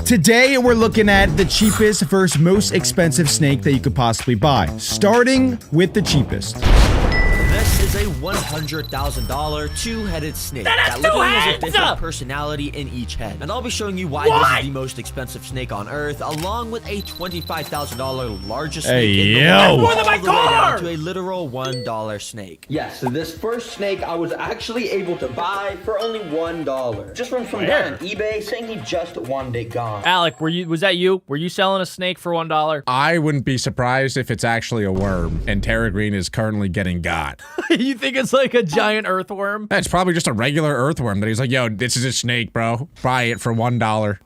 Today, we're looking at the cheapest versus most expensive snake that you could possibly buy. Starting with the cheapest. This is a $100,000 two-headed snake that literally has a different personality in each head. And I'll be showing you why this is the most expensive snake on Earth, along with a $25,000 largest snake in the world, More than my all the way car! down to a literal $1 snake. Yes, so this first snake I was actually able to buy for only $1. Just from some guy on eBay saying he just wanted it gone. Alec, was that you? Were you selling a snake for $1? I wouldn't be surprised if it's actually a worm, and Tara Green is currently getting got. You think it's like a giant earthworm? It's probably just a regular earthworm that he's like, yo, this is a snake, bro. Buy it for $1.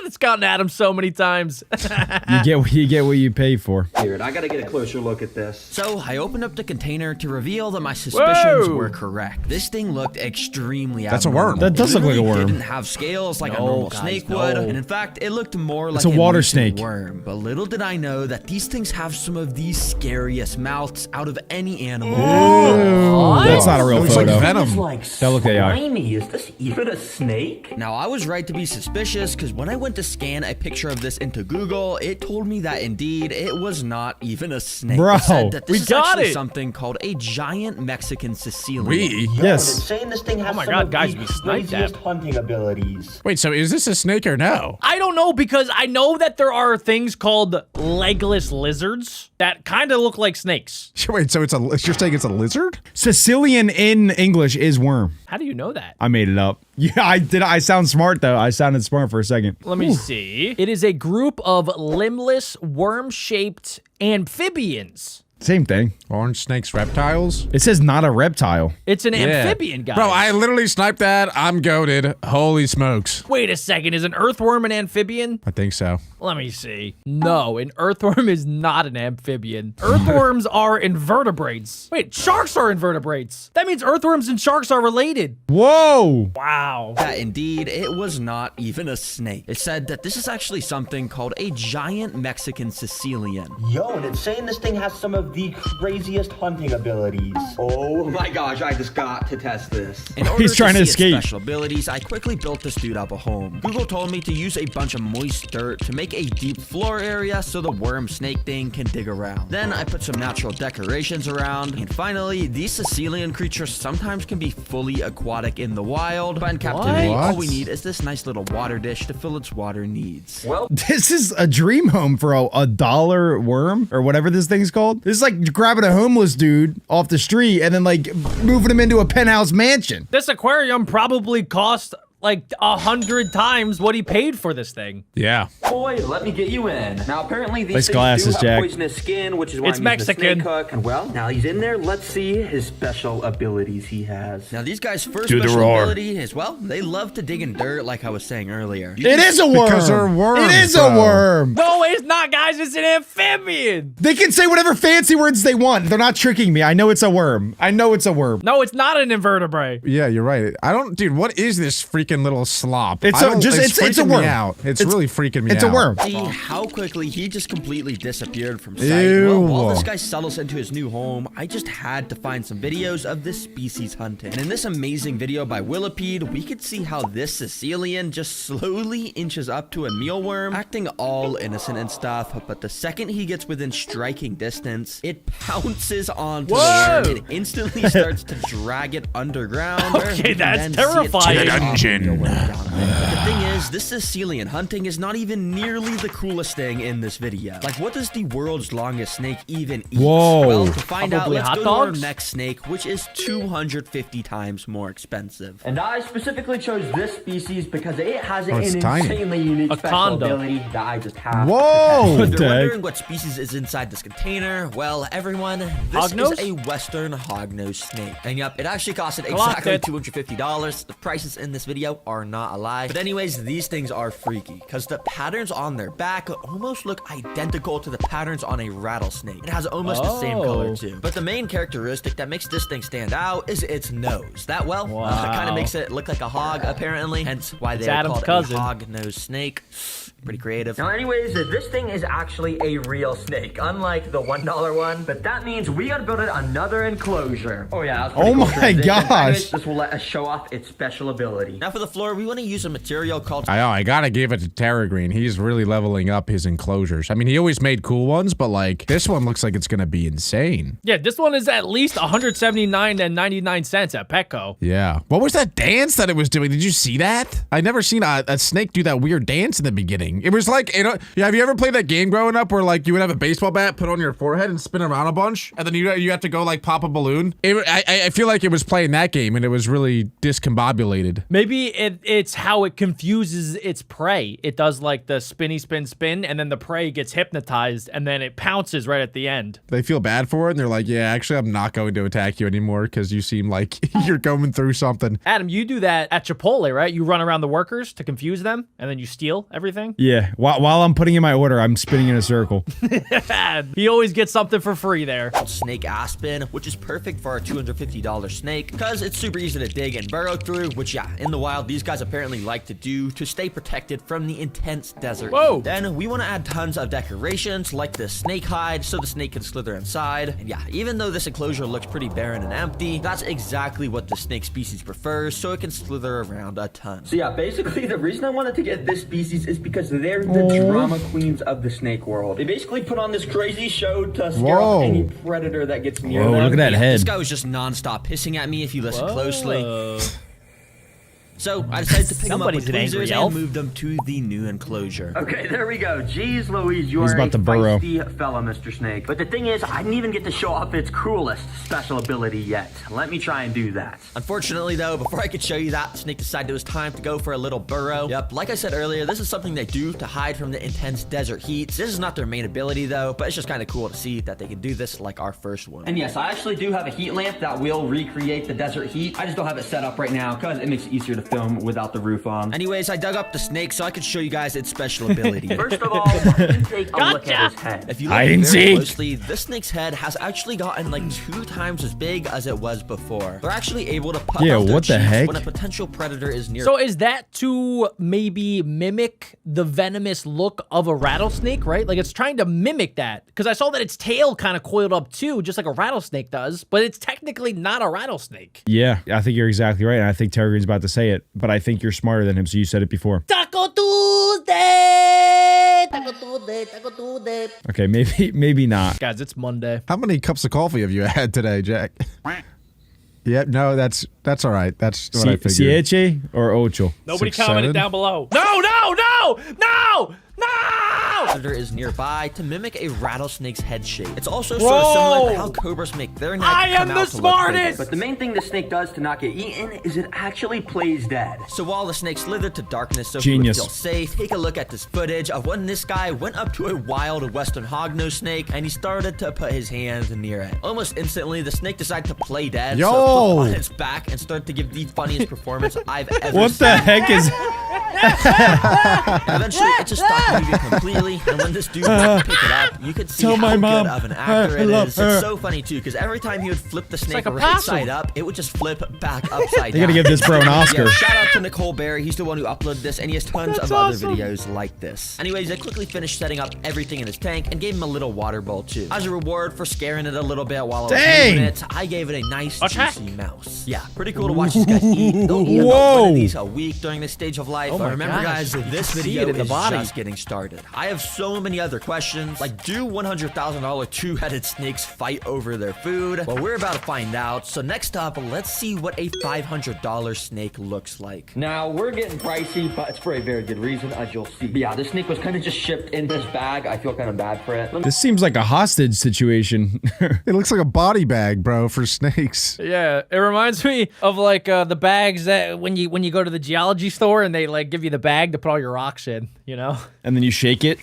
It's gotten at him so many times. You get what you pay for. Weird, I gotta get a closer look at this. So I opened up the container to reveal that my suspicions were correct. This thing looked extremely That's a abnormal. worm. That does look like a Literally worm. didn't have scales like a normal snake would. And in fact, it looked more like a water lucid snake. worm. But little did I know that these things have some of the scariest mouths out of any animal. That's not a real Looks like photo. venom. That looked AI. Slimy. Is this even a snake? Now, I was right to be suspicious because when I went to scan a picture of this into Google, it told me that indeed it was not even a snake. Bro, It said that this we is got actually it. something called a giant Mexican Sicilian. We? Yes. It's saying this thing has Oh my some God, of guys, the we sniped craziest that. hunting abilities. Wait, so is this a snake or no? I don't know, because I know that there are things called legless lizards that kind of look like snakes. Wait, so you're saying it's a lizard? Sicilian in English is worm. How do you know that? I made it up. Yeah, I did. I sound smart though. I sounded smart for a second. Let me see. It is a group of limbless, worm-shaped amphibians. Same thing. Orange snakes, reptiles? It says not a reptile. It's an amphibian, guys. Bro, I literally sniped that. I'm goated. Holy smokes. Wait a second, is an earthworm an amphibian? I think so. Let me see. No, an earthworm is not an amphibian. Earthworms are invertebrates. Wait, sharks are invertebrates. That means earthworms and sharks are related. Whoa. Wow. That indeed, it was not even a snake. It said that this is actually something called a giant Mexican Sicilian. Yo, and it's saying this thing has some of the craziest hunting abilities. Oh my gosh, I just got to test this. In order He's trying to see its escape. special abilities, I quickly built this dude up a home. Google told me to use a bunch of moist dirt to make a deep floor area so the worm snake thing can dig around. Then I put some natural decorations around. And finally, these Sicilian creatures sometimes can be fully aquatic in the wild, but in captivity, all What? we need is this nice little water dish to fill its water needs. Well, This is a dream home for a dollar worm or whatever this thing's called. This is like grabbing a homeless dude off the street and then like moving him into a penthouse mansion. This aquarium probably cost like 100 times what he paid for this thing. Yeah. boy, let me get you in. Now, apparently these Nice things glasses, do have Jack. poisonous skin, which is why It's I'm using the Mexican. snake hook. And well, now he's in there. Let's see his special abilities he has. Now, these guys' first Do the special roar. ability is, well, they love to dig in dirt, like I was saying earlier. It is a worm. Because they're worms, It is bro. a worm. No, it's not, guys. It's an amphibian. They can say whatever fancy words they want. They're not tricking me. I know it's a worm. I know it's a worm. No, it's not an invertebrate. Yeah, you're right. I don't, dude. What is this freaking little slop? It's I a- don't- just- it's a freaking me worm. out. It's really freaking me out. It's a worm. See how quickly he just completely disappeared from sight. Ew. Well, while this guy settles into his new home, I just had to find some videos of this species hunting. And in this amazing video by Willipede, we could see how this Sicilian just slowly inches up to a mealworm, acting all innocent and stuff. But the second he gets within striking distance, it pounces onto Whoa. the worm and instantly starts to drag it underground. where Okay, we can that's then see it terrifying. take To the off dungeon. the mealworm down a bit. But the thing is, this Sicilian hunting is not even nearly the coolest thing in this video. Like, what does the world's longest snake even eat? Whoa. Well, to find out, Probably let's hot go to our dogs? next snake, which is 250 times more expensive. And I specifically chose this species because it has it's an tiny. insanely unique A special condom. ability that I just have. Whoa. If What you're the heck? wondering what species is inside this container, well, everyone, this Hognose? is a western hognose snake. And yep, it actually costed Clocked exactly it. $250. The prices in this video are not a lie. But anyways, these things are freaky because the patterns on their back almost look identical to the patterns on a rattlesnake. It has almost the same color Oh. too. But the main characteristic that makes this thing stand out is its nose. That, well, kind Wow. of makes it look like a hog, apparently. Hence why It's they are Adam's called cousin. a hog-nosed snake. Pretty creative. Now anyways, this thing is actually a real snake, unlike the $1 one, but that means we gotta build it another enclosure. Oh yeah, that was pretty Oh cool my transition. gosh. Anyways, this will let us show off its special ability. Now for the floor, we want to use a material called I gotta give it to Terragreen. He's really leveling up his enclosures. I mean, he always made cool ones, but like this one looks like it's gonna be insane. Yeah, this one is at least 179.99 cents at Petco. Yeah. What was that dance that it was doing? Did you see that? I'd never seen a snake do that weird dance in the beginning. It was like, you know, have you ever played that game growing up where like you would have a baseball bat put on your forehead and spin around a bunch, and then you have to go like pop a balloon? I feel like it was playing that game, and it was really discombobulated. Maybe it's how it confuses its prey. It does like the spinny spin spin, and then the prey gets hypnotized, and then it pounces right at the end. They feel bad for it, and they're like, yeah, actually, I'm not going to attack you anymore because you seem like you're going through something. Adam, you do that at Chipotle, right? You run around the workers to confuse them, and then you steal everything? Yeah. While I'm putting in my order, I'm spinning in a circle. He always gets something for free there. Snake Aspen, which is perfect for our $250 snake because it's super easy to dig and burrow through, which yeah, in the wild, these guys apparently like to do to stay protected from the intense desert. Whoa. Then we want to add tons of decorations like the snake hide so the snake can slither inside. And yeah, even though this enclosure looks pretty barren and empty, that's exactly what the snake species prefers, so it can slither around a ton. So yeah, basically the reason I wanted to get this species is because they're the drama queens of the snake world. They basically put on this crazy show to scare off any predator that gets near Whoa, them. look at that head. This guy was just non-stop hissing at me if you listen closely. So I decided to pick him up with Somebody's an angry tweezers elf. and move them to the new enclosure. Okay, there we go. Jeez Louise, you He's are about a to burrow. feisty fella, Mr. Snake. But the thing is, I didn't even get to show off its coolest special ability yet. Let me try and do that. Unfortunately though, before I could show you that, the snake decided it was time to go for a little burrow. Yep, like I said earlier, this is something they do to hide from the intense desert heat. This is not their main ability though, but it's just kind of cool to see that they can do this like our first one. And yes, I actually do have a heat lamp that will recreate the desert heat. I just don't have it set up right now because it makes it easier to film without the roof on. Anyways, I dug up the snake so I could show you guys its special ability. First of all, why don't you take a look at his head. If you Hide look and very seek. closely, this snake's head has actually gotten like 2 times as big as it was before. They're actually able to puff Yeah, out their what the cheeks heck? when a potential predator is near. So is that to maybe mimic the venomous look of a rattlesnake, right? Like it's trying to mimic that. Because I saw that its tail kind of coiled up too, just like a rattlesnake does, but it's technically not a rattlesnake. Yeah, I think you're exactly right. And I think Terragreen's about to say it, but I think you're smarter than him, so you said it before. Taco Tuesday! Taco Tuesday, Taco Tuesday. Okay, maybe not. Guys, it's Monday. How many cups of coffee have you had today, Jack? Yep, no, that's all right. That's what I figured. Siete or ocho? Nobody 6, commented 7? down below. No! predator is nearby to mimic a rattlesnake's head shape. It's also sort of similar to how cobras make their neck I am come the out to look bigger. smartest! But the main thing the snake does to not get eaten is it actually plays dead. So while the snake slithered to darkness so Genius. he would feel safe, take a look at this footage of when this guy went up to a wild western hognose snake and he started to put his hands near it. Almost instantly, the snake decided to play dead, so it Yo! flipped on its back and started to give the funniest performance I've ever What seen. the heck is... And eventually, it just stopped moving completely, and when this dude went to pick it up, you could see Tell how my mom good of an actor I it love is. her. It's so funny, too, because every time he would flip the snake like a right possum. side up, it would just flip back upside You down. gotta give this bro an Oscar. Yeah, shout out to Nicole Berry. He's the one who uploaded this, and he has tons That's of other awesome. videos like this. Anyways, I quickly finished setting up everything in his tank and gave him a little water bowl, too. As a reward for scaring it a little bit while I was Dang. moving it, I gave it a nice, Attack. juicy mouse. Yeah, pretty cool to watch these guys eat. They'll eat about Whoa. one of these a week during this stage of life. Oh but my remember, gosh, guys, you can this see video it in the is body. just getting started. I have so many other questions, like do $100,000 two-headed snakes fight over their food? Well, we're about to find out. So next up, let's see what a $500 snake looks like. Now, we're getting pricey, but it's for a very good reason, as you'll see. But yeah, this snake was kind of just shipped in this bag. I feel kind of bad for it. This seems like a hostage situation. It looks like a body bag, bro, for snakes. Yeah, it reminds me of like the bags that when you go to the geology store and they like give you the bag to put all your rocks in, you know? And then you shake it.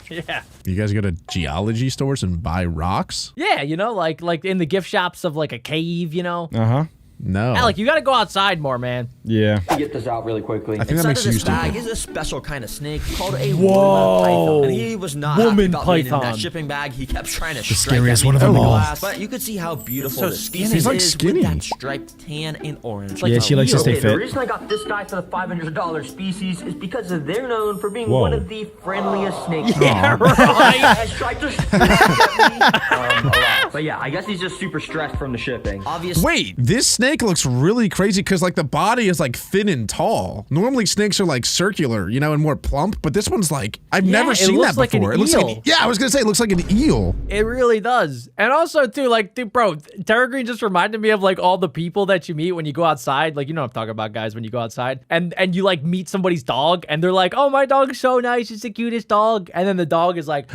Yeah. You guys go to geology stores and buy rocks? Yeah, you know, like in the gift shops of like a cave, you know? Uh-huh. No. Alec, you gotta go outside more, man. Yeah. Let me get this out really quickly. I think Inside that makes of you this bag stupid. is a special kind of snake called a Whoa. woman python. And he was not happy Woman about being in that python. shipping bag. He kept trying to strike scariest at me one of through them the all. glass. But you could see how beautiful so this skinny. species He's like is skinny. with that striped tan and orange. Yeah, she likes to stay Okay, the fit. reason I got this guy for the $500 species is because they're known for being Whoa. one of the friendliest snakes. Yeah, right. Has tried to strike at me a lot. But yeah, I guess he's just super stressed from the shipping. Obviously, Wait, this snake looks really crazy because like the body is is like thin and tall. Normally snakes are like circular, you know, and more plump, but this one's like, I've never it seen looks that like an before. It looks like, eel. yeah, I was gonna say it looks like an eel. It really does. And also, too, like, dude, bro, Terra Green just reminded me of, like, all the people that you meet when you go outside. Like, you know what I'm talking about, guys, when you go outside. And you, like, meet somebody's dog, and they're like, oh, my dog's so nice. It's the cutest dog. And then the dog is like,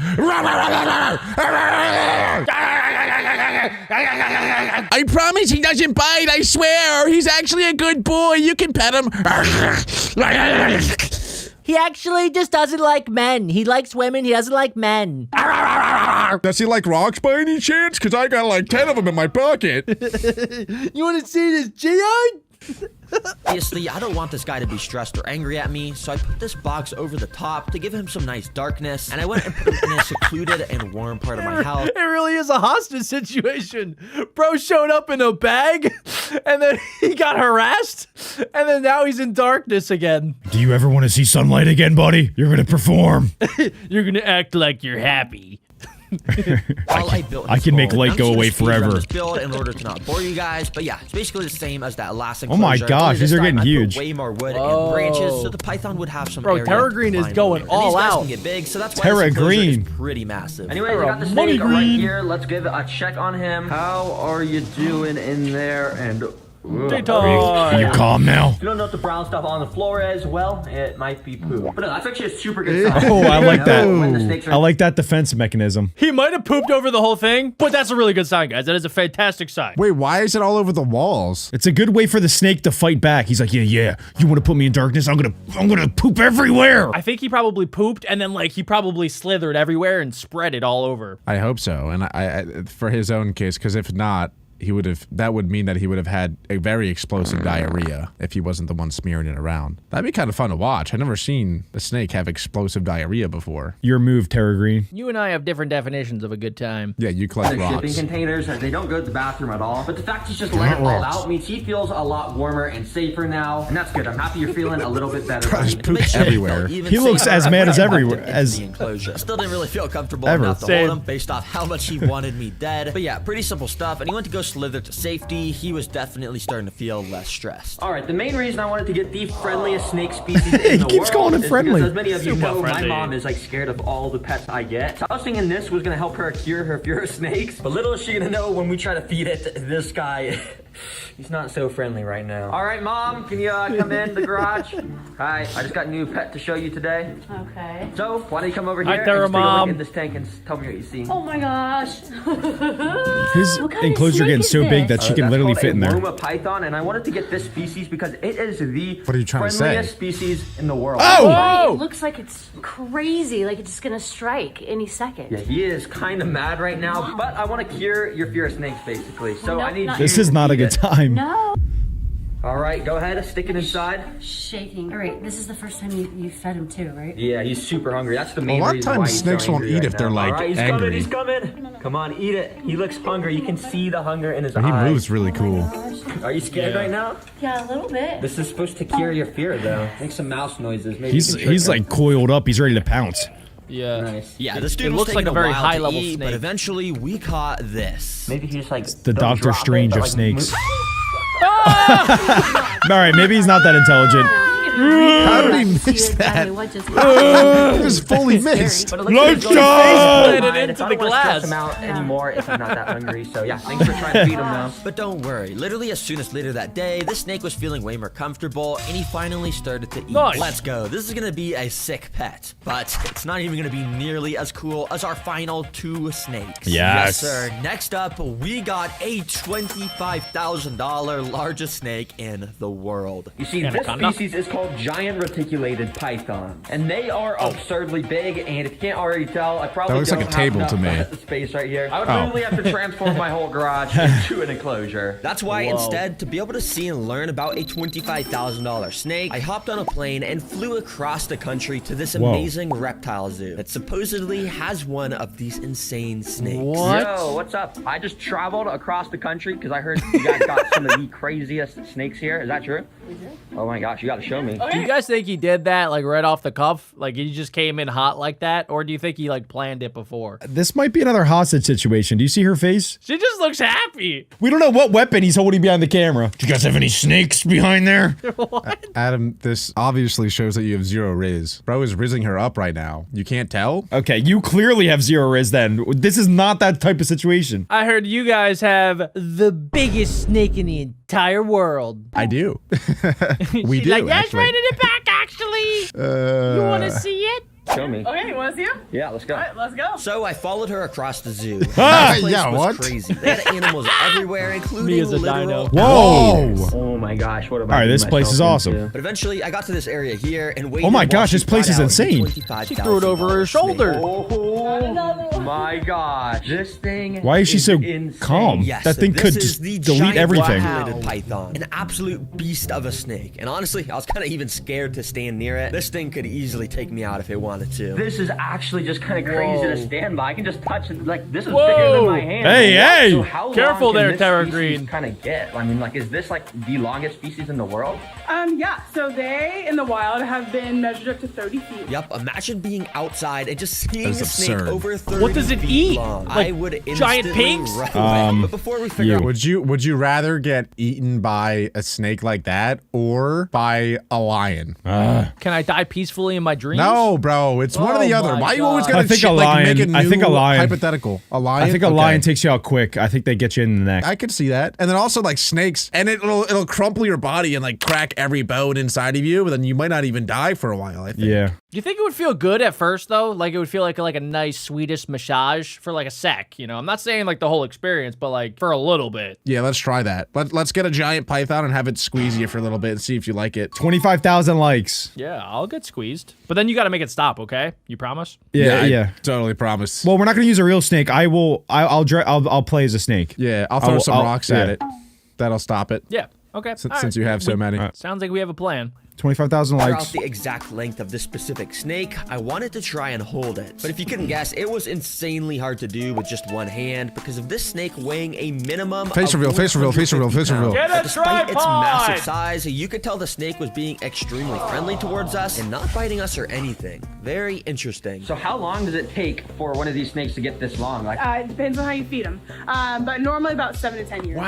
I promise he doesn't bite, I swear. He's actually a good boy. You can pet him. he actually just doesn't like men. He likes women. He doesn't like men. Does he like rocks by any chance? Because I got like 10 of them in my pocket. You want to see this, Gian? Obviously, I don't want this guy to be stressed or angry at me, so I put this box over the top to give him some nice darkness, and I went and put him in a secluded and warm part of my house. It really is a hostage situation. Bro showed up in a bag, and then he got harassed, and then now he's in darkness again. Do you ever want to see sunlight again, buddy? You're gonna perform. You're gonna act like you're happy. I can make light go away forever. This build in order to not bore you guys, but yeah, it's basically the same as that last Oh my enclosure. gosh, Only these this are getting time I put huge. Way more wood and branches, so the python would have some Bro, area Terra to Green is climb going over. all And these guys out. can get big, so that's why Terra this enclosure is Green. pretty massive. Anyway, we got the Money snake right green. here. Let's give a check on him. How are you doing in there? And Are you calm now? you don't know what the brown stuff on the floor is? Well, it might be poop. But no, that's actually a super good sign. Oh, I like that. When the snakes are I like that defense mechanism. He might have pooped over the whole thing, but that's a really good sign, guys. That is a fantastic sign. Wait, why is it all over the walls? It's a good way for the snake to fight back. He's like, yeah. You want to put me in darkness? I'm gonna poop everywhere. I think he probably pooped, and then, like, he probably slithered everywhere and spread it all over. I hope so, and I for his own case, because if not, that would mean that he would have had a very explosive diarrhea if he wasn't the one smearing it around. That'd be kind of fun to watch. I've never seen the snake have explosive diarrhea before. Your move, Terra Green. You and I have different definitions of a good time. Yeah, you collect The shipping rocks. containers, they don't go to the bathroom at all. But the fact he's just letting it all out means he feels a lot warmer and safer now. And that's good. I'm happy you're feeling a little bit better. There's buddy. poop Make sure everywhere. they'll even He looks safer as if mad I as left everywhere- him in as- the enclosure. I still didn't really feel comfortable Ever. enough to Same. hold him based off how much he wanted me dead. But yeah, pretty simple stuff. And he went to go slither to safety. He was definitely starting to feel less stressed. All right, the main reason I wanted to get the friendliest snake species in the keeps world calling it is friendly. because, as many of you Super know, friendly. my mom is like scared of all the pets I get. So I was thinking this was gonna help her cure her fear of snakes. But little is she gonna know when we try to feed it, this guy, he's not so friendly right now. All right, Mom, can you come in the garage? Hi, I just got a new pet to show you today. Okay. So why don't you come over Hi, here Tara, and just take a Mom. look in this tank and tell me what you see. Oh my gosh. His What kind of enclosure snake getting is so big this? that she can literally fit in there. Loma python, and I wanted to get this species because it is the What are you trying to say? friendliest species in the world. Oh! Right, it looks like it's crazy, like it's just gonna strike any second. Yeah, he is kind of mad right now, but I want to cure your fear of snakes, basically. So No, I need not- you This is to not a feed good it. time. No. All right, go ahead, stick it inside. Shaking. All right, this is the first time you fed him too, right? Yeah, he's super hungry. That's the main lot of reason times why he's snakes so won't angry eat right if they're, now. like, All right, he's angry. coming, he's coming. Come on, eat it. He looks hungry. You can see the hunger in his He eyes. moves really cool. Are you scared right now? Yeah, a little bit. This is supposed to cure your fear, though. Make some mouse noises. Maybe He's you can trick he's him. like coiled up. He's ready to pounce. Yeah. Nice. Yeah, this dude It was looks like taking a very while to high-level eat, snake. But eventually, we caught this. Maybe he just like The don't Doctor drop it, Strange but, of like, snakes. move- All right, maybe he's not that intelligent. How did he miss that? What just Just fully missed. But it looks like he's going Lunchtime! to Slid it I into don't the wanna glass. stress him out anymore if he's not that hungry. So yeah, thanks for trying to feed him now. But don't worry, literally as soon as later that day, the snake was feeling way more comfortable and he finally started to eat. Nice. Let's go. This is gonna be a sick pet, but it's not even gonna be nearly as cool as our final 2 snakes. Yes. sir. Next up, we got a $25,000 largest snake in the world. You see, Anaconda? this species is called giant reticulated python, and they are absurdly big. And if you can't already tell, I probably That looks like don't a table have to enough me. space right here. I would Oh. literally have to transform my whole garage into an enclosure. That's why Whoa. instead, to be able to see and learn about a $25,000 snake, I hopped on a plane and flew across the country to this Whoa. amazing reptile zoo that supposedly has one of these insane snakes. What? Yo, what's up? I just traveled across the country because I heard you guys got some of the craziest snakes here. Is that true? Oh my gosh, you got to show me. me. Do you guys think he did that like right off the cuff? Like he just came in hot like that? Or do you think he like planned it before? This might be another hostage situation. Do you see her face? She just looks happy. We don't know what weapon he's holding behind the camera. Do you guys have any snakes behind there? Adam, this obviously shows that you have zero riz. Bro is rizzing her up right now. You can't tell? Okay, you clearly have zero riz then. This is not that type of situation. I heard you guys have the biggest snake in the entire world. I do. We She's do, like, that's actually. right in the back, actually. You want to see it? Show me. Okay, you want to see him? Yeah, let's go. All right, let's go. So I followed her across the zoo. Ah, This place yeah, was what? crazy. They had animals everywhere, including Me as a literal. dino. Whoa! Oh my gosh, what about All right, this place is awesome. But eventually, I got to this area here and waited. Oh my while gosh, she this place brought is out insane. $25,000 She threw it over her shoulder. Oh my gosh, this thing. Why is she so insane. calm? Yes, That thing this could is just the delete giant everything. black-headed python, an absolute beast of a snake. And honestly, I was kind of even scared to stand near it. This thing could easily take me out if it wanted to. This is actually just kind of crazy to stand by. I can just touch it. Like, this is Whoa. bigger than my hand. Hey, hey! So how Careful long can there, this Tara species Green. kind of get? I mean, like, is this like the longest species in the world? Yeah, so they in the wild have been measured up to 30 feet. Yep, imagine being outside and just seeing That's a snake absurd. over 30 What does it feet eat? long. Like I would giant instantly pigs? run away. But before we figure out Would you rather get eaten by a snake like that or by a lion? Can I die peacefully in my dreams? No, bro. It's one or the Oh other. my Why you always God. gotta I think shit, a like, make lion- a I think a new lion- hypothetical? A lion? I think a Okay. lion takes you out quick. I think they get you in the neck. I could see that. And then also like snakes, and it'll crumple your body and like crack every bone inside of you, but then you might not even die for a while, I think. Yeah. Do you think it would feel good at first though? Like it would feel like a nice Swedish massage for like a sec, you know? I'm not saying like the whole experience, but like for a little bit. Yeah, let's try that. Let's get a giant python and have it squeeze you for a little bit and see if you like it. 25,000 likes. Yeah, I'll get squeezed. But then you got to make it stop, okay? You promise? Yeah, I yeah. totally promise. Well, we're not gonna use a real snake. I'll play as a snake. Yeah, I'll throw some rocks at yeah. it. That'll stop it. Yeah. Okay. All Since right. you have so many. Sounds like we have a plan. 25,000 figure likes. out the exact length of this specific snake, I wanted to try and hold it. But if you couldn't guess, it was insanely hard to do with just one hand because of this snake weighing a minimum Face of reveal, face reveal, face reveal, face 150 reveal. pounds. Get a Despite its tripod! massive size, you could tell the snake was being extremely friendly towards us and not biting us or anything. Very interesting. So how long does it take for one of these snakes to get this long? Like, It depends on how you feed them. But normally about 7 to 10 years.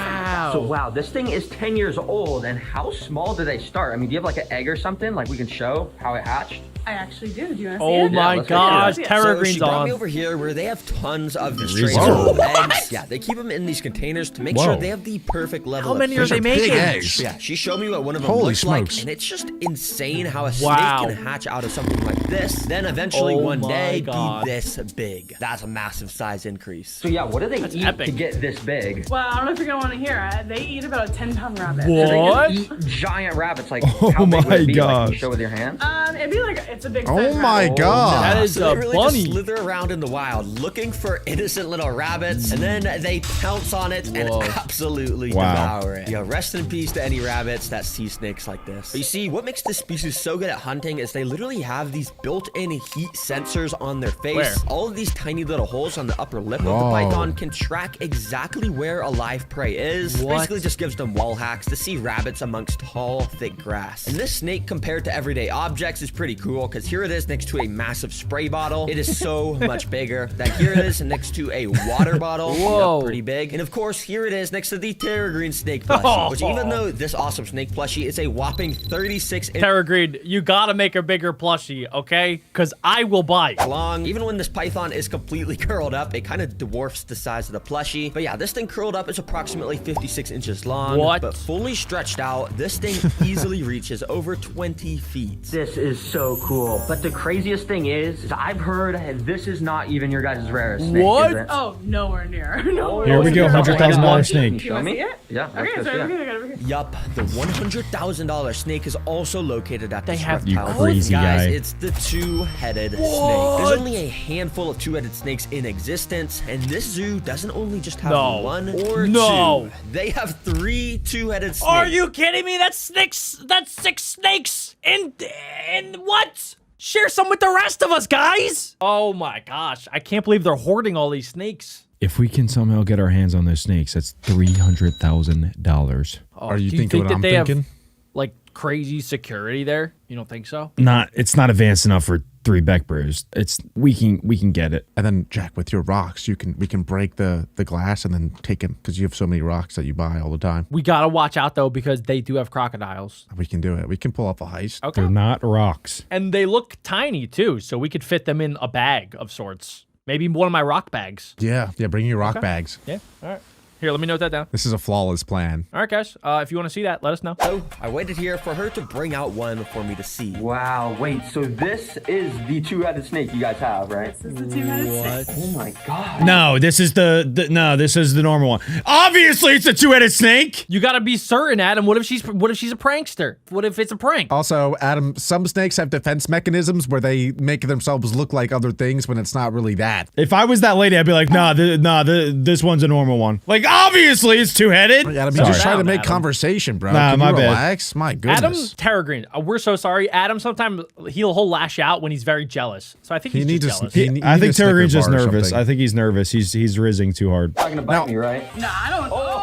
so wow, this thing is 10 years old, and how small do they start? I mean, do you have like an egg or something? Like we can show how it hatched? I actually do. Do you want to see Oh it? my let's go. gosh, Yeah. Terra So she Green's brought me on. over here where they have tons of Whoa. strange eggs. Yeah, they keep them in these containers to make sure Whoa. they have the perfect level How of many are Those they are big making? eggs. Yeah, she showed me what one of them Holy looks smokes. like, and it's just insane how a Wow. snake can hatch out of something like this, then eventually Oh one my day God. be this big. That's a massive size increase. So yeah, what do they eat epic. to get this big? Well, I don't know if you're going to want to hear it. They eat about a 10-pound rabbit. What? They just eat giant rabbits. Like, Oh how big would my it be? Like, can you gosh. show with your hands? It'd be like, it's a big Oh size my rabbit. god. That is So they a really bunny. just slither around in the wild looking for innocent little rabbits, and then they pounce on it and Whoa. Wow. absolutely devour it. Yeah, rest in peace to any rabbits that see snakes like this. But you see, what makes this species so good at hunting is they literally have these built-in heat sensors on their face. Where? All of these tiny little holes on the upper lip of the Whoa. python can track exactly where a live prey is. What? Basically just gives them wall hacks to see rabbits amongst tall, thick grass. And this snake compared to everyday objects is pretty cool because here it is next to a massive spray bottle. It is so much bigger that here it is next to a water bottle. Whoa. Yep, pretty big. And of course, here it is next to the Terra Green snake plushie, which even though this awesome snake plushie is a whopping 36 inches Terra Green, you gotta make a bigger plushie, okay? Because I will buy it. long. Even when this python is completely curled up, it kind of dwarfs the size of the plushie. But yeah, this thing curled up is approximately 56 inches long. What? But fully stretched out, this thing easily reaches over 20 feet. This is so cool. But the craziest thing is I've heard this is not even your guys' rarest snake. What? Is it? Oh, nowhere near. Nowhere Here we near. go, $100,000 snake. You want to see it? Yeah. let's Okay, go so see it. over here, I got it over here. Yup, the $100,000 snake is also located at They this have You reptile. crazy Guys, guy. it's the two-headed snake. There's only a handful of two-headed snakes in existence, and this zoo doesn't only just have No. one or No. two. They have 3 two-headed snakes. Are you kidding me? That's that's 6 snakes. And what? Share some with the rest of us, guys. Oh my gosh. I can't believe they're hoarding all these snakes. If we can somehow get our hands on those snakes, that's $300,000. Oh, Are you do thinking think what that I'm they thinking? have like crazy security there. You don't think so? It's not advanced enough for 3 Beck Brews. We can get it. And then Jack, with your rocks, we can break the glass and then take them because you have so many rocks that you buy all the time. We gotta watch out though because they do have crocodiles. We can do it. We can pull off a heist. Okay. They're not rocks. And they look tiny too, so we could fit them in a bag of sorts. Maybe one of my rock bags. Yeah, bring your rock bags. Yeah. All right. Here, let me note that down. This is a flawless plan. All right, guys. If you want to see that, let us know. So I waited here for her to bring out one for me to see. Wow, wait, so this is the two-headed snake you guys have, right? This is the two-headed snake. Oh my god. No, this is this is the normal one. Obviously, it's a 2-headed snake. You gotta be certain, Adam. What if she's a prankster? What if it's a prank? Also, Adam, some snakes have defense mechanisms where they make themselves look like other things when it's not really that. If I was that lady, I'd be like, this one's a normal one. Like, obviously, it's 2-headed. Adam, you're just trying to Adam. make conversation, bro. Nah, Can my you bad. relax? My goodness. Adam Terragreen, we're so sorry. Adam sometimes he'll lash out when he's very jealous. So I think he's just jealous. I think Terragreens just nervous. I think he's nervous. He's rizzing too hard. You're not gonna bite me, right? No, I don't.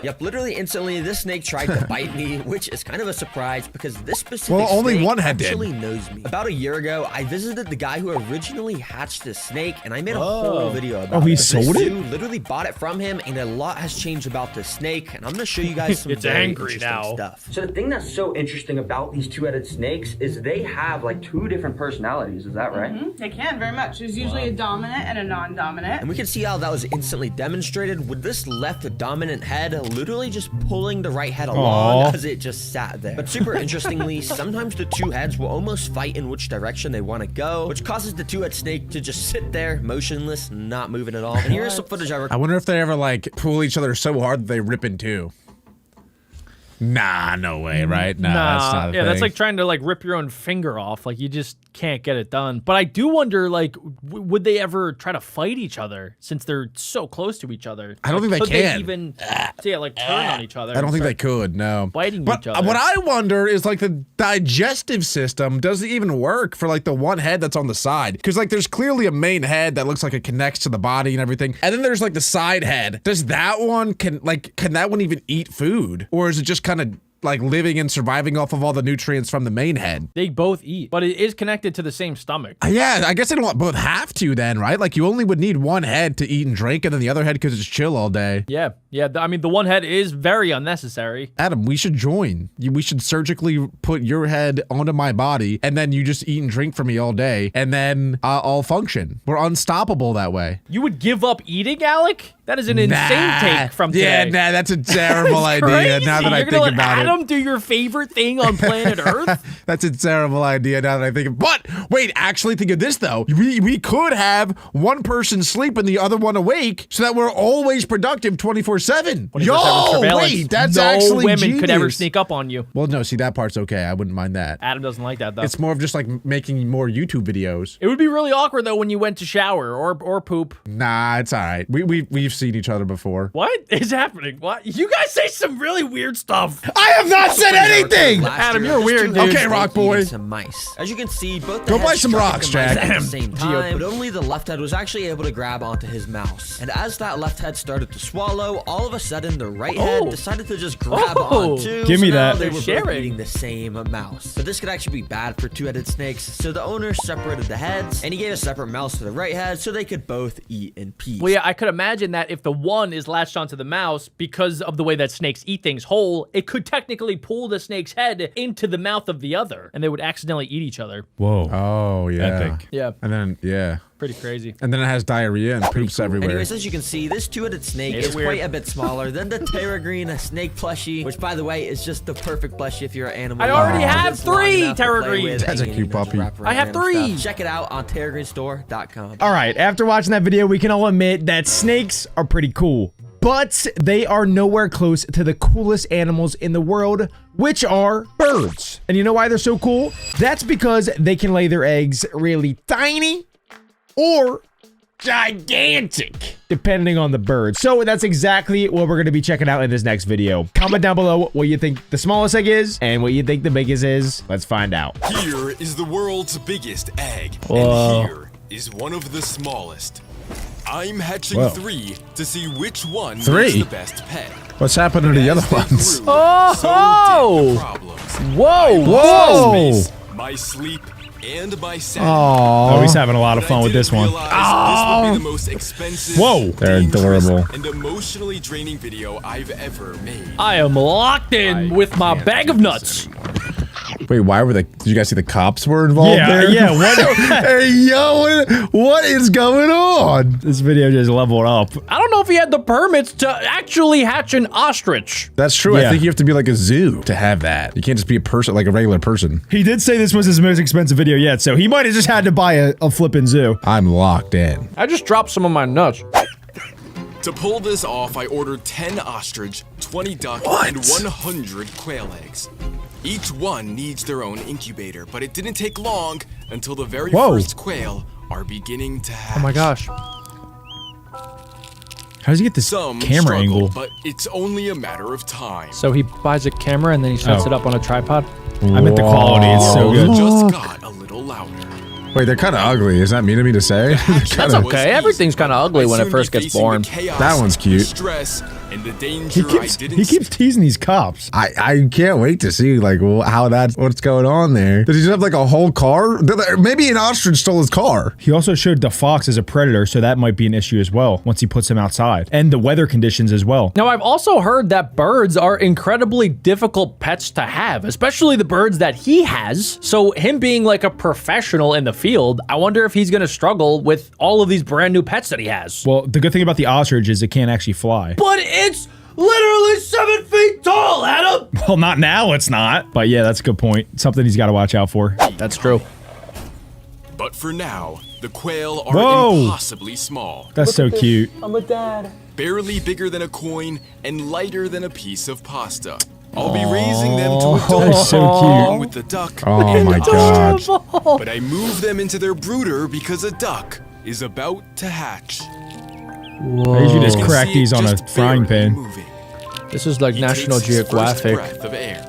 Yep, literally instantly, this snake tried to bite me, which is kind of a surprise because this specific Well, only snake one head did. actually knows me. About a year ago, I visited the guy who originally hatched this snake, and I made a whole video about it. he This sold it? dude literally bought it from him, and a lot has changed about this snake, and I'm gonna show you guys some It's very angry interesting now. stuff. So the thing that's so interesting about these two-headed snakes is they have like 2 different personalities, is that right? They can very much. There's usually a dominant and a non-dominant. And we can see how that was instantly demonstrated with this left dominant head literally just pulling the right head along as it just sat there. But super interestingly, sometimes the 2 heads will almost fight in which direction they want to go, which causes the 2-head snake to just sit there, motionless, not moving at all. And here's some footage I wonder if they ever like pull each other so hard that they rip in 2. Nah, no way, right? Nah, that's not a that's thing. like trying to like rip your own finger off. Like you just can't get it done. But I do wonder, like, would they ever try to fight each other since they're so close to each other? I don't Like, think they could can. even like turn on each other. I don't and think they start could, no. biting But each other. what I wonder is like the digestive system doesn't even work for like the one head that's on the side. Because like there's clearly a main head that looks like it connects to the body and everything. And then there's like the side head. Does that one, can that one even eat food? Or is it just kind of like living and surviving off of all the nutrients from the main head? They both eat, but it is connected to the same stomach. Yeah, I guess they don't both have to then, right? Like you only would need one head to eat and drink and then the other head because it's chill all day. Yeah. I mean, the one head is very unnecessary. Adam, we should join. We should surgically put your head onto my body and then you just eat and drink for me all day and then I'll function. We're unstoppable that way. You would give up eating, Alec? That is an insane take from Yeah, Jay. that's a terrible idea Crazy. now that You're I gonna think let about Adam do your favorite thing on planet Earth? it. That's a terrible idea now that I think of it. But wait, actually think of this though. We could have one person sleep and the other one awake so that we're always productive 24/7. 24/7 Yo, surveillance. wait, that's no actually women could ever genius. sneak up on you. Well, no, see, that part's okay. I wouldn't mind that. Adam doesn't like that though. It's more of just like making more YouTube videos. It would be really awkward though when you went to shower or poop. Nah, it's all right. We've seen each other before. What is happening? What? You guys say some really weird stuff. I have not said anything. Adam, you're weird, dude. Okay, Rock Boy. Some mice. As you can see, both Go the buy heads some struck rocks, the mice Jack. at the same time, but only the left head was actually able to grab onto his mouse. And as that left head started to swallow, all of a sudden the right head decided to just grab onto. Give me so now that. They They're were sharing. both eating the same mouse. But this could actually be bad for 2-headed snakes. So the owner separated the heads, and he gave a separate mouse to the right head, so they could both eat in peace. Well, yeah, I could imagine that if the one is latched onto the mouse, because of the way that snakes eat things whole, it could technically pull the snake's head into the mouth of the other, and they would accidentally eat each other. Whoa. Oh, yeah. Epic. Yeah, And then, yeah. pretty crazy. And then it has diarrhea and poops everywhere. Anyways, as you can see, this 2-headed snake It's is weird. quite a bit smaller than the Terragreen snake plushie, which, by the way, is just the perfect plushie if you're an animal. I already lover. have It's long 3 enough to play Terragreens. with, That's a and cute you know, just puppy. wrap around I have random 3. stuff. Check it out on terragreenstore.com. All right, after watching that video, we can all admit that snakes are pretty cool. But they are nowhere close to the coolest animals in the world, which are birds. And you know why they're so cool? That's because they can lay their eggs really tiny or gigantic, depending on the bird. So that's exactly what we're going to be checking out in this next video. Comment down below what you think the smallest egg is and what you think the biggest is. Let's find out. Here is the world's biggest egg, Whoa. and here is one of the smallest. I'm hatching Whoa. 3 to see which one 3? is the best pet. What's happening to the other ones? Oh! Problems. Whoa! Whoa! My sleep and my sanity. Oh, he's having a lot of But fun I with this didn't one. realize this would be the most expensive, Whoa. They're dangerous, adorable. and emotionally draining video I've ever made. I am locked in with my bag of nuts. Wait, why were did you guys see the cops were involved Yeah, there? yeah, what- Hey, yo, what is going on? This video just leveled up. I don't know if he had the permits to actually hatch an ostrich. That's true. Yeah. I think you have to be like a zoo to have that. You can't just be a person, like a regular person. He did say this was his most expensive video yet, so he might have just had to buy a flippin' zoo. I'm locked in. I just dropped some of my nuts. To pull this off, I ordered 10 ostrich, 20 duck, and 100 quail eggs. Each one needs their own incubator, but it didn't take long until the very Whoa. first quail are beginning to hatch. Oh my gosh. How does he get this Some camera struggle, angle? but it's only a matter of time. So he buys a camera and then he sets Oh. it up on a tripod? I meant the quality, it's so It good. just got a little louder. Wait, they're kind of ugly. Is that mean of me to say? That's okay. Everything's kind of ugly when it first gets born. That one's cute. Stress and the danger He keeps teasing these cops. I can't wait to see like how what's going on there. Does he just have like a whole car? Maybe an ostrich stole his car. He also showed the fox as a predator, so that might be an issue as well once he puts him outside. And the weather conditions as well. Now, I've also heard that birds are incredibly difficult pets to have, especially the birds that he has. So him being like a professional in the field, I wonder if he's going to struggle with all of these brand new pets that he has. Well, the good thing about the ostrich is it can't actually fly. But it's literally 7 feet tall, Adam! Well, not now, it's not. But yeah, that's a good point. Something he's got to watch out for. That's true. But for now, the quail are Whoa. impossibly small. That's so cute. I'm a dad. Barely bigger than a coin and lighter than a piece of pasta. I'll be raising them to adulthood That's so along cute. with the duck Oh and my the ostrich. gosh. But I move them into their brooder because a duck is about to hatch. I usually You just can crack see it these on a just frying barely pan. moving. This is like He National takes his first Geographic. breath of air.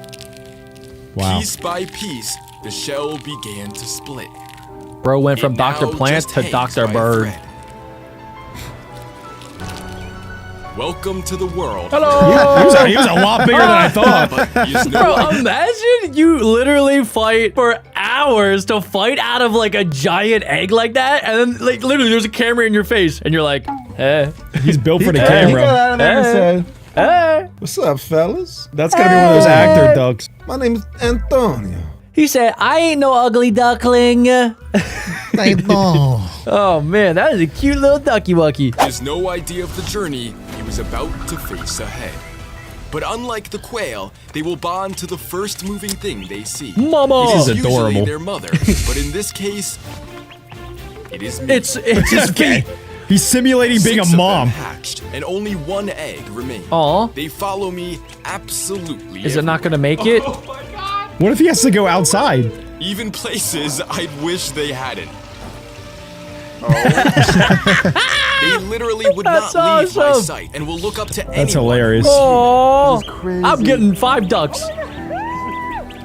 Wow. Piece by piece, the shell began to split. Bro went from It Dr. now Plant just to hangs Dr. by a Bird. thread. Welcome to the world. Hello! He was a lot bigger than I thought. But he is no Bro, imagine you literally fight for hours to fight out of like a giant egg like that, and then like literally there's a camera in your face, and you're like, eh, He's built for the He camera. got out of there and said, eh. "What's up, fellas? That's gonna be one of those actor ducks. My name is Antonio." He said, I ain't no ugly duckling. Oh man, that is a cute little ducky wucky. has no idea of the journey he was about to face ahead. But unlike the quail, they will bond to the first moving thing they see. Mama! This is It's usually adorable. their mother, but in this case, it is me. It's his feet. He's simulating being a 6 of them mom. hatched, and only 1 egg remains. Aw. They follow me absolutely. Is it not gonna make it? What if he has to go outside? Even places I'd wish they hadn't. They literally would That's not leave my awesome. sight and will look up to anyone. That's hilarious. Oh, I'm getting 5 ducks.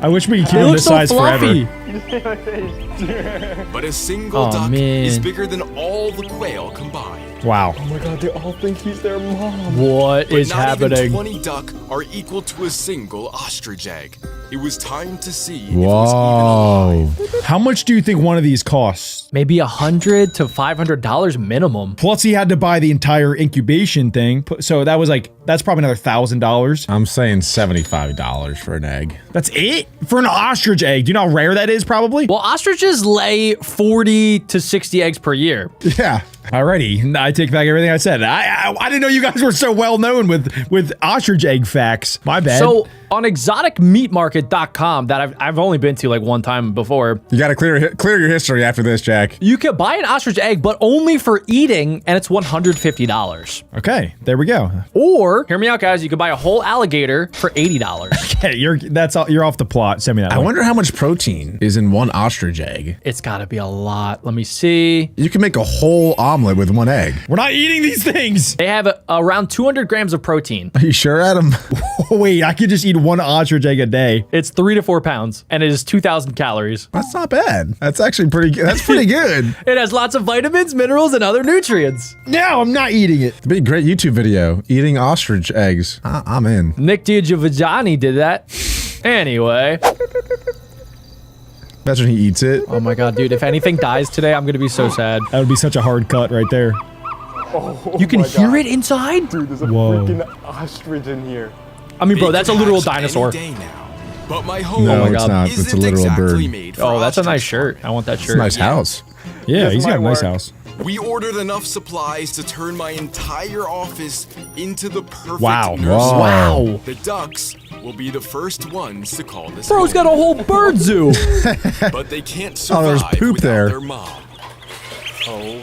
I wish we could keep They him look this so size fluffy. forever. But a single Oh, duck man. is bigger than all the quail combined. Wow. What But is not even happening? 20 duck are equal to a single ostrich egg. It was time to see if it was even Whoa. alive. How much do you think one of these costs? Maybe $100 to $500 minimum. Plus, he had to buy the entire incubation thing. So that was like, that's probably another $1,000. I'm saying $75 for an egg. That's it? For an ostrich egg. Do you know how rare that is, probably? Well, ostriches lay 40 to 60 eggs per year. Yeah. Alrighty, I take back everything I said. I didn't know you guys were so well known with ostrich egg facts. My bad. So on exoticmeatmarket.com that I've only been to like one time before, You gotta clear your history after this, Jack. you can buy an ostrich egg, but only for eating, and it's $150. okay, there we go. Or, hear me out, guys, you can buy a whole alligator for $80. Okay, you're off the plot. Send me that. I one. wonder how much protein is in one ostrich egg. It's gotta be a lot. Let me see. You can make a whole omelet with one egg. We're not eating these things. They have around 200 grams of protein. Are you sure, Adam? Wait, I could just eat one ostrich egg a day. It's 3 to 4 pounds, and it is 2,000 calories. That's not bad. That's actually pretty good. That's pretty good. It has lots of vitamins, minerals, and other nutrients. No, I'm not eating it. It'd be a great YouTube video. Eating ostrich eggs. I'm in. Nick Diavajani did that. Anyway. Imagine he eats it. Oh my god, dude. If anything dies today, I'm gonna be so sad. That would be such a hard cut right there. You can hear it inside? Dude, there's a Whoa. freaking ostrich in here. I mean, bro, They that's a could literal hatch any dinosaur. day now. But my home No, my it's God. not. It's a isn't literal exactly bird. made for Oh, that's a nice ostrich. shirt. I want that It's shirt. a nice house. Yeah, Here's he's got a my nice work. house. We ordered enough supplies to turn my entire office into the perfect Wow. nursery. Wow. The ducks will be the first ones to call this Bro's got a whole bird zoo. but they can't Oh, there's survive poop without there. their mom. Oh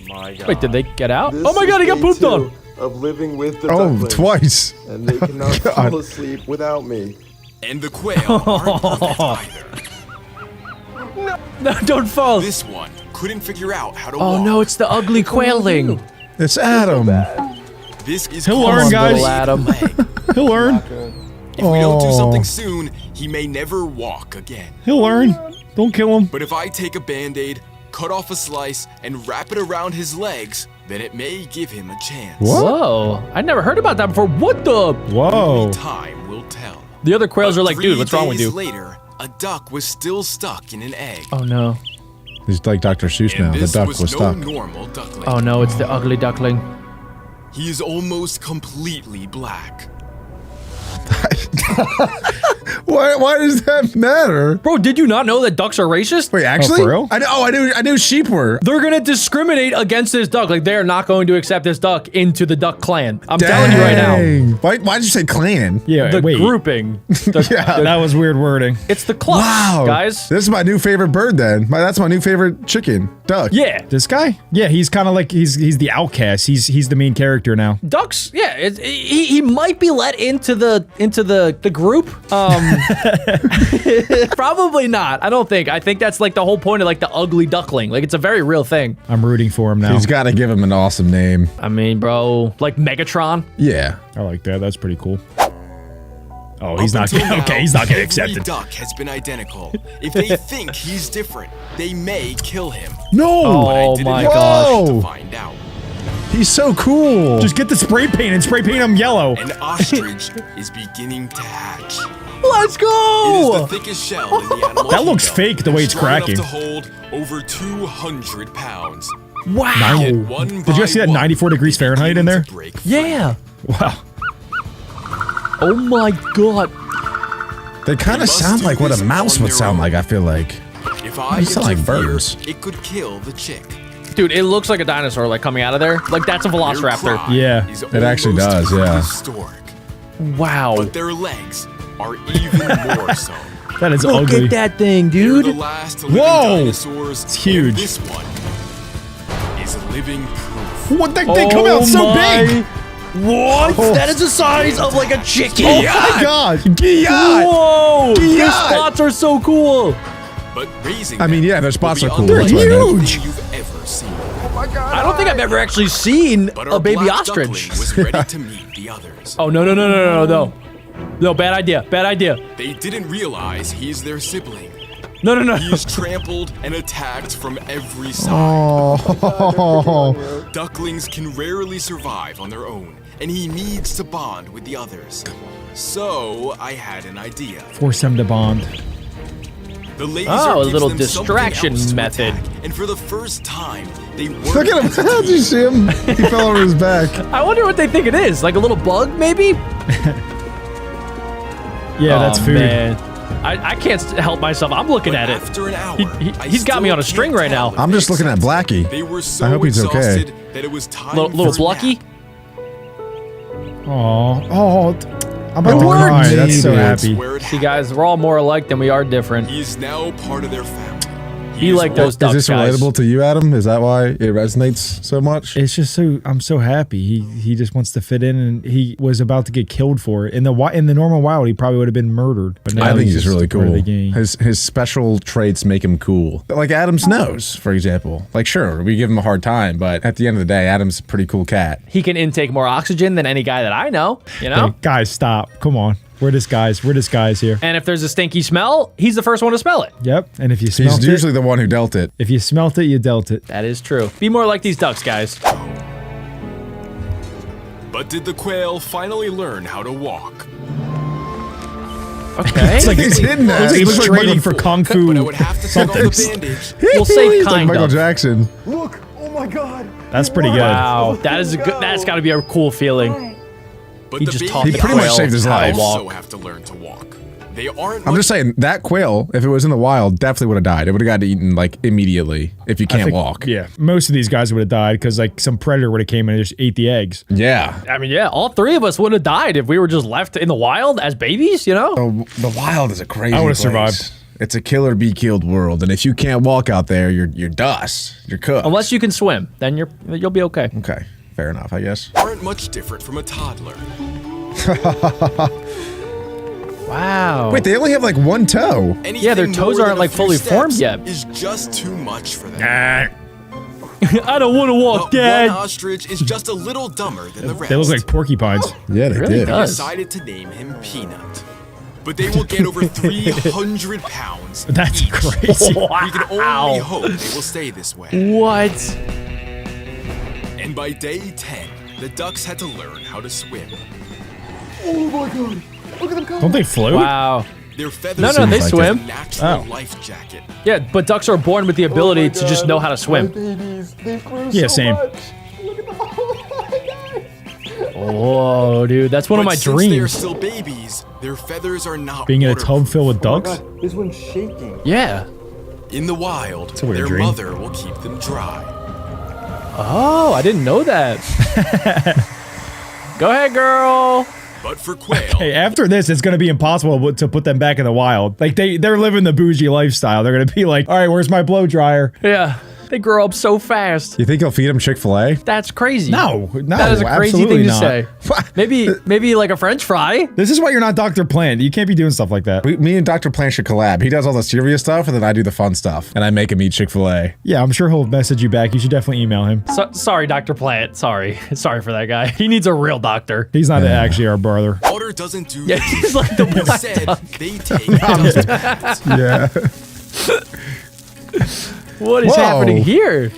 my god. Wait, did they get out? This Oh my god, he got is pooped day on. 2 of living with the Oh, ducklings, twice. and they cannot God. fall asleep without me. And the quail aren't perfect either. No, don't fall. This one couldn't figure out how to Oh walk. no, it's the ugly quailing. It's Adam. This is He'll called learn, a guys. delayed Adam. leg. He'll learn. If we don't do Oh. something soon, he may never walk again. He'll learn. Don't kill him. But if I take a band-aid, cut off a slice, and wrap it around his legs, then it may give him a chance. What? Whoa, I never heard about that before. What the? Whoa. Only time will tell. The other quails are like, But dude, what's wrong with 3 you? days later, a duck was still stuck in an egg. Oh no. He's like Dr. Seuss And now. The this duck was was no stuck. normal duckling. Oh no, it's the ugly duckling. He is almost completely black. Why does that matter? Bro, did you not know that ducks are racist? Wait, actually? for real? I knew sheep were. They're gonna discriminate against this duck. Like, they are not going to accept this duck into the duck clan. I'm telling you right now. Dang. Why'd you say clan? Yeah, The wait. grouping. The- Yeah. That was weird wording. It's the clutch, Wow. guys. This is my new favorite bird then. That's my new favorite chicken. Duck. Yeah. This guy? Yeah, he's kind of like he's the outcast. He's the main character now. Ducks, yeah, he might be let into the group. Probably not. I don't think. I think that's like the whole point of like the ugly duckling. Like, it's a very real thing. I'm rooting for him now. He's got to give him an awesome name. I mean, bro, like Megatron. Yeah. I like that. That's pretty cool. Oh, he's Up not until getting. now, Okay, he's not getting every accepted. duck has been identical. If they think he's different, they may kill him. No. But I Oh didn't my have gosh. to Whoa. find out. He's so cool. Just get the spray paint and spray paint him yellow. An ostrich is beginning to hatch. Let's It is go. the thickest shell in the animal That looks kingdom, fake the way it's strong enough cracking. to hold over 200 pounds. Wow. Yet one Did you guys see by that one, 94 degrees they Fahrenheit begin in there? to break free. Yeah. Wow. Oh my god. They kind They of must sound do like what this a mouse on would their sound own. like, I feel like. If I They sound like interfere, birds. it could kill the chick. Dude, it looks like a dinosaur like coming out of there. Like, that's a Their velociraptor. cry Yeah, is it actually almost does, yeah. prehistoric, Wow. but their legs are even more so. That is Look ugly. at that thing, They're dude. the last living Whoa! dinosaurs. It's huge. And this one is living proof. What? They come out so big. What? That is the size of like a chicken. Oh my god. Whoa! Their Giyot! spots are so cool. But raising I mean, them yeah, their spots will are be cool. They're That's what I meant. huge. anything you've ever seen. I don't think I've ever actually seen But a our baby black ostrich. duckling was ready to meet the others. Oh, no. No, bad idea. Bad idea. They didn't realize he's their sibling. No. He is trampled and attacked from every side. Oh. Ducklings can rarely survive on their own, and he needs to bond with the others. So I had an idea. Force him to bond. The laser Oh, a gives little them something distraction else to method. attack, and for the first time, they Look at him. Did you see him? He fell over his back. I wonder what they think it is. Like a little bug, maybe? Yeah, that's Oh, food. Man. I can't help myself. I'm looking But at it. after an hour, He's got me on a string right now. I'm just looking at Blackie. They were so I hope he's okay. exhausted that it was time Little for a Blucky? nap. Oh, I'm about to worked. cry. That's so Idiots. happy. Where it See, guys, we're all more alike than we are different. He is now part of their family. He liked those Is ducks, this guys. relatable to you, Adam? Is that why it resonates so much? It's just I'm so happy. He just wants to fit in, and he was about to get killed for it. In the normal wild, he probably would have been murdered. But now I think he's just really part of cool. the game. His special traits make him cool. Like Adam's nose, for example. Like, sure, we give him a hard time, but at the end of the day, Adam's a pretty cool cat. He can intake more oxygen than any guy that I know, you know? Hey, guys, stop. Come on. We're just guys here. And if there's a stinky smell, he's the first one to smell it. Yep. And if you smelt He's usually the one who dealt it. if you smelt it, you dealt it. That is true. Be more like these ducks, guys. But did the quail finally learn how to walk? Okay. It's like He's hidden that. He He looks looks like like training for kung fu. But I would have to take off the bandage. We'll say He's like kind Michael of. Jackson. Look! Oh my god! That's pretty good. Wow, that is a good. That's got to be a cool feeling. But He the just baby taught the He pretty much quail saved his how to life. also walk. have to learn to walk. They aren't. I'm just saying, that quail, if it was in the wild, definitely would have died. It would have gotten eaten, like, immediately if you I can't think- walk. Yeah. Most of these guys would have died because like some predator would have came in and just ate the eggs. Yeah. I mean, yeah, all three of us would have died if we were just left in the wild as babies, you know? The wild is a crazy I would've place. survived. It's a kill or be killed world, and if you can't walk out there, you're dust. You're cooked. Unless you can swim, then you'll be okay. Okay, fair enough, I guess. aren't much different from a toddler. Wow. Wait, they only have like one toe. Yeah, their Anything toes more aren't, than a like, few fully formed steps yet. Is just too much for them. I don't want to walk, But Dad. one ostrich is just a little dumber than the rest. They look like porcupines. Yeah, they really did. does. Decided to name him Peanut. But they will get over 300 pounds. That's each. crazy. We can only hope they will stay this way. What? And by day 10, the ducks had to learn how to swim. Don't they float? Wow. Their feathers No, serve they as swim. a natural Oh. life jacket. Yeah, but ducks are born with the ability to just know how to swim. Babies, they grew Yeah, so same. much. Look at the oh my god. Whoa, dude, that's one of But my since they are dreams. still babies, their feathers are not Being in a waterproof. tub filled with Oh my ducks? god, this one's shaking. Yeah. In the wild, a weird their dream. mother will keep them dry. Oh, I didn't know that. Go ahead, girl. But for quail, Hey, after this, it's going to be impossible to put them back in the wild. Like, they're living the bougie lifestyle. They're going to be like, all right, where's my blow dryer? Yeah. They grow up so fast. You think he'll feed him Chick-fil-A? That's crazy. No, That is a crazy absolutely thing to not. say. Maybe like a French fry. This is why you're not Dr. Plant. You can't be doing stuff like that. Me and Dr. Plant should collab. He does all the serious stuff, and then I do the fun stuff. And I make him eat Chick-fil-A. Yeah, I'm sure he'll message you back. You should definitely email him. Sorry, Dr. Plant. Sorry for that guy. He needs a real doctor. He's not actually our brother. water doesn't do Yeah, the he's like the black Instead, duck. they take dust baths. Yeah. What is Whoa. happening here?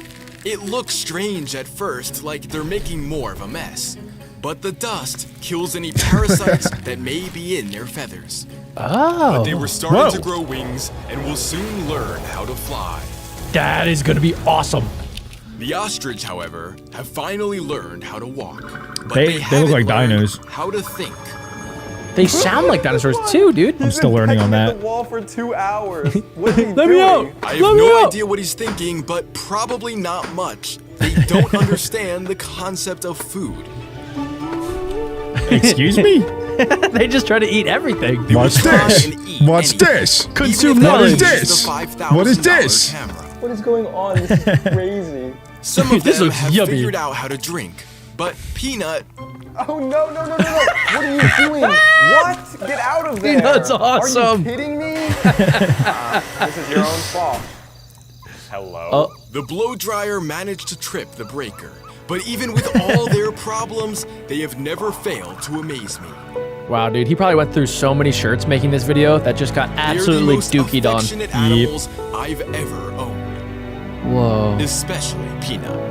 It looks strange at first, like they're making more of a mess. But the dust kills any parasites that may be in their feathers. Oh, They were starting Whoa. to grow wings and will soon learn how to fly. that is gonna be awesome. The ostrich, however, have finally learned how to walk. But They look like haven't learned dinos. How to think. They sound like dinosaurs too, dude. I'm still learning on Pecking at that. the wall for 2 hours. What is he Let doing? me out. I have Let me no out. idea what he's thinking, but probably not much. They don't understand the concept of food. Excuse me? They just try to eat everything. What's Try this? and eat What's anything, this? Consume even if knowledge. they What use is the this? $5,000 What is this? camera. What is going on? This is crazy. Some of This them looks have yummy. figured out how to drink, but Peanut, Oh no, no, no, no, no. What are you doing? What? Get out of there. Peanut's Are awesome. you kidding me? This is your own fault. Hello. the blow dryer managed to trip the breaker. But even with all their problems, they have never failed to amaze me. Wow, dude, he probably went through so many shirts making this video that just got They're absolutely the most dookied on. affectionate animals I've ever owned, Whoa. especially Peanut.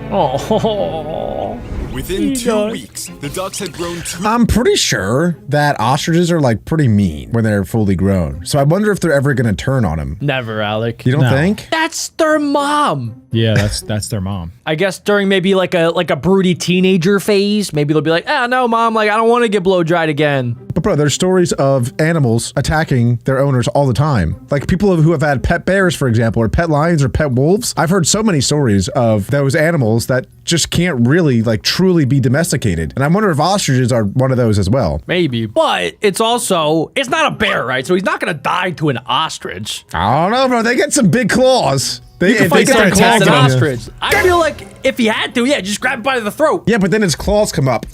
Oh. Within 2 Peanut. weeks, the ducks had grown to I'm pretty sure that ostriches are like pretty mean when they're fully grown. So I wonder if they're ever going to turn on him. Never, Alec. You don't No. think? That's their mom. Yeah, that's their mom. I guess during maybe like a broody teenager phase, maybe they'll be like, no, mom, like I don't want to get blow dried again. But bro, there's stories of animals attacking their owners all the time. Like people who have had pet bears, for example, or pet lions or pet wolves. I've heard so many stories of those animals that just can't really like truly be domesticated. And I wonder if ostriches are one of those as well. Maybe. But it's also, it's not a bear, right? So he's not going to die to an ostrich. I don't know, bro. They get some big claws. You can fight start against an attacking ostrich. I feel like if he had to, yeah, just grab it by the throat. Yeah, but then his claws come up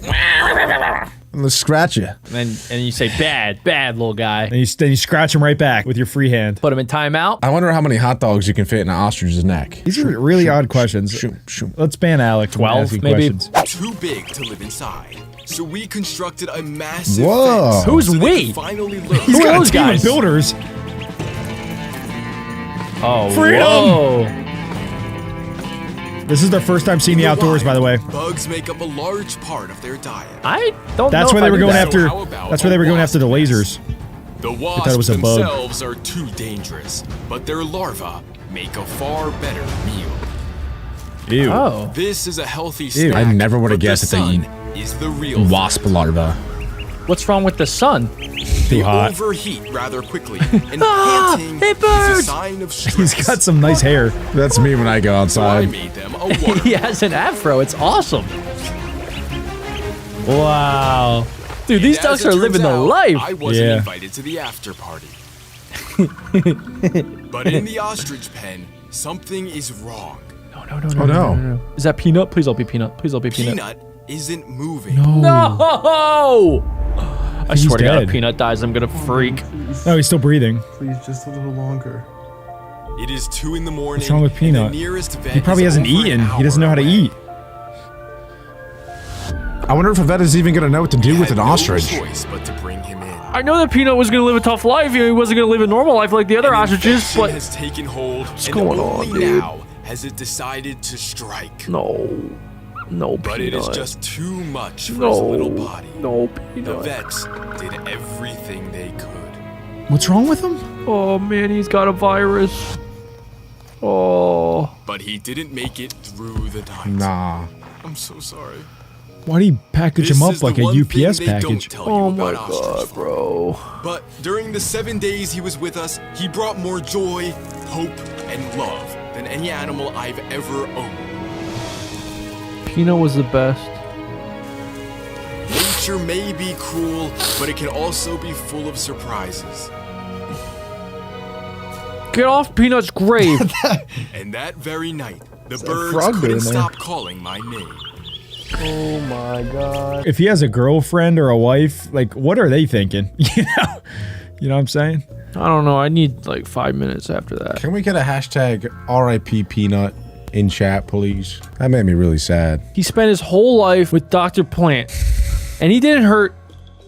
and they scratch you. And you say, bad little guy. And you scratch him right back with your free hand. Put him in timeout. I wonder how many hot dogs you can fit in an ostrich's neck. These are really odd questions. Let's ban Alex. 12, maybe. Questions. Too big to live inside. So we constructed a massive Whoa. fence. Who's so they we? could finally live. He's Who are got a those team guys? of builders. Oh, Freedom! whoa. This is their first time seeing the outdoors, by the way. Bugs make up a large part of their diet. I don't That's know why if they I were knew going that. after. how about That's why they were going after the wasp lasers. The thought it wasps was a bug. themselves are too dangerous, but their larvae make a far better meal. Ew. Oh. This is a healthy Ew. snack. I never would've but the guessed that they sun is the real Wasp threat. larva. What's wrong with the sun? They hot. overheat rather quickly, and panting hey, is a birds! sign of stress. He's got some nice hair. That's me when I go So I outside. made them a water. He has an afro. It's awesome. Wow. Dude, these And as ducks it are turns living the out, life. I wasn't Yeah. invited to the after party. But in the ostrich pen, something is wrong. Oh no. Is that Peanut? Please don't be Peanut. Please don't be Peanut. Peanut isn't moving. No! I He's swear to God, dead. if Peanut dies, I'm gonna freak. No, he's still breathing. Please, just a little longer. It is 2 in the morning. What's wrong with and Peanut? The nearest vet He probably is hasn't over an eaten. He doesn't know how to hour eat. away. I wonder if a vet is even gonna know what to do with Had an no ostrich. choice but to bring him in. I know that Peanut was gonna live a tough life. He wasn't gonna live a normal life like the other An ostriches, infection but has taken hold, and going only on, dude? now has it decided to strike. no, But it Peanut. is just too much for no, his little body. no, The Peanut. vets did everything they could. What's wrong with him? Oh man, he's got a virus. Oh, But he didn't make it through the night. Nah. I'm so sorry. Why do you package This him is up like the a one thing UPS they don't package? tell you oh my about ostrich God, farm. bro. But during the 7 days he was with us, he brought more joy, hope, and love than any animal I've ever owned. Peanut was the best. Nature may be cruel, but it can also be full of surprises. Get off Peanut's grave. And that very night, the frog birds doing couldn't there? stop calling my name. Oh my god. If he has a girlfriend or a wife, like, what are they thinking? You know what I'm saying? I don't know. I need like 5 minutes after that. Can we get a hashtag RIP Peanut in chat, please? That made me really sad. He spent his whole life with Dr. Plant, and he didn't hurt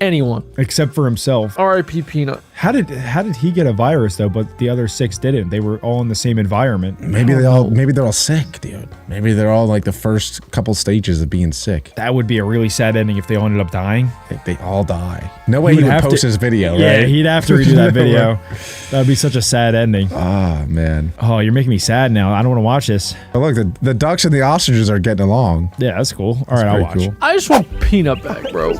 anyone. Except for himself. R.I.P. Peanut. How did he get a virus though, but the other 6 didn't? They were all in the same environment. Maybe they're all sick, dude. Maybe they're all like the first couple stages of being sick. That would be a really sad ending if they all ended up dying. They all die. No way he would have post to- his video, Yeah, right? he'd have to redo that video. That would be such a sad ending. Ah, man. Oh, you're making me sad now. I don't want to watch this. But look, the ducks and the ostriches are getting along. Yeah, that's cool. All right, I'll watch. Pretty cool. I just want Peanut back, bro.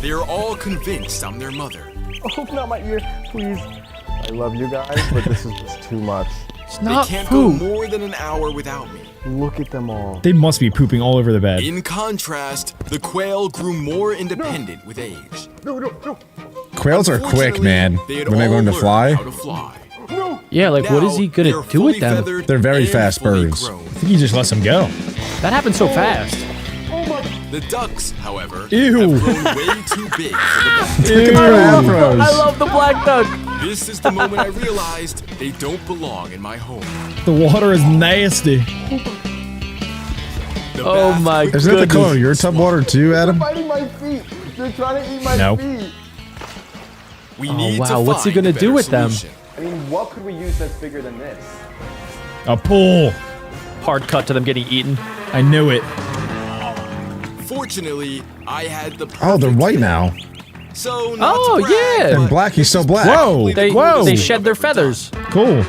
They are all convinced I'm their mother. Oh, not my ear, please. I love you guys, but this is just too much. It's They not can't go food. more than an hour without me. Look at them all. They must be pooping all over the bed. In contrast, the quail grew more independent with age. No, no, no. Quails are quick, Fortunately, man. they had When they all learn to learned fly, how to fly. Yeah, like what is he gonna Now, do with they're them? fully feathered They're very and fast fully birds. grown. I think he just lets them go. That happened so fast. The ducks, however, Ew. have grown way too big for the bed. look at their afros. I love the black duck. This is the moment I realized they don't belong in my home. The water is nasty. The Oh bath my quickly Isn't that the color of goodness. your tub water too, Adam? Biting my feet. They're trying to eat my No. feet. We need wow, to what's he find gonna a do better with them? solution. I mean, what could we use that's bigger than this? A pool. Hard cut to them getting eaten. I knew it. Fortunately, I had the Oh, they're perfect white kit. now. So not Oh, to brag, yeah. but And black, he's so black. Whoa. They Whoa. they shed their feathers. Cool.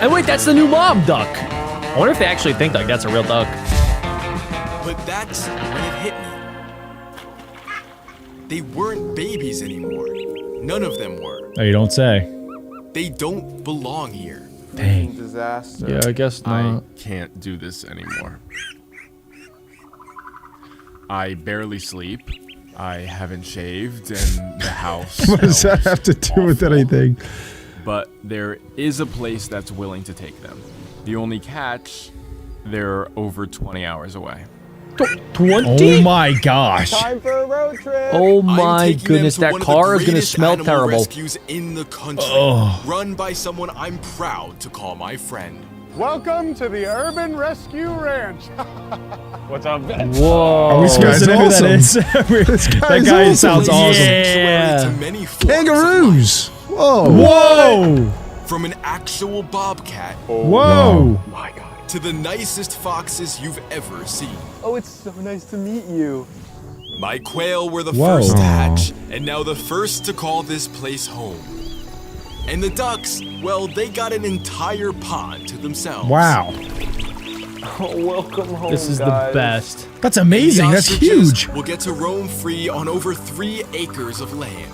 And wait, that's the new mom duck. I wonder if they actually think like that's a real duck. But that's when it hit me. They weren't babies anymore. None of them were. Oh, you don't say. They don't belong here. Dang. Disaster. Yeah, I guess not. Can't do this anymore. I barely sleep. I haven't shaved, and the house. What does that have to do with anything? But there is a place that's willing to take them. The only catch, they're over 20 hours away. 20? Oh my gosh. Time for a road trip. Oh I'm my taking them goodness, to that one of the car is gonna greatest smell animal terrible. Rescues in the country, run by someone I'm proud to call my friend. Welcome to the Urban Rescue Ranch. What's up, Ben? Whoa. Are we supposed to know who that awesome. is? That guy sounds awesome. Yeah. To many forms of Kangaroos. Whoa. Whoa. life, from an actual bobcat Whoa. My God. to the nicest foxes you've ever seen. Oh, it's so nice to meet you. My quail were the Whoa. first to hatch, and now the first to call this place home. And the ducks, well, they got an entire pond to themselves. Wow. Oh, welcome home, This is guys. the best. That's amazing. The That's ostriches huge. will get to roam free on over 3 acres of land.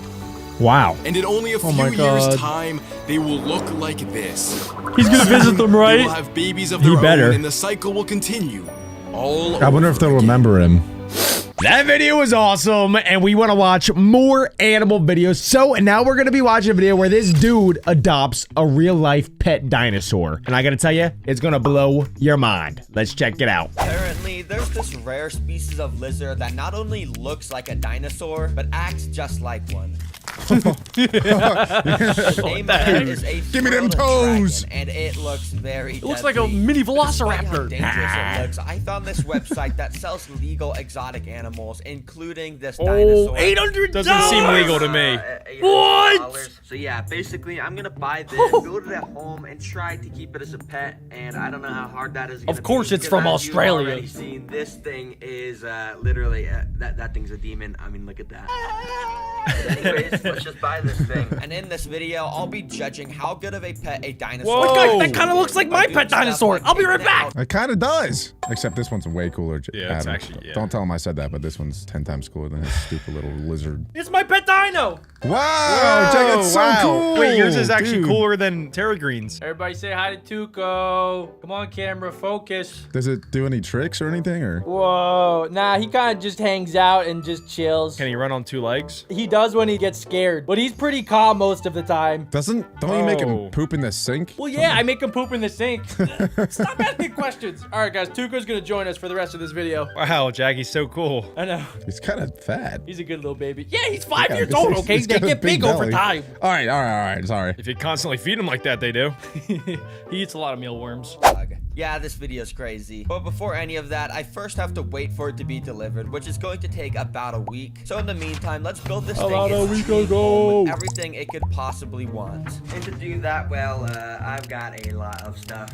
Wow. And in only a few my years' God. time, they will look like this. He's gonna visit them, They will right? have babies of He their better. own, and the cycle will continue. All I wonder if they'll over again. remember him. That video was awesome, and we want to watch more animal videos. So now we're going to be watching a video where this dude adopts a real-life pet dinosaur. And I got to tell you, it's going to blow your mind. Let's check it out. Apparently, there's this rare species of lizard that not only looks like a dinosaur, but acts just like one. The name of it is a Give me them frilled toes. dragon, and it looks very It looks like a deadly. mini Despite how velociraptor. dangerous it looks, I found this website that sells legal exotic animals, including this Oh, dinosaur. $800. Doesn't seem legal to me. $800. So yeah, basically, I'm gonna buy this, build it at home, and try to keep it as a pet. And I don't know how hard that is. Of course it's from Australia. You've already seen, this thing is literally that thing's a demon. I mean, look at that. But anyways, let's just buy this thing. And in this video, I'll be judging how good of a pet a dinosaur. Oh, Whoa. guys, that kind of looks like my pet dinosaur. I'll be right back. It kind of does. Except this one's way cooler. Yeah, it's Adam. actually, yeah. Don't tell him I said that, but this one's 10 times cooler than his stupid little lizard. It's my pet dino. Wow, Jack, it's so wow. cool. Wait, yours is actually dude. cooler than Terry Green's. Everybody say hi to Tuco. Come on, camera, focus. Does it do any tricks or anything, or? Whoa. Nah, he kind of just hangs out and just chills. Can he run on 2 legs? He does when he gets scared, but he's pretty calm most of the time. Don't you make Oh. him poop in the sink? Well, yeah, I make him poop in the sink. Stop asking questions. All right, guys, Tuco's gonna join us for the rest of this video. Wow, Jackie's so cool. I know. He's kind of fat. He's a good little baby. Yeah, he's 5 Yeah, years he's- old, okay? he's They got a get big over belly. time. All right, sorry. If you constantly feed him like that, they do. He eats a lot of mealworms. Yeah, this video's crazy. But before any of that, I first have to wait for it to be delivered, which is going to take about a week. So in the meantime, let's build this thing About a its week dream ago. home with everything it could possibly want. And to do that, well, I've got a lot of stuff.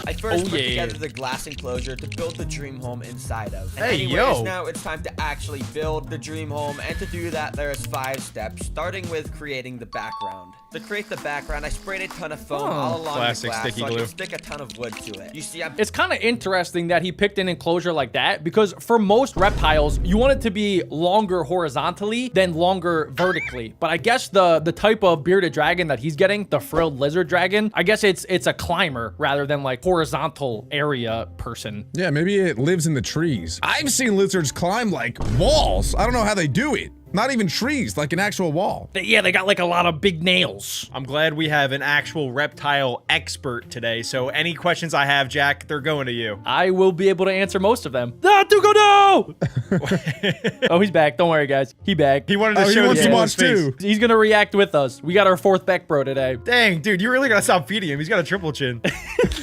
I first put together the glass enclosure to build the dream home inside of. And Hey, anyways, yo. now it's time to actually build the dream home, and to do that, there's 5 steps, starting with creating the background. To create the background, I sprayed a ton of foam all along Classic the glass sticky so I glue. can stick a ton of wood to it. You see, I'm It's kind of interesting that he picked an enclosure like that because for most reptiles, you want it to be longer horizontally than longer vertically. But I guess the type of bearded dragon that he's getting, the frilled lizard dragon, I guess it's a climber rather than like horizontal area person. Yeah, maybe it lives in the trees. I've seen lizards climb like walls. I don't know how they do it. Not even trees, like an actual wall. Yeah, they got like a lot of big nails. I'm glad we have an actual reptile expert today. So any questions I have, Jack, they're going to you. I will be able to answer most of them. Ah, Tuco, no! Oh, he's back. Don't worry, guys. He back. He wanted to Oh, show he wants the to look on watch his face. too. He's gonna react with us. We got our 4th Beck bro today. Dang, dude, you really gotta stop feeding him. He's got a triple chin.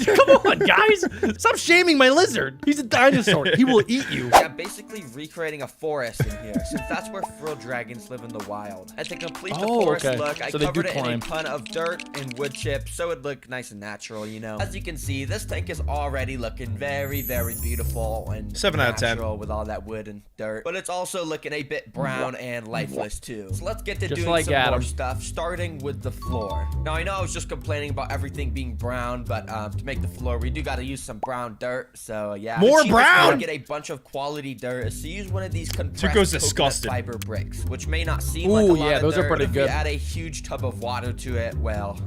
Come on, guys. Stop shaming my lizard. He's a dinosaur. He will eat you. Yeah, basically recreating a forest in here, since that's where frilled dragons live in the wild. And to complete the forest okay. look, I So they do covered it in a climb. ton of dirt and wood chips, so it'd look nice and natural, you know. As you can see, this tank is already looking very, very beautiful and 7 out of 10. natural with all that wood and dirt. But it's also looking a bit brown and lifeless too. So let's get to Just doing like some Adam. more stuff, starting with the floor. Now I know I was just complaining about everything being brown, but to make the floor, we do got to use some brown dirt. So yeah, More the cheapest way brown? to get a bunch of quality dirt is to use one of these compressed Tuco's coconut disgusted. fiber bricks, which may not seem like a lot yeah, of those are dirt, pretty but if good. you add a huge tub of water to it, well,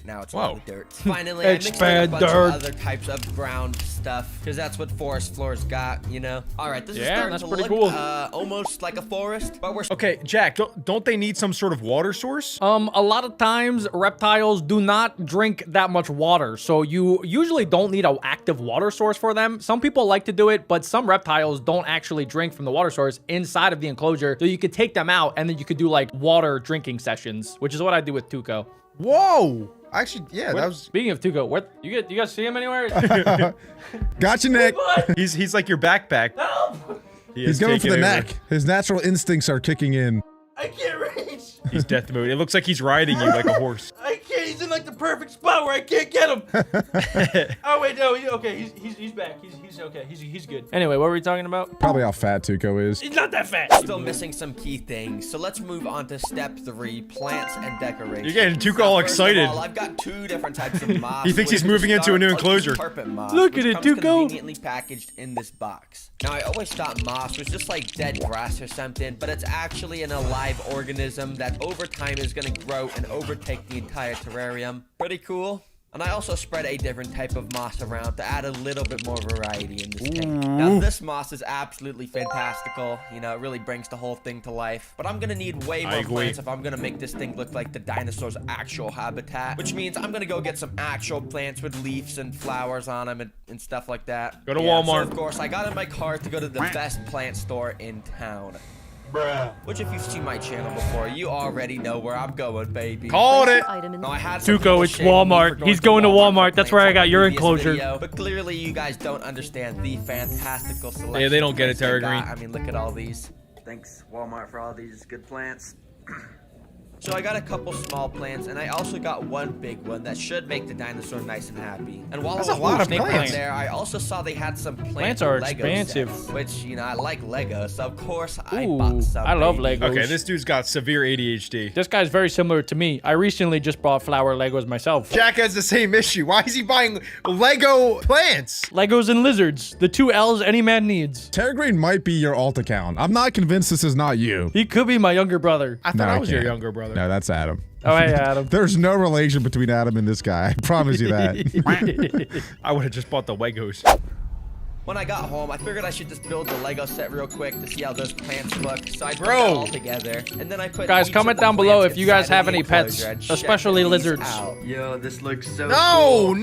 now it's a lot of dirt. Finally, I mixed in a Expand bunch dirt. of other types of ground stuff, because that's what forest floors got, you know. All right, this is Yeah, starting that's to pretty look cool. almost like a forest, but we're Okay, Jack, don't they need some sort of water source? A lot of times reptiles do not drink that much water, so you usually don't need an active water source for them. Some people like to do it, but some reptiles don't actually drink from the water source inside of the enclosure, so you could take them out and then you could do like water drinking sessions, which is what I do with Tuco. Whoa! Actually, yeah, that was. Speaking of Tuco, what you guys see him anywhere? Gotcha, Nick. He's like your backpack. He's going for the neck. His natural instincts are kicking in. I can't reach. He's death mode. It looks like he's riding you like a horse. I can't. He's in like the perfect spot where I can't get him. Oh wait, no. Okay, he's back. He's okay. He's good. Anyway, what were we talking about? Probably how fat Tuco is. He's not that fat. still missing some key things, so let's move on to step 3, plants and decorations. You're getting Tuco all First of excited. all, I've got 2 different types of moss. He thinks he's moving into a new enclosure. Look at it, Tuco. Conveniently packaged in this box. Now, I always thought moss was just like dead grass or something, but it's actually an alive organism that over time is going to grow and overtake the entire terrarium. Pretty cool. And I also spread a different type of moss around to add a little bit more variety in this tank. Now, this moss is absolutely fantastical. You know, it really brings the whole thing to life. But I'm gonna need way more plants if I'm gonna make this thing look like the dinosaur's actual habitat. Which means I'm gonna go get some actual plants with leaves and flowers on them and stuff like that. Go to Walmart. So of course, I got in my car to go to the best plant store in town. Bruh. Which, if you've seen my channel before, you already know where I'm going, baby. Called it. No, I had some Tuco, people it's shame me Walmart. for He's going to Walmart. That's where I got your previous enclosure. video, but clearly, you guys don't understand the fantastical selection. Yeah, they don't get it, of plants they Terra got. Green. I mean, look at all these. Thanks, Walmart, for all these good plants. So I got a couple small plants, and I also got one big one that should make the dinosaur nice and happy. And while That's I was a lot of walking plants. there, I also saw they had some Plants are Lego expensive. sets, which, you know, I like Lego, so of course I Ooh, bought some. I love baby. Legos. Okay, this dude's got severe ADHD. This guy's very similar to me. I recently just bought flower Legos myself. Jack has the same issue. Why is he buying Lego plants? Legos and lizards. The 2 L's any man needs. Terra Green might be your alt account. I'm not convinced this is not you. He could be my younger brother. I thought No, I was your can't. younger brother. No, that's Adam. Oh, hey, Adam. There's no relation between Adam and this guy. I promise you that. I would have just bought the Legos. When I got home, I figured I should just build the Lego set real quick to see how those plants look. So I put Bro. it all together, and then I put Guys, each comment of the down below plants if you guys inside have of the any pets, enclosure and check especially these lizards. out. Yo, this looks so No, cool.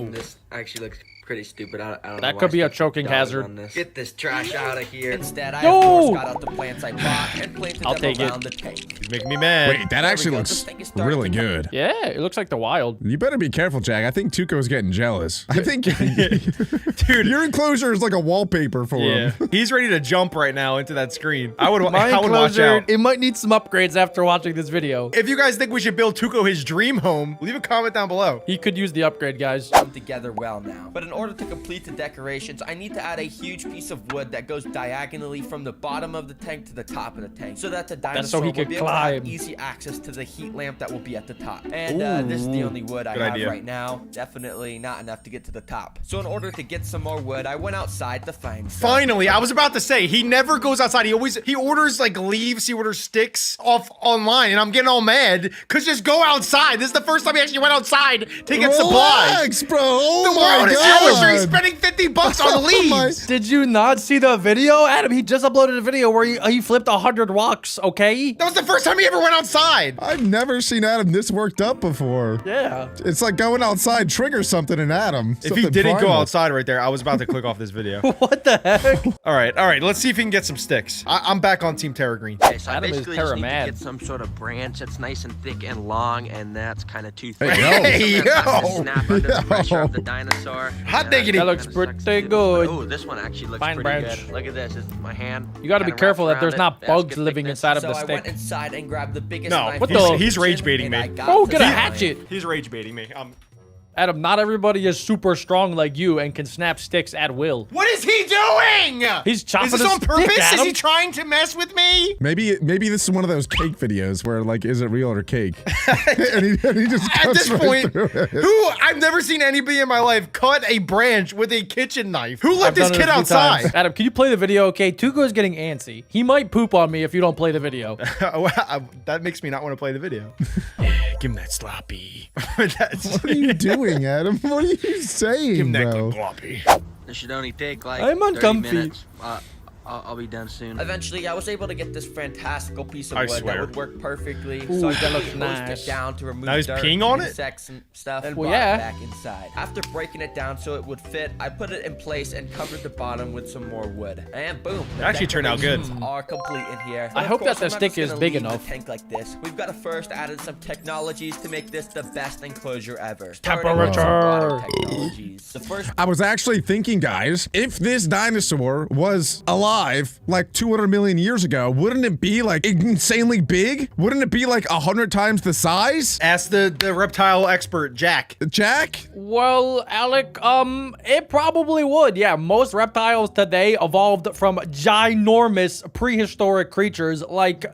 no. This actually looks pretty stupid. I don't know That why could be I a stuck choking dollars hazard. on this. Get this trash out of here. Instead, I No. of course got out the plants I bought and planted I'll them take it. around the tank. He's making me mad. Wait, that There we actually go. looks This thing is starting really to- good. Yeah, it looks like the wild. You better be careful, Jack. I think Tuco's getting jealous. I think, Dude. your enclosure is like a wallpaper for Yeah, him. he's ready to jump right now into that screen. I would My watch enclosure, out. it might need some upgrades after watching this video. If you guys think we should build Tuco his dream home, leave a comment down below. He could use the upgrade, guys. Come together well now. But in order to complete the decorations, I need to add a huge piece of wood that goes diagonally from the bottom of the tank to the top of the tank, so that the dinosaur so he will could be able to have climb. easy access to the heat lamp that will be at the top. And this is the only wood I Good have idea. right now. Definitely not enough to get to the top. So in order to get some more wood, I went outside to find some. Finally, I was about to say, he never goes outside. He orders like leaves, he orders sticks off online, and I'm getting all mad, cause just go outside. This is the first time he actually went outside to get supplies. Relax, bro. Oh The my world is God. sure he's spending $50 on leaves. Did you not see the video? Adam, he just uploaded a video where he flipped 100 rocks, okay? That was the first time he ever went outside. I've never seen Adam this worked up before. Yeah. It's like going outside triggers something in Adam. If he Something didn't go primal. outside right there, I was about to click off this video. What the heck? All right. Let's see if he can get some sticks. I'm back on Team Terra Green. Okay, so I Adam is basically just need to terra-mad. get some sort of branch that's nice and thick and long, and that's kind of too thick. Hey, yo. Something that's not gonna snap under the Yo. pressure of the dinosaur. Hot diggity. That looks pretty good. Oh, this one actually looks Fine pretty branch. good. Look at this. It's my hand. You gotta be Kinda careful wrapped that there's around not it. bugs That's good living thickness. inside of the So I went stick. inside and grabbed the biggest No, knife. what he's, the- he's rage baiting and I me. got Bro, to get a the hatchet. He's rage baiting me. Adam, not everybody is super strong like you and can snap sticks at will. What is he doing? He's chopping Is this a on purpose? stick, Is Adam. he trying to mess with me? Maybe this is one of those cake videos where like, is it real or cake? and he just At cuts this right point, through it. who I've never seen anybody in my life cut a branch with a kitchen knife. Who let I've this done it kid a few outside? times. Adam, can you play the video? Okay, Tuco's getting antsy. He might poop on me if you don't play the video. That makes me not want to play the video. Give him that sloppy. What are you doing, Adam? What are you saying, bro? sloppy. This should only take like I'm 30 uncomfy. minutes. I'll be done soon. Eventually, I was able to get this fantastical piece of I wood swear. that would work perfectly. Ooh, so I that just looks closed nice. it down to remove Now he's dirt, peeing on it? insects and stuff, and Well, brought yeah. it back inside. After breaking it down so it would fit, I put it in place and covered the bottom with some more wood. And boom, the Actually turned out good. decorations are complete in here. I Of hope that course, the I'm not stick just is gonna big leave the enough. tank like this. We've got to first added some technologies to make this the best enclosure ever. Temperature. Technologies. The first I was actually thinking, guys, if this dinosaur was alive like 200 million years ago, wouldn't it be like insanely big? Wouldn't it be like 100 times the size? Ask the reptile expert, Jack. Jack? Well, Alec, it probably would. Yeah, most reptiles today evolved from ginormous prehistoric creatures like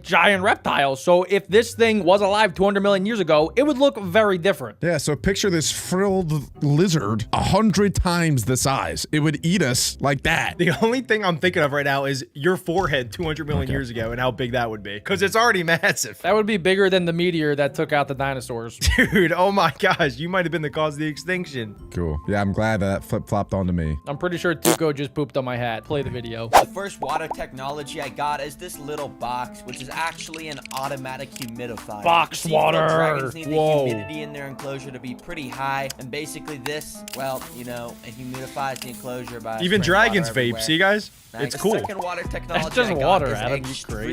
giant reptiles. So if this thing was alive 200 million years ago, it would look very different. Yeah, so picture this frilled lizard 100 times the size. It would eat us like that. The only thing I'm thinking of right now is your forehead 200 million years ago and how big that would be. Because it's already massive. That would be bigger than the meteor that took out the dinosaurs. Dude, oh my gosh, you might have been the cause of the extinction. Cool. Yeah, I'm glad that flip-flopped onto me. I'm pretty sure Tuco just pooped on my hat. Play the video. The first water technology I got is this little box, which is actually an automatic humidifier. Box You see, frog water. dragons need Whoa. the humidity in their enclosure to be pretty high, and basically this, well, you know, it humidifies the enclosure by Even spraying dragons water vape, everywhere. see guys? Thanks. It's The cool. second water technology That's just I got water, is Adam, you crazy.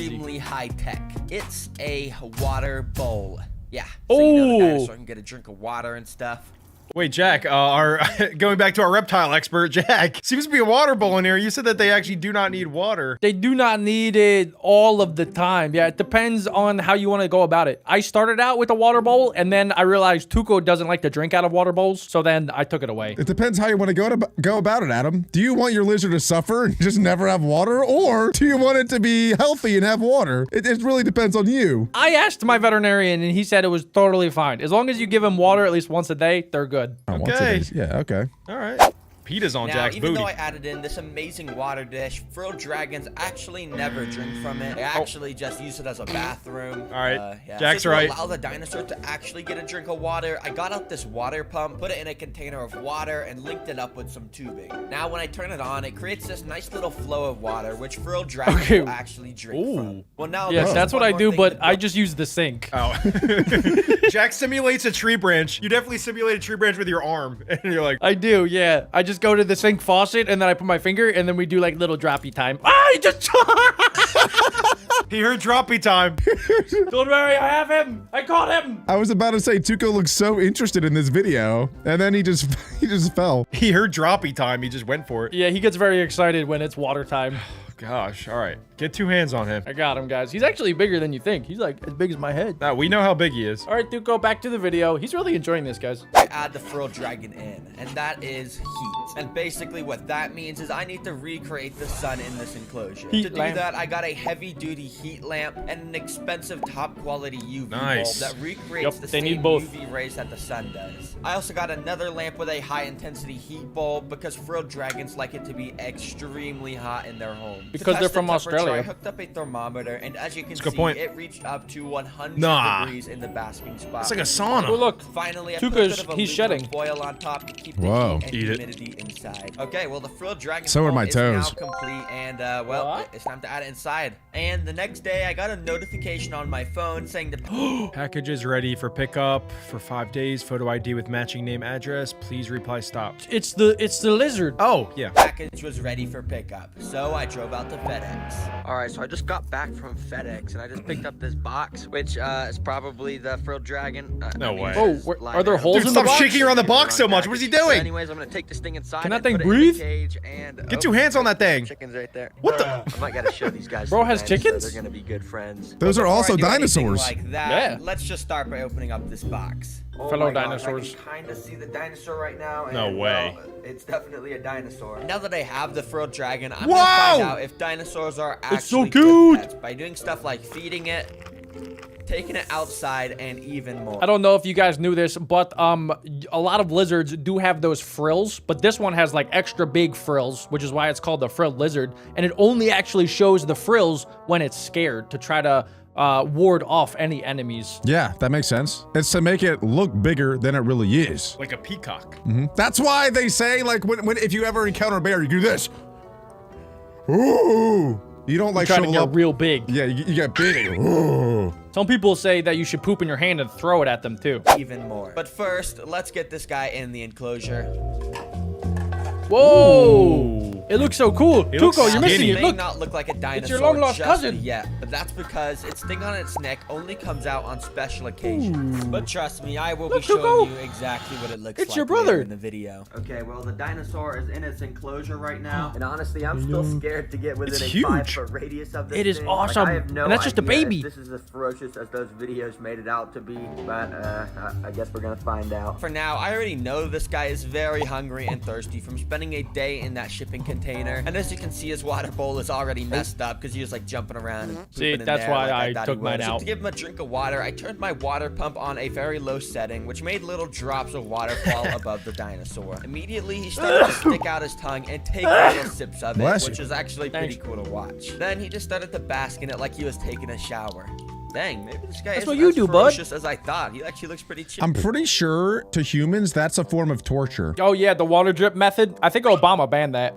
extremely high tech. It's a water bowl. Yeah. So you know the Ooh. dinosaur can get a drink of water and stuff. Wait, Jack, going back to our reptile expert, Jack, seems to be a water bowl in here. You said that they actually do not need water. They do not need it all of the time. Yeah, it depends on how you want to go about it. I started out with a water bowl, and then I realized Tuco doesn't like to drink out of water bowls, so then I took it away. It depends how you want to go about it, Adam. Do you want your lizard to suffer and just never have water? Or do you want it to be healthy and have water? It really depends on you. I asked my veterinarian, and he said it was totally fine. As long as you give him water at least once a day, they're good. Oh, once Okay. it is. Yeah, okay. All right. PETA's on Now, Jack's even booty. though I added in this amazing water dish, frilled dragons actually never drink from it. They actually just use it as a bathroom. All right, Yeah. Jack's So right. to allow the dinosaur to actually get a drink of water, I got out this water pump, put it in a container of water, and linked it up with some tubing. Now, when I turn it on, it creates this nice little flow of water, which frilled dragons Okay. will actually drink from. Well, now Yes, there's that's one what I more do, thing but to I just use the sink. Oh. Jack simulates a tree branch. You definitely simulate a tree branch with your arm. And you're like, I do, yeah. I just go to the sink faucet, and then I put my finger, and then we do like little droppy time. Ah, he just... he heard droppy time. Don't worry, I have him. I caught him. I was about to say Tuco looks so interested in this video, and then he just fell. He heard droppy time. He just went for it. Yeah, he gets very excited when it's water time. Gosh, all right. Get two hands on him. I got him, guys. He's actually bigger than you think. He's like as big as my head. Now, we know how big he is. All right, Tuco, back to the video. He's really enjoying this, guys. I add the frilled dragon in, and that is heat. And basically what that means is I need to recreate the sun in this enclosure. Heat to do lamp. that, I got a heavy-duty heat lamp and an expensive top-quality UV Nice. bulb that recreates Yep, the they same need both. UV rays that the sun does. I also got another lamp with a high-intensity heat bulb because frilled dragons like it to be extremely hot in their home. To Because they're test the from temperature, Australia. I hooked up a thermometer, and as you can That's a good see, point. it reached up to 100 Nah. degrees in the basking spot. It's like a sauna. Oh, look. Finally, I Tuca's- put a bit of he's aluminum shedding. foil on top to keep the Whoa. heat and Eat it. humidity inside. Okay, well, the frilled dragon So are foam my is toes. now complete, and well, What? it's time to add it inside. And the next day, I got a notification on my phone saying the Package is ready for pickup for 5 days. Photo ID with matching name address. Please reply stop. It's the lizard. Oh, yeah. package was ready for pickup. So I drove out to FedEx. All right, so I just got back from FedEx, and I just picked up this box, which is probably the frilled dragon. No way. Oh, are there holes Dude, in the stop box? shaking around the box so much. What is he So doing? anyways, I'm gonna take this thing inside. Can that and thing put it in the breathe? cage and, Get two hands on that thing. Chickens right there. What the? I might gotta show these guys. Bro some has dinosaurs. chickens? They're gonna be good friends. Those are Before I also do anything dinosaurs. Like that, Yeah. Let's just start by opening up this box. Fellow my gosh, dinosaurs. I can kind of see the dinosaur right now. And, No way. well, it's definitely a dinosaur. Now that I have the frilled dragon, I'm Whoa! gonna find out if dinosaurs are actually so good cute! pets by doing stuff like feeding it, taking it outside, and even more. I don't know if you guys knew this, but a lot of lizards do have those frills, but this one has like extra big frills, which is why it's called the frilled lizard. And it only actually shows the frills when it's scared to try to ward off any enemies. Yeah, that makes sense. It's to make it look bigger than it really is. Like a peacock. That's why they say, like, when if you ever encounter a bear, you do this. Ooh. You don't like Trying to shovel get up. real big. Yeah, you get big. Ooh. Some people say that you should poop in your hand and throw it at them too. Even more. But first, let's get this guy in the enclosure. Whoa! It looks so cool. It looks Tuco, you're missing skinny. it. May Look. not look like a dinosaur your long-lost just cousin. yet, but that's because its sting on its neck only comes out on special occasions. But trust me, I will be Look, showing Tuco. you exactly what it looks It's like your brother. later in the video. Okay, well, the dinosaur is in its enclosure right now. And honestly, I'm still scared to get within It's a huge. 5-foot radius of this It is thing. awesome. Like, I have no And that's just a idea baby. if this is as ferocious as those videos made it out to be, but I guess we're gonna find out. For now, I already know this guy is very hungry and thirsty from spending a day in that shipping container. And as you can see, his water bowl is already messed up because he was like jumping around and See, pooping in that's there why like I thought took he mine would. So out. to give him a drink of water, I turned my water pump on a very low setting, which made little drops of water fall above the dinosaur. Immediately, he started to stick out his tongue and take little sips of it, Bless which you. is actually pretty cool to watch. Then he just started to bask in it like he was taking a shower. Dang, maybe this guy That's isn't what you as do, bud. ferocious as I thought. He actually looks pretty chill. I'm pretty sure to humans, that's a form of torture. Oh yeah, the water drip method. I think Obama banned that.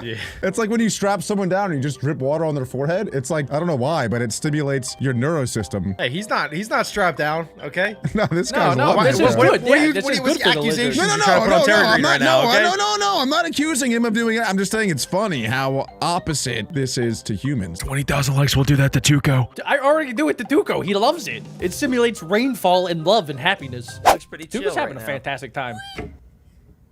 Yeah. It's like when you strap someone down and you just drip water on their forehead. It's like, I don't know why, but it stimulates your neurosystem. Hey, he's not strapped down, okay? No, this guy's no, loving this it, is bro. good. Yeah, this is good for the accusations lizard. No, you try to put on Terry Green right now, okay? No, I'm not accusing him of doing it. I'm just saying it's funny how opposite this is to humans. 20,000 likes will do that to Tuco. I already do it to Tuco. He loves it. It simulates rainfall and love and happiness. Looks pretty chill Tuco's having right a now. fantastic time.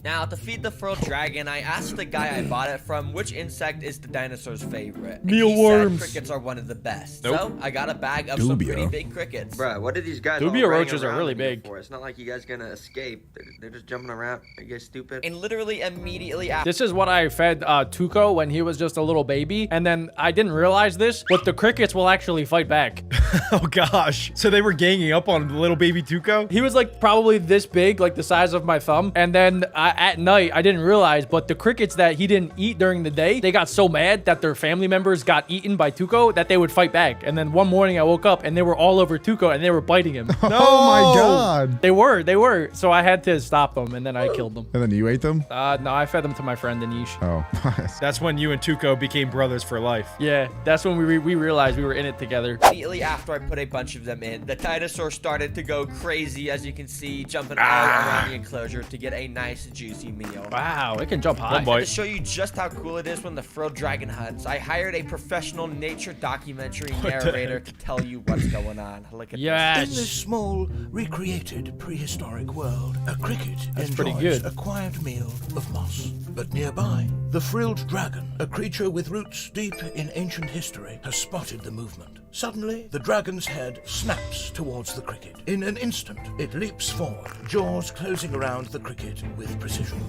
Now, to feed the frilled dragon, I asked the guy I bought it from which insect is the dinosaur's favorite. And he Mealworms. said crickets are one of the best. Nope. So, I got a bag of some Dubia. pretty big crickets. Bruh, what are these guys Dubia all running roaches are around really in here big. for? It's not like you guys gonna escape. They're just jumping around. Are you guys stupid? And literally immediately after This is what I fed Tuco when he was just a little baby. And then I didn't realize this, but the crickets will actually fight back. Oh gosh. So they were ganging up on little baby Tuco? He was like probably this big, like the size of my thumb. And then at night, I didn't realize, but the crickets that he didn't eat during the day, they got so mad that their family members got eaten by Tuco that they would fight back. And then one morning I woke up and they were all over Tuco and they were biting him. Oh my god. They were. So I had to stop them and then I killed them. And then you ate them? No, I fed them to my friend Anish. Oh. That's when you and Tuco became brothers for life. Yeah, that's when we realized we were in it together. immediately after I put a bunch of them in, the dinosaur started to go crazy, as you can see, jumping all around the enclosure to get a nice juicy meal. Wow, it can jump high. boy. To show you just how cool it is when the frilled dragon hunts, I hired a professional nature documentary narrator to tell you what's going on. Look at Yes. In this small, recreated prehistoric world, a cricket That's pretty enjoys good. a quiet meal of moss. But nearby, the frilled dragon, a creature with roots deep in ancient history, has spotted the movement. Suddenly, the dragon's head snaps towards the cricket. In an instant, it leaps forward, jaws closing around the cricket with precision.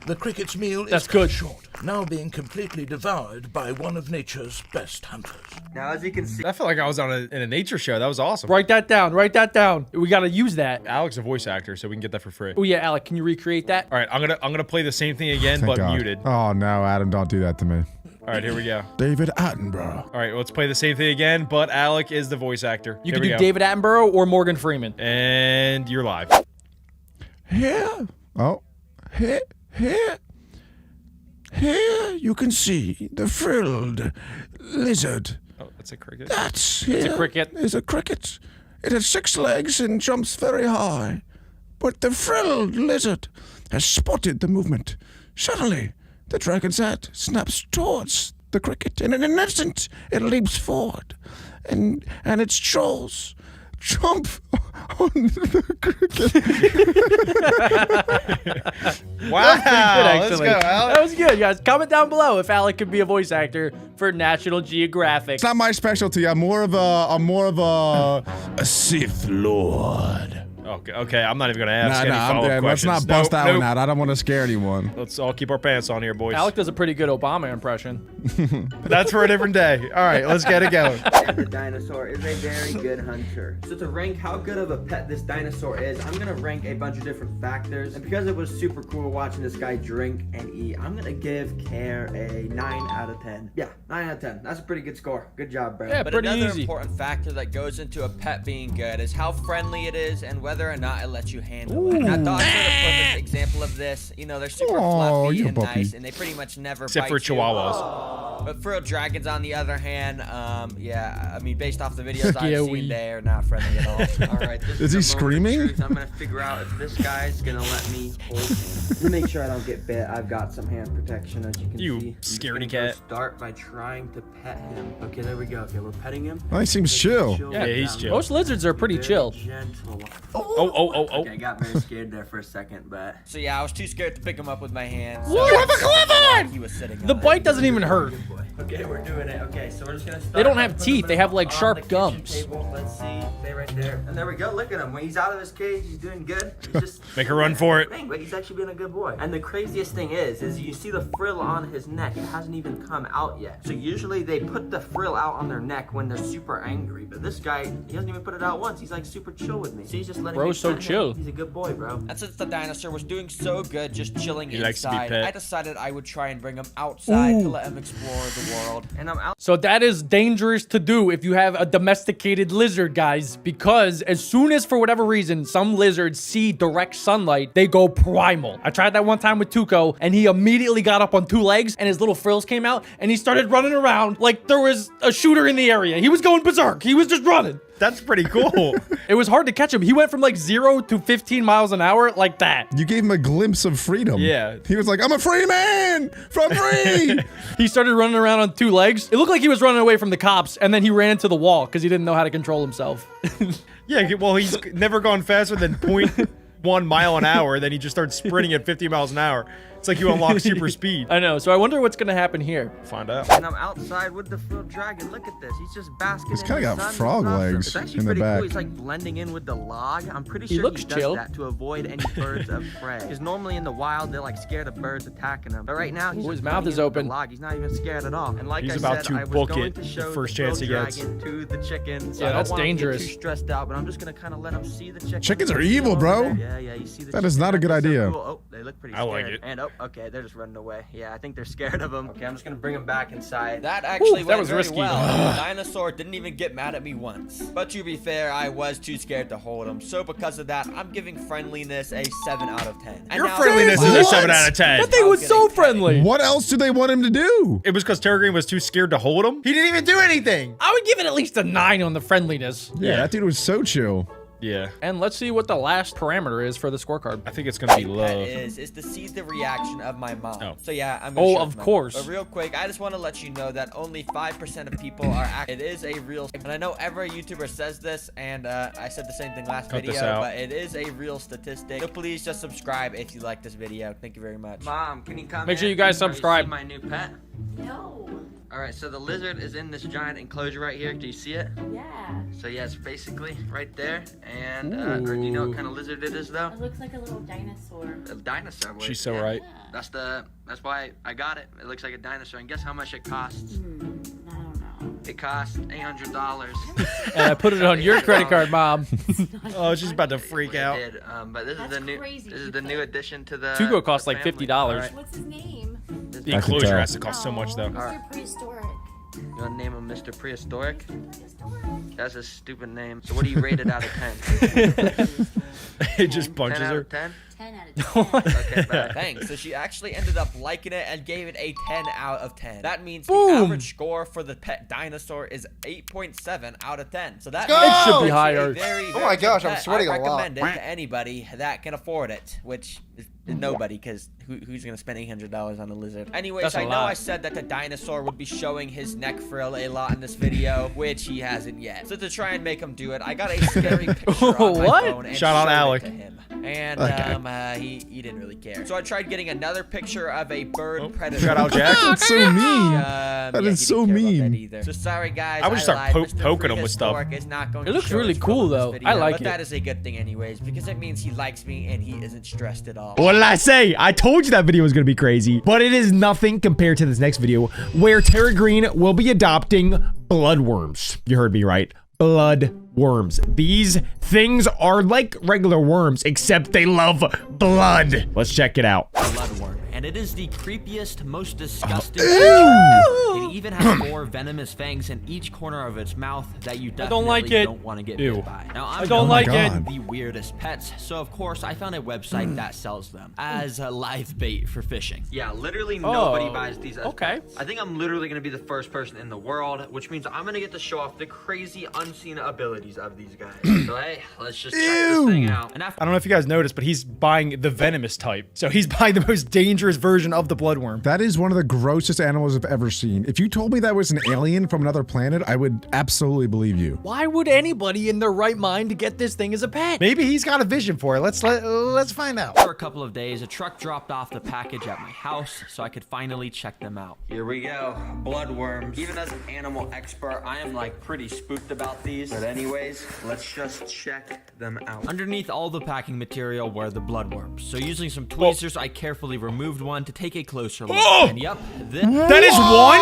The cricket's meal That's is cut good. short, now being completely devoured by one of nature's best hunters. Now, as you can see, I felt like I was in a nature show. That was awesome. Write that down. Write that down. We got to use that. Alex, a voice actor, so we can get that for free. Oh yeah, Alec, can you recreate that? All right, I'm gonna play the same thing again, Thank but God. muted. Oh no, Adam, don't do that to me. All right, here we go. David Attenborough. All right, let's play the same thing again, but Alec is the voice actor. You Here can we do go. David Attenborough or Morgan Freeman. And you're live. Here. Oh. Here. Here you can see the frilled lizard. Oh, that's a cricket. That's It's a cricket. Is a cricket. It has 6 legs and jumps very high. But the frilled lizard has spotted the movement. Suddenly, the dragon's head snaps towards the cricket, and in an instant, it leaps forward, and its jaws jump on the cricket. Wow, let's Actually. go, Alec. That was good, guys. Comment down below if Alec could be a voice actor for National Geographic. It's not my specialty. I'm more of a Sith Lord. Okay, I'm not even gonna ask any Nah, follow-up let's questions. not bust that Nope. one out. I don't want to scare anyone. Let's all keep our pants on here, boys. Alec does a pretty good Obama impression. That's for a different day. All right, let's get it going. The dinosaur is a very good hunter. So to rank how good of a pet this dinosaur is, I'm gonna rank a bunch of different factors. And because it was super cool watching this guy drink and eat, I'm gonna give Care a 9 out of 10. Yeah, 9 out of 10. That's a pretty good score. Good job, bro. Yeah, but pretty another easy. important factor that goes into a pet being good is how friendly it is and whether or not it lets you handle it. Now, dogs are the perfect example of this. You know, they're super fluffy you and puppy. nice, and they pretty much never Except bite for you. chihuahuas. But frilled dragons, on the other hand, yeah, I mean, based off the videos Yeah, I've we- seen, they are not friendly at all. All right, this Is he the moment of screaming? truth. I'm gonna figure out if this guy's gonna let me hold him. To make sure I don't get bit, I've got some hand protection, as you can You see. I'm just scaredy gonna go cat. Start by trying to pet him. Okay, there we go. Okay, we're petting him. Oh, he seems chill. Yeah, he's chill. Most lizards are pretty Very chill. Gentle. Oh. Okay, I got very scared there for a second, but so yeah, I was too scared to pick him up with my hands. What? You have a clip on! He was sitting. The on it. bite doesn't even hurt. Okay, we're doing it. Okay, so we're just gonna start. They don't by have putting teeth, they him have, like, on sharp the kitchen gums. table. Let's see. Stay right there. And there we go. Look at him. When he's out of his cage, he's doing good. He's just Make her run for it. Dang, but he's actually being a good boy. And the craziest thing is you see the frill on his neck. It hasn't even come out yet. So usually they put the frill out on their neck when they're super angry. But this guy, he hasn't even put it out once. He's like super chill with me. So he's just letting me Bro's so pet him. chill. He's a good boy, bro. And since the dinosaur was doing so good, just chilling He likes to be inside, pet. I decided I would try and bring him outside to let him explore the world. And I'm out. So that is dangerous to do if you have a domesticated lizard, guys, because as soon as, for whatever reason, some lizards see direct sunlight, they go primal. I tried that one time with Tuco, and he immediately got up on 2 legs, and his little frills came out, and he started running around like there was a shooter in the area. He was going berserk. He was just running. That's pretty cool. It was hard to catch him. He went from like 0 to 15 miles an hour like that. You gave him a glimpse of freedom. Yeah. He was like, I'm a free man from free. He started running around on 2 legs. It looked like he was running away from the cops, and then he ran into the wall because he didn't know how to control himself. Yeah, well, he's never gone faster than 0.1 mile an hour. Then he just starts sprinting at 50 miles an hour. It's like you unlock super speed. I know. So I wonder what's going to happen here. Find out. And I'm outside with the frilled dragon. Look at this. He's just basking He's in kinda the got sun. It's frog awesome. legs It's actually in the pretty back. cool. He's like blending in with the log. I'm pretty He sure looks he does chill. that to avoid any birds of prey. Because normally in the wild, they're like scared of birds attacking him. But right now, he's Ooh, just his mouth blending is in with the open. log. He's not even scared at all. And like He's I about said, to I was book going it to the show first the chance he frilled gets. dragon to the chicken. So Yeah, I don't that's want him to get dangerous. too stressed out, but I'm just gonna kind of let him see the chicken. Chickens are evil, bro. Yeah, you see the That is chicken. not a good That's so idea. cool. Oh, they look pretty I scared. like it. And okay, they're just running away. Yeah, I think they're scared of him. Okay, I'm just gonna bring him back inside. That actually that went was very risky. well. The dinosaur didn't even get mad at me once. But to be fair, I was too scared to hold him. So because of that, I'm giving friendliness a 7 out of 10. And Your now- friendliness is a What? 7 out of 10. That thing was so friendly. What else do they want him to do? It was because Terragreen was too scared to hold him. He didn't even do anything. I would give it at least a 9 on the friendliness. Yeah, that dude was so chill. Yeah. And let's see what the last parameter is for the scorecard. I think it's going to be Pet love. is to see the reaction of my mom. Oh. So yeah, I'm gonna Oh, show of my course. mom. But real quick, I just want to let you know that only 5% of people are it is a real, and I know every YouTuber says this, and I said the same thing last Cut this video, out. but it is a real statistic. So please just subscribe if you like this video. Thank you very much. Mom, can you come Make sure in? you guys Can subscribe. see my new pet? No. All right, so the lizard is in this giant enclosure right here. Do you see it? Yeah. So yeah, it's basically right there. And or do you know what kind of lizard it is though? It looks like a little dinosaur. A dinosaur. would- She's so yeah. right. That's why I got it. It looks like a dinosaur. And guess how much it costs? I don't know. It costs $800. And I put it on your credit card, Mom. Oh, she's about to freak out. Did, but this is That's the new. crazy. This is the new addition to the. Tuco costs the like family. $50. All right. What's his name? The I can enclosure tell. has to cost so much, though. Mr. Prehistoric. You want to name him Mr. Prehistoric? Prehistoric. That's a stupid name. So what do you rate it out of 10? It just punches 10 out her. of 10? 10 out of 10. Okay, bad. Thanks. So she actually ended up liking it and gave it a 10 out of 10. That means Boom. the average score for the pet dinosaur is 8.7 out of 10. So that Go! means It should be it's a higher. very, Oh very my good gosh, I'm pet. sweating I a lot. recommend it to anybody that can afford it, which is nobody, because who's gonna spend $800 on a lizard? Anyways, That's a I know lot. I said that the dinosaur would be showing his neck frill a lot in this video, which he hasn't yet. So to try and make him do it, I got a scary picture on my What? phone and Shout out showed it Alec. to him. And he didn't really care. So I tried getting another picture of a bird predator. Shout out, Jack. That's so mean. That is so mean. So sorry, guys. I would just start poking him with stuff. It looks really cool, though. I like it. But that is a good thing anyways, because it means he likes me and he isn't stressed at all. What did I say? I told you that video was going to be crazy, but it is nothing compared to this next video where Tara Green will be adopting bloodworms. You heard me right. Bloodworms. These things are like regular worms, except they love blood. Let's check it out. Bloodworm. And it is the creepiest, most disgusting creature. It even has 4 venomous fangs in each corner of its mouth that you definitely don't want to get bit by. Now, I'm the weirdest pets, so of course I found a website that sells them as a live bait for fishing. Yeah, literally nobody buys these as pets. I think I'm literally going to be the first person in the world, which means I'm going to get to show off the crazy unseen abilities of these guys. So hey, let's just check this thing out. And I don't know if you guys noticed, but he's buying the venomous type. So he's buying the most dangerous version of the bloodworm. That is one of the grossest animals I've ever seen. If you told me that was an alien from another planet, I would absolutely believe you. Why would anybody in their right mind get this thing as a pet? Maybe he's got a vision for it. Let's find out. For a couple of days, a truck dropped off the package at my house so I could finally check them out. Here we go. Bloodworms. Even as an animal expert, I am like pretty spooked about these. But anyways, let's just check them out. Underneath all the packing material were the bloodworms. So using some tweezers, I carefully removed one to take a closer look. And yep, that is one?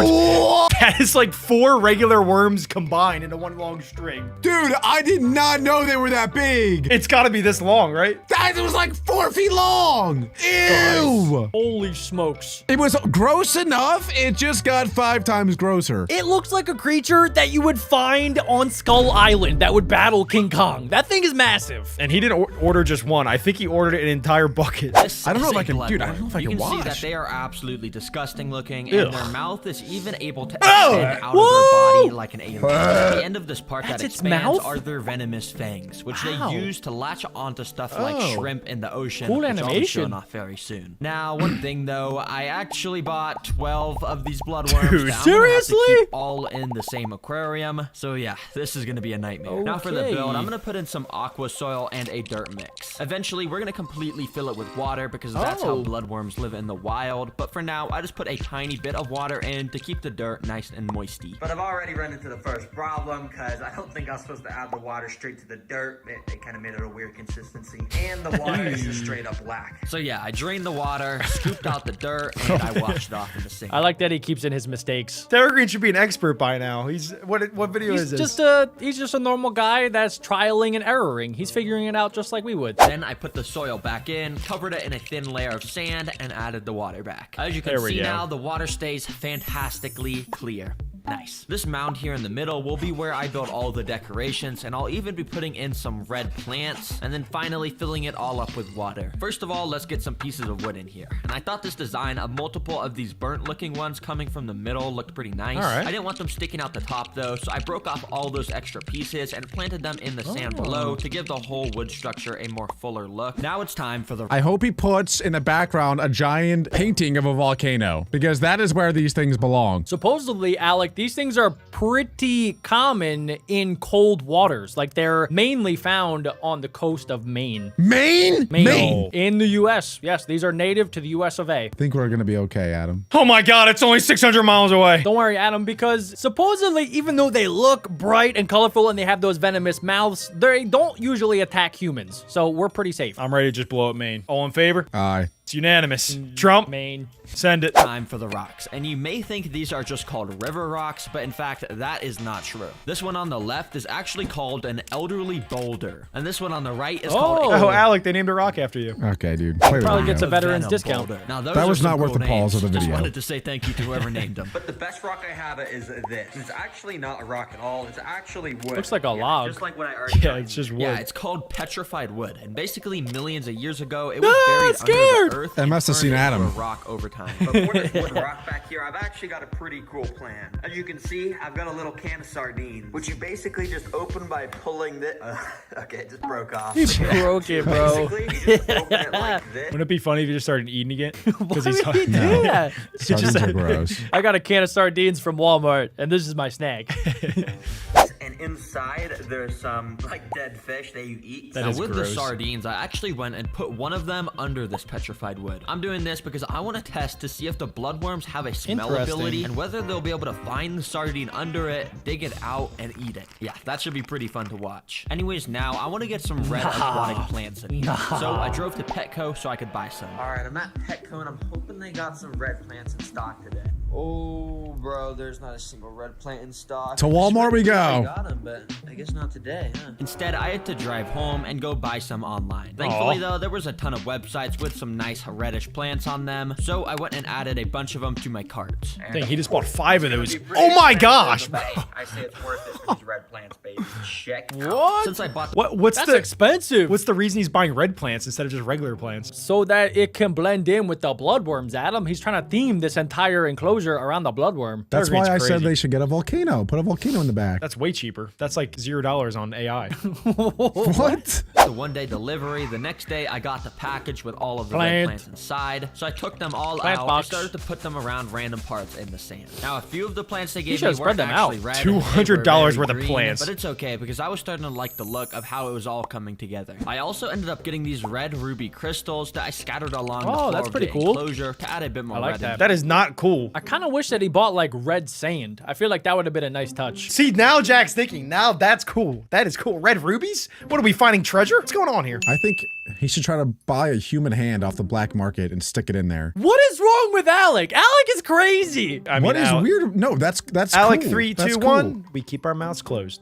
Dude, that is like 4 regular worms combined into one long string. Dude, I did not know they were that big. It's got to be this long, right? That was like 4 feet long. Ew. Holy smokes. It was gross enough. It just got 5 times grosser. It looks like a creature that you would find on Skull Island that would battle King Kong. That thing is massive. And he didn't order just one. I think he ordered an entire bucket. I don't know if I can, dude, I don't know if I can watch. You can see that they are absolutely disgusting looking, and their mouth is even able to extend out of their body like an alien. At the end of this part that expands are their venomous fangs, which they use to latch onto stuff like shrimp in the ocean, cool which I'll be animation. showing off very soon. Now, one thing though, I actually bought 12 of these bloodworms. Dude, seriously? Keep all in the same aquarium. So yeah, this is gonna be a nightmare. Now for the build, I'm gonna put in some aqua soil and a dirt mix. Eventually, we're gonna completely fill it with water because that's how bloodworms live in the wild. But for now, I just put a tiny bit of water in to keep the dirt nice and moisty. But I've already run into the first problem because I don't think I was supposed to add the water straight to the dirt. It kind of made it a weird consistency. And the water is just straight up black. So yeah, I drained the water, scooped out the dirt, and I washed it off in the sink. I like that he keeps in his mistakes. Tara Green should be an expert by now. What video is this? He's just a normal guy that's trialing and erroring. He's figuring it out just like we would. Then I put the soil back in, covered it in a thin layer of sand, and added the water back. As you can see now, the water stays fantastically clear. Nice. This mound here in the middle will be where I build all the decorations, and I'll even be putting in some red plants, and then finally filling it all up with water. First of all, let's get some pieces of wood in here. And I thought this design of multiple of these burnt looking ones coming from the middle looked pretty nice. I didn't want them sticking out the top though, so I broke off all those extra pieces and planted them in the sand below to give the whole wood structure a more fuller look. Now it's time for the... I hope he puts in the background a giant painting of a volcano, because that is where these things belong. Supposedly, Alec, these things are pretty common in cold waters. Like, they're mainly found on the coast of Maine. Maine? Maine. In the U.S. Yes, these are native to the U.S. of A. I think we're gonna be okay, Adam. Oh my god, it's only 600 miles away. Don't worry, Adam, because supposedly, even though they look bright and colorful and they have those venomous mouths, they don't usually attack humans. So we're pretty safe. I'm ready to just blow up Maine. All in favor? Aye. It's unanimous. Trump, Maine. Send it. Time for the rocks. And you may think these are just called river rocks, but in fact, that is not true. This one on the left is actually called an elderly boulder. And this one on the right is called... Oh, Alec, they named a rock after you. Okay, dude. Probably gets a veteran's discount. Now, that was not worth the pause of the video. Just wanted to say thank you to whoever named them. But the best rock I have is this. It's actually not a rock at all. It's actually wood. Looks like a log. Just like what I already Yeah, it's just wood. Yeah, it's called petrified wood. And basically millions of years ago, it was buried under the earth. I must have seen Adam. A rock over time. But for this wood rock back here, I've actually got a pretty cool plan. As you can see, I've got a little can of sardines, which you basically just open by pulling the... okay, it just broke off. You broke it, bro. Basically, you just open it like this. Wouldn't it be funny if you just started eating it? Why would he do that? Sardines are gross. I got a can of sardines from Walmart, and this is my snack. And inside there's some like dead fish that you eat. Now with the sardines, I actually went and put one of them under this petrified wood. I'm doing this because I want to test to see if the bloodworms have a smell ability and whether they'll be able to find the sardine under it, dig it out, and eat it. Yeah, that should be pretty fun to watch. Anyways, now I want to get some red aquatic plants in here. So I drove to Petco so I could buy some. All right, I'm at Petco and I'm hoping they got some red plants in stock today. Oh, bro, there's not a single red plant in stock. To Walmart we go. I got them, but I guess not today, huh? Instead, I had to drive home and go buy some online. Thankfully, though, there was a ton of websites with some nice reddish plants on them, so I went and added a bunch of them to my cart. Dang, he just bought 5 of those. Oh my gosh! I say it's worth it for these red plants, baby. Check. What? Since I bought What's That's expensive. What's the reason he's buying red plants instead of just regular plants? So that it can blend in with the bloodworms, Adam. He's trying to theme this entire enclosure around the bloodworm. That's why I said they should get a volcano. Put a volcano in the back. That's way cheaper. That's like $0 on AI. What? The one-day delivery. The next day, I got the package with all of the red plants inside. So I took them all out and started to put them around random parts in the sand. Now, a few of the plants they gave me weren't actually red. $200 worth of plants. But it's okay because I was starting to like the look of how it was all coming together. I also ended up getting these red ruby crystals that I scattered along the floor that's of pretty the cool. enclosure to add a bit more I like red. that. That is not cool. I kind of wish that he bought like red sand. I feel like that would have been a nice touch. See, now Jack's thinking, now that's cool. That is cool. Red rubies? What are we finding treasure? What's going on here? I think he should try to buy a human hand off the black market and stick it in there. What is wrong with Alec? Alec is crazy. I mean, What is weird? No, that's Alec, cool. 3, That's 2, cool. 1. We keep our mouths closed.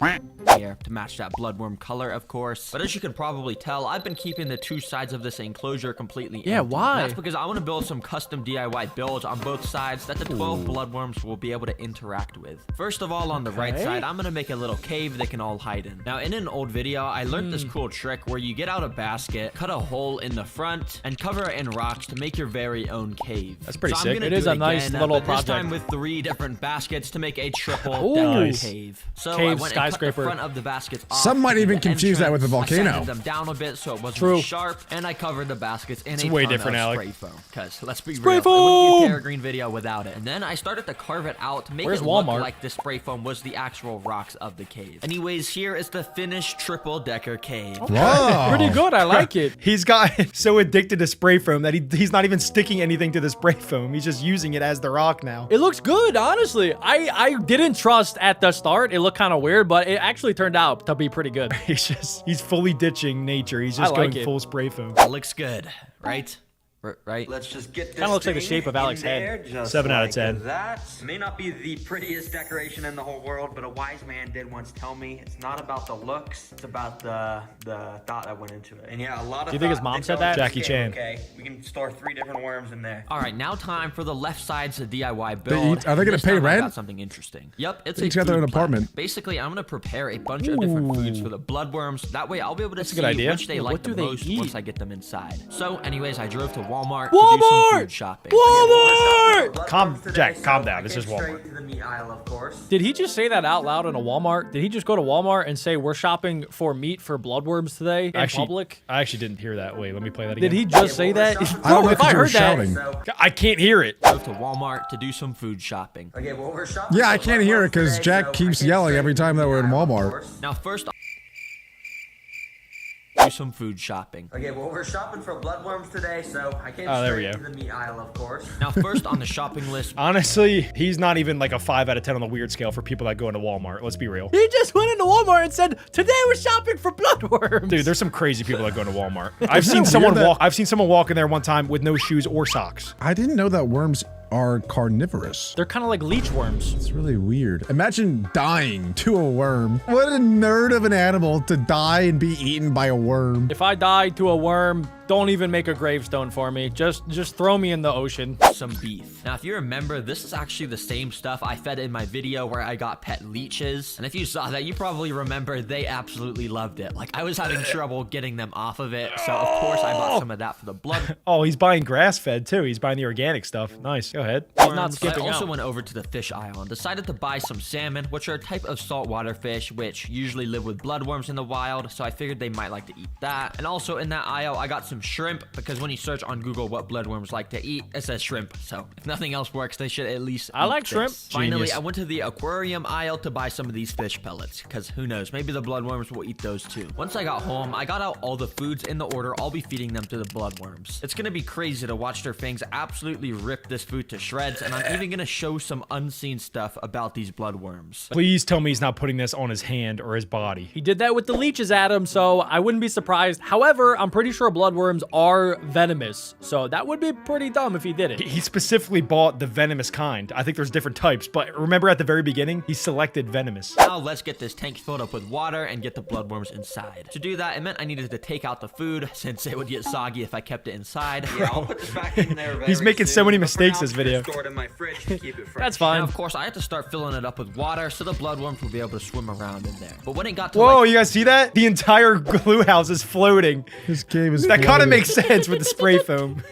Here to match that bloodworm color, of course. But as you can probably tell, I've been keeping the two sides of this enclosure completely Yeah, empty. why? And that's because I want to build some custom DIY builds on both sides that the 12 bloodworms will be able to interact with. First of all, on the right side, I'm going to make a little cave they can all hide in. Now, in an old video, I learned this cool trick where you get out a basket, cut a hole in the front, and cover it in rocks to make your very own cave. That's pretty so sick. I'm gonna It is do a nice again, little but project. This time with 3 different baskets to make a triple Ooh. decker Nice. cave. So Cave I went and cut the skyscraper. front of the baskets off. Some might to even the confuse that with a entrance. I volcano. sanded them down a bit so it wasn't True. as sharp, and I covered the baskets in It's a way ton different, of Alec. spray foam. Because let's be Spray real, it wouldn't be a foam! Terra Green video without it. And then I started to carve it out to make Where's it look Walmart? like the spray foam was the actual rocks of the cave. Anyways, here is the finished triple decker cave. Wow. Pretty good. I like it. He's got so addicted to spray foam that he's not even sticking anything to the spray foam. He's just using it as the rock now. It looks good, honestly. I didn't trust at the start. It looked kind of weird, but it actually turned out to be pretty good. He's fully ditching nature. He's just I like going it. full spray foam. It looks good, right? Right? Let's just get this Kinda looks like the thing shape of Alec's in head. there, just 7 out of like 10. That may not be the prettiest decoration in the whole world, but a wise man did once tell me it's not about the looks, it's about the thought that went into it. And yeah, a lot of Do you think his thought mom that said goes that? into Jackie this Chan. game, Okay, we can store 3 different worms in there. All right, now time for the left side's DIY They build. eat- are they gonna This pay time I rent? got something interesting. Yep, it's They a each got their food own apartment. plaque. Basically, I'm gonna prepare a bunch of different foods for the bloodworms. That way, I'll be able to a see good idea. which they Yeah, like what the do they most eat? once I get them inside. So, anyways, I drove to Walmart to do some food shopping. Walmart! Jack, calm down. This is Walmart. Straight to the meat aisle, of course. Did he just say that out loud in a Walmart? Did he just go to Walmart and say we're shopping for meat for bloodworms today in public? I actually didn't hear that. Wait, let me play that again. Did he just say that? I don't know if if I you were heard that, shouting. I can't hear it. Drove to Walmart to do some food shopping. Okay, well, we're shopping. Yeah, I for can't hear it bloodworms because today, Jack so I keeps came yelling straight every to time the that we're in meat aisle, of Walmart. course. Now, first, do some food shopping. Okay, well, we're shopping for bloodworms today, so I came Oh, there we straight go. to the meat aisle, of course. Now, first on the shopping list, Honestly, he's not even like a 5 out of 10 on the weird scale for people that go into Walmart. Let's be real. he just went into Walmart and said, "Today we're shopping for bloodworms." Dude, there's some crazy people that go into Walmart. I've seen someone walk. I've seen someone walk in there one time with no shoes or socks. I didn't know that worms are carnivorous. They're kind of like leech worms. It's really weird. Imagine dying to a worm. What a nerd of an animal to die and be eaten by a worm. If I died to a worm, don't even make a gravestone for me. Just throw me in the ocean. some beef. Now, if you remember, this is actually the same stuff I fed in my video where I got pet leeches. And if you saw that, you probably remember they absolutely loved it. Like, I was having trouble getting them off of it. So, of course, I bought some of that for the blood. Oh, he's buying grass-fed, too. He's buying the organic stuff. Nice. Go ahead. He's not skipping I also out. went over to the fish aisle and decided to buy some salmon, which are a type of saltwater fish, which usually live with bloodworms in the wild. So I figured they might like to eat that. And also in that aisle, I got some shrimp, because when you search on Google what bloodworms like to eat, it says shrimp. So if nothing else works, they should at least I like eat shrimp. this. Finally, Genius. I went to the aquarium aisle to buy some of these fish pellets, because who knows, maybe the bloodworms will eat those too. Once I got home, I got out all the foods in the order I'll be feeding them to the bloodworms. It's gonna be crazy to watch their fangs absolutely rip this food to shreds, and I'm even gonna show some unseen stuff about these bloodworms. Please tell me he's not putting this on his hand or his body. He did that with the leeches, Adam, so I wouldn't be surprised. However, I'm pretty sure bloodworms are venomous, so that would be pretty dumb if he did it. He specifically bought the venomous kind. I think there's different types, but remember at the very beginning, he selected venomous. Now let's get this tank filled up with water and get the bloodworms inside. To do that, it meant I needed to take out the food since it would get soggy if I kept it inside. Yeah, I'll put this back in there very He's making so soon, many but for mistakes now, this I'm gonna video. store it in my fridge to keep it fresh. That's fine. Now, of course, I had to start filling it up with water so the bloodworms would be able to swim around in there. But when it got to Whoa, like, you guys see that? The entire glue house is floating. This cave is That kind floating. of makes sense with the spray foam.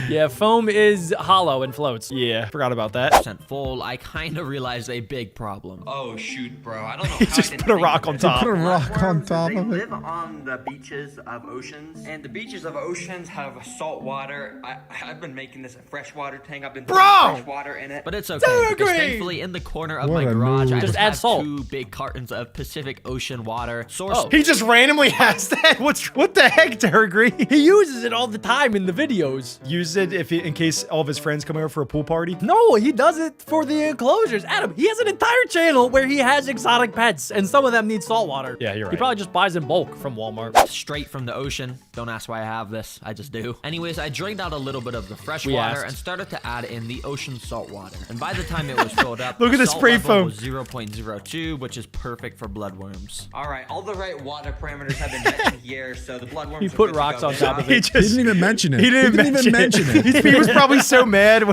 Yeah, foam is hollow and floats. Yeah, forgot about that. percent full, I kind of realized a big problem. Oh shoot, bro! I don't know. He how just I put a rock on top. Put a rock on top They of it. live on the beaches of oceans, and the beaches of oceans have salt water. I've been making this a freshwater tank. I've been putting fresh water in it. But it's okay, because thankfully in the corner of What my a garage, I noob. just add have salt. 2 big cartons of Pacific Ocean water. Source Oh. He just randomly has that. What the heck, Derek Green? He uses it all the time in the videos. Use it in case all of his friends come over for a pool party. No, he does it for the enclosures. Adam, he has an entire channel where he has exotic pets, and some of them need salt water. Yeah, you're He right. probably just buys in bulk from Walmart. straight from the ocean. Don't ask why I have this, I just do. Anyways, I drained out a little bit of the fresh We water asked. and started to add in the ocean salt water. And by the time it was filled up, Look at the salt spray level foam. was 0.02, which is perfect for bloodworms. All right, all the right water parameters have been met in here, so the bloodworms. He are put good to rocks go on now. top of He it. just He didn't even mention it. He didn't even mention it. He was probably so mad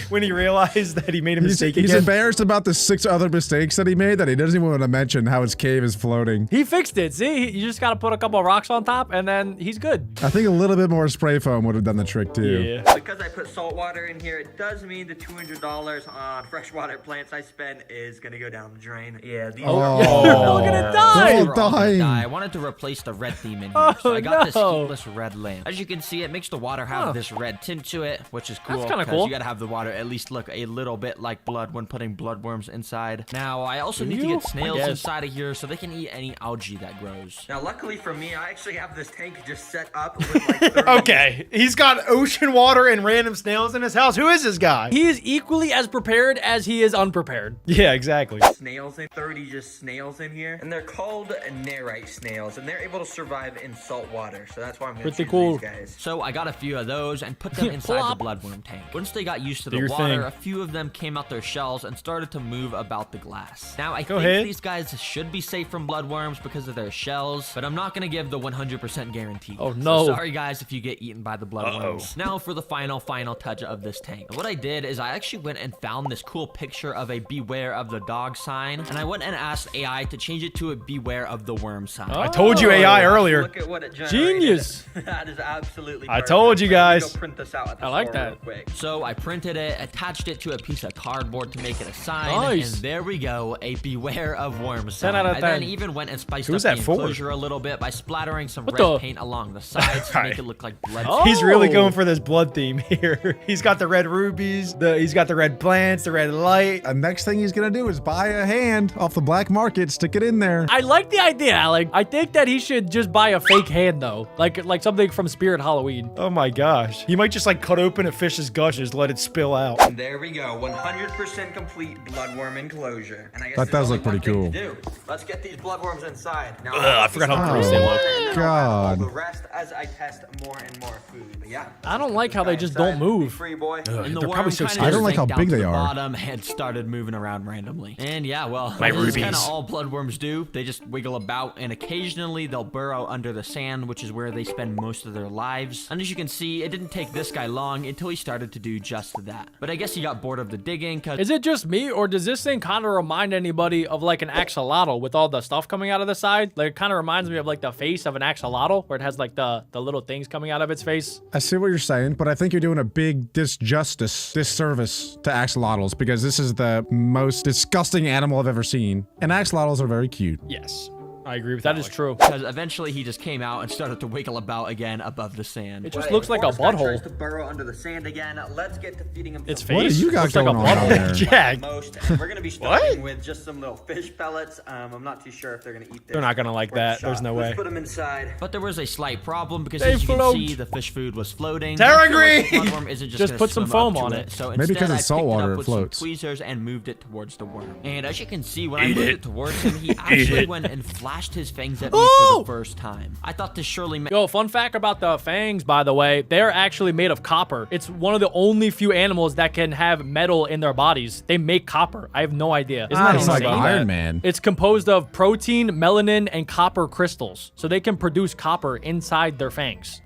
when he realized that he made a mistake He's again. embarrassed about the 6 other mistakes that he made that he doesn't even want to mention how his cave is floating. He fixed it. See, you just gotta put a couple of rocks on top, and then he's good. I think a little bit more spray foam would have done the trick too. Yeah. Because I put salt water in here, it does mean the $200 on freshwater plants I spent is gonna go down the drain. Yeah, these Oh. are. Look at it die. They're all They were all gonna dying. die. I wanted to replace the red theme in here, Oh, so I got this no. heatless red lamp. As you can see, it makes the water have Huh. this red tint to it, which is cool. That's kinda 'cause cool. You gotta have the water at least look a little bit like blood when putting bloodworms inside. Now, I also need to you? get snails I guess. inside of here so they can eat any algae that grows. Now, luckily for me, I actually have this tank just set up with like 30 Okay, he's got ocean water and random snails in his house. Who is this guy? He is equally as prepared as he is unprepared. Yeah, exactly. snails in 30 just snails in here, and they're called nerite snails, and they're able to survive in salt water. So that's why I'm gonna Pretty choose cool. these guys. So I got a few of those and put them inside the Plop. bloodworm tank. Once they got used to Do the your water, thing. a few of them came out their shells and started to move about the glass. Now I Go think ahead. these guys should be safe from bloodworms because of their shells, but I'm not gonna give the 100% guarantee. Oh, So no. sorry guys if you get eaten by the bloodworms. Now for the final touch of this tank. And what I did is I actually went and found this cool picture of a beware of the dog sign, and I went and asked AI to change it to a beware of the worm sign. I told you AI earlier. Look at what it generated. Genius. That is absolutely I perfect. told you Let me guys. Go print this out at the I like store that. real quick. So I printed it, attached it to a piece of cardboard to make it a sign, Nice. and there we go, a beware of worms 10 sign. out of I then 10. even went and spiced Who's up the that for? enclosure a little bit by splattering some What red the- paint along the sides to make it look like blood. Oh. He's really going for this blood theme here. He's got the red rubies, he's got the red plants, the red light. The next thing he's gonna do is buy a hand off the black market, stick it in there. I like the idea, Alec. I think that he should just buy a fake hand though, like something from Spirit Halloween. Oh my gosh. He might just like cut open a fish's gushes, let it spill out. And there we go, 100% complete bloodworm enclosure. And I guess That there's does only look pretty one thing cool. to do. Let's get these bloodworms inside. Now, I forgot how gross they look. And then I'll have God. all the rest as I test more and more food. But yeah. I don't like how they just Inside. don't move. Be free, boy. And the they're worm probably so kinda scared. I don't just like how sank down big to they the are. Bottom and started moving around randomly. And yeah, well, My this is kind rubies. of all bloodworms do. They just wiggle about, and occasionally they'll burrow under the sand, which is where they spend most of their lives. And as you can see, it didn't take this guy long until he started to do just that. But I guess he got bored of the digging, cause Is it just me, or does this thing kind of remind anybody of like an axolotl with all the stuff coming out of the side? Like it kind of reminds me of like the face of an axolotl, where it has like the little things coming out of its face. I see what you're saying, but I think you're doing a big disservice to axolotls because this is the most disgusting animal I've ever seen. And axolotls are very cute. Yes. I agree with that. That is true. Because eventually he just came out and started to wiggle about again above the sand. It just looks like a butthole. To burrow under the sand again. Let's get to feeding him. Its some face. What do you got looks like going a on down there? Jack. most. And we're gonna be starting with just some little fish pellets. I'm not too sure if they're gonna eat this. They're not gonna like that. There's no way. Let's put them inside. But there was a slight problem because They as you float. can see, the fish food was floating. Terra And I feel like the Green! bloodworm isn't just Just gonna put some swim up foam to on it. it. So Maybe instead, because I it's salt picked it water, up it with floats. some tweezers and moved it towards the worm. And as you can see, when I moved it towards him, he actually went and flashed his fangs at me for the first time. I thought this surely meant. Yo, fun fact about the fangs, by the way, they're actually made of copper. It's one of the only few animals that can have metal in their bodies. They make copper. I have no idea. Isn't that It's like insane? Iron Man. It's composed of protein, melanin, and copper crystals. So they can produce copper inside their fangs.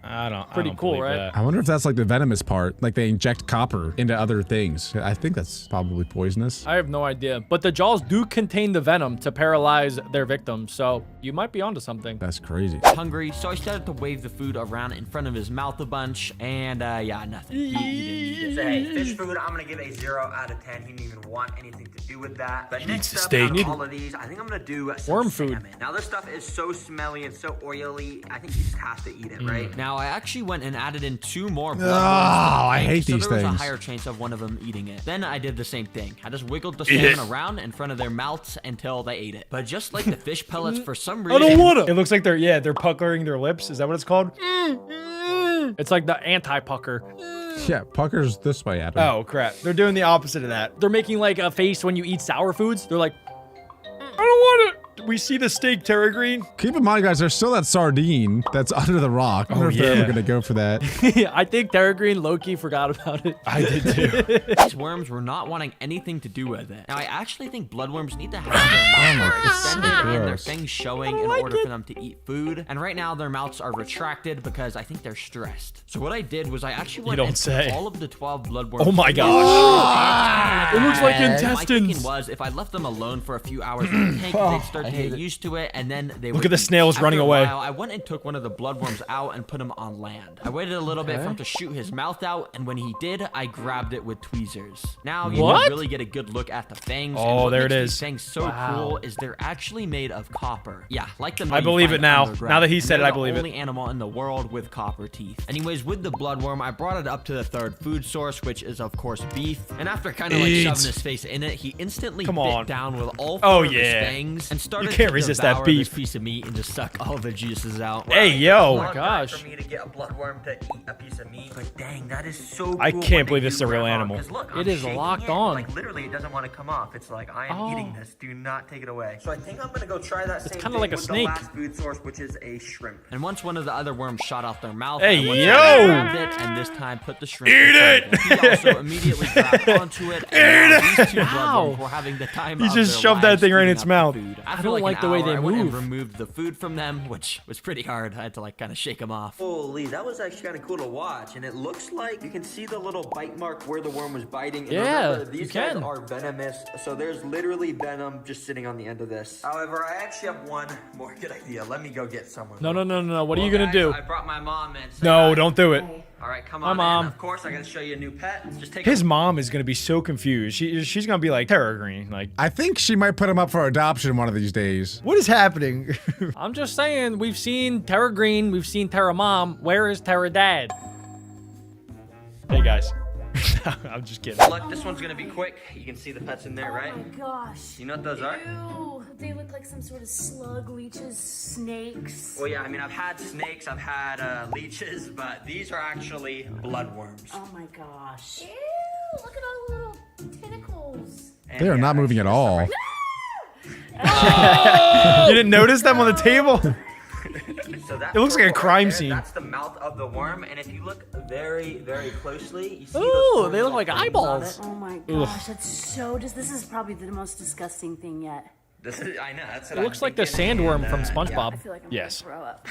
Pretty cool, right? I wonder if that's like the venomous part. Like they inject copper into other things. I think that's probably poisonous. I have no idea. But the jaws do contain the venom to paralyze their victims. So you might be onto something. That's crazy. Hungry, so I started to wave the food around in front of his mouth a bunch, and yeah, nothing. He didn't eat it. So, hey, fish food, I'm gonna give a 0 out of 10. He didn't even want anything to do with that. But next up, out of all of these, I think I'm gonna do some worm food. salmon. Now this stuff is so smelly and so oily. I think you just have to eat it, right? Now, I actually went and added in 2 more bloodworms. I hate so these there was things. a higher chance of one of them eating it. Then I did the same thing. I just wiggled the salmon around in front of their mouths until they ate it. But just like the fish pellets, for some reason, It looks like they're puckering their lips. Is that what it's called? It's like the anti-pucker. Yeah, puckers this way at me. Oh crap! They're doing the opposite of that. They're making like a face when you eat sour foods. They're like, I don't want it. We see the steak, Terra Green. Keep in mind, guys, there's still that sardine that's under the rock. I wonder if they're ever gonna go for that. I think Terra Green low-key forgot about it. I did too. these worms were not wanting anything to do with it. Now, I actually think bloodworms need to have their mouths extended and their gross. fangs showing in order for them to eat food. And right now, their mouths are retracted because I think they're stressed. So what I did was I actually went don't and say. put all of the 12 bloodworms. Oh my gosh! It looks like My intestines. thinking was if I left them alone for a few hours in the tank, they'd start to get used to it, and then they Look at the snails running away. I went and took one of the bloodworms out and put him on land. I waited a little bit for him to shoot his mouth out, and when he did, I grabbed it with tweezers. Now you can really get a good look at the fangs. Oh, and what there makes it these is. Fangs so cool is they're actually made of copper. Yeah, like the. I believe it now. Now that he said it, I believe it. Only animal in the world with copper teeth. Anyways, with the bloodworm, I brought it up to the 3rd food source, which is of course beef. And after kind of like Eat. shoving his face in it, he instantly Come bit on. down with all 4 Oh, of his yeah. fangs and started You can't to resist that devour beef. this piece of meat and just suck all the juices out. Hey, yo. Oh my gosh. For me to get a bloodworm to eat a piece of meat, but dang, that is so cool. I when can't they believe do this is a real grab on, animal. 'cause look, It I'm is shaking locked it, on. Like literally, it doesn't want to come off. It's like I am eating this. Do not take it away. So I think I'm gonna go try that. It's kinda like a with snake. The last food source, which is a shrimp. And once one of the other worms shot out their mouth, Hey, I went yo! and grabbed it, and this time put the shrimp. Eat inside it. He also immediately grabbed onto it. And now these 2 bloodworms were having the time He of just their shoved that lives thing right in eating its up mouth. the food. I After don't like an the way hour, they I went and move. removed the food from them, which was pretty hard. I had to like kind of shake them off. Holy, that was actually kind of cool to watch, and it looks like you can see the little bite mark where the worm was biting. And Yeah, remember, these you guys can. are venomous, so there's literally venom just sitting on the end of this. However, I actually have one more good idea. Let me go get someone. No. What are you Well, gonna guys, do? I brought my mom in. Say No, hi. don't do it. All right, come Hi, on, Mom. in. Of course, I gotta show you a new pet. Just take His mom is gonna be so confused. She's gonna be like Terra Green. Like, I think she might put him up for adoption one of these days. what is happening? I'm just saying, we've seen Terra Green, we've seen Terra Mom. Where is Terra Dad? Hey guys, I'm just kidding. Look, this one's gonna be quick. You can see the pets in there, right? Oh my gosh. You know what those are? Ew. They look like some sort of slug, leeches, snakes. Well, yeah, I mean, I've had snakes, I've had leeches, but these are actually bloodworms. Oh my gosh. Ew, look at all the little tentacles. And They are yeah, not moving at all. You didn't notice them on the table? So that It looks like a purple crime right there, scene. That's the mouth of the worm, and if you look very, very closely, you see Ooh, those they look little like things on eyeballs. it. Oh my gosh, that's so this is probably the most disgusting thing yet. This is, I know, that's what It I'm looks like the thinking, sandworm and, from yeah. SpongeBob. I feel like I'm Yes. gonna throw up.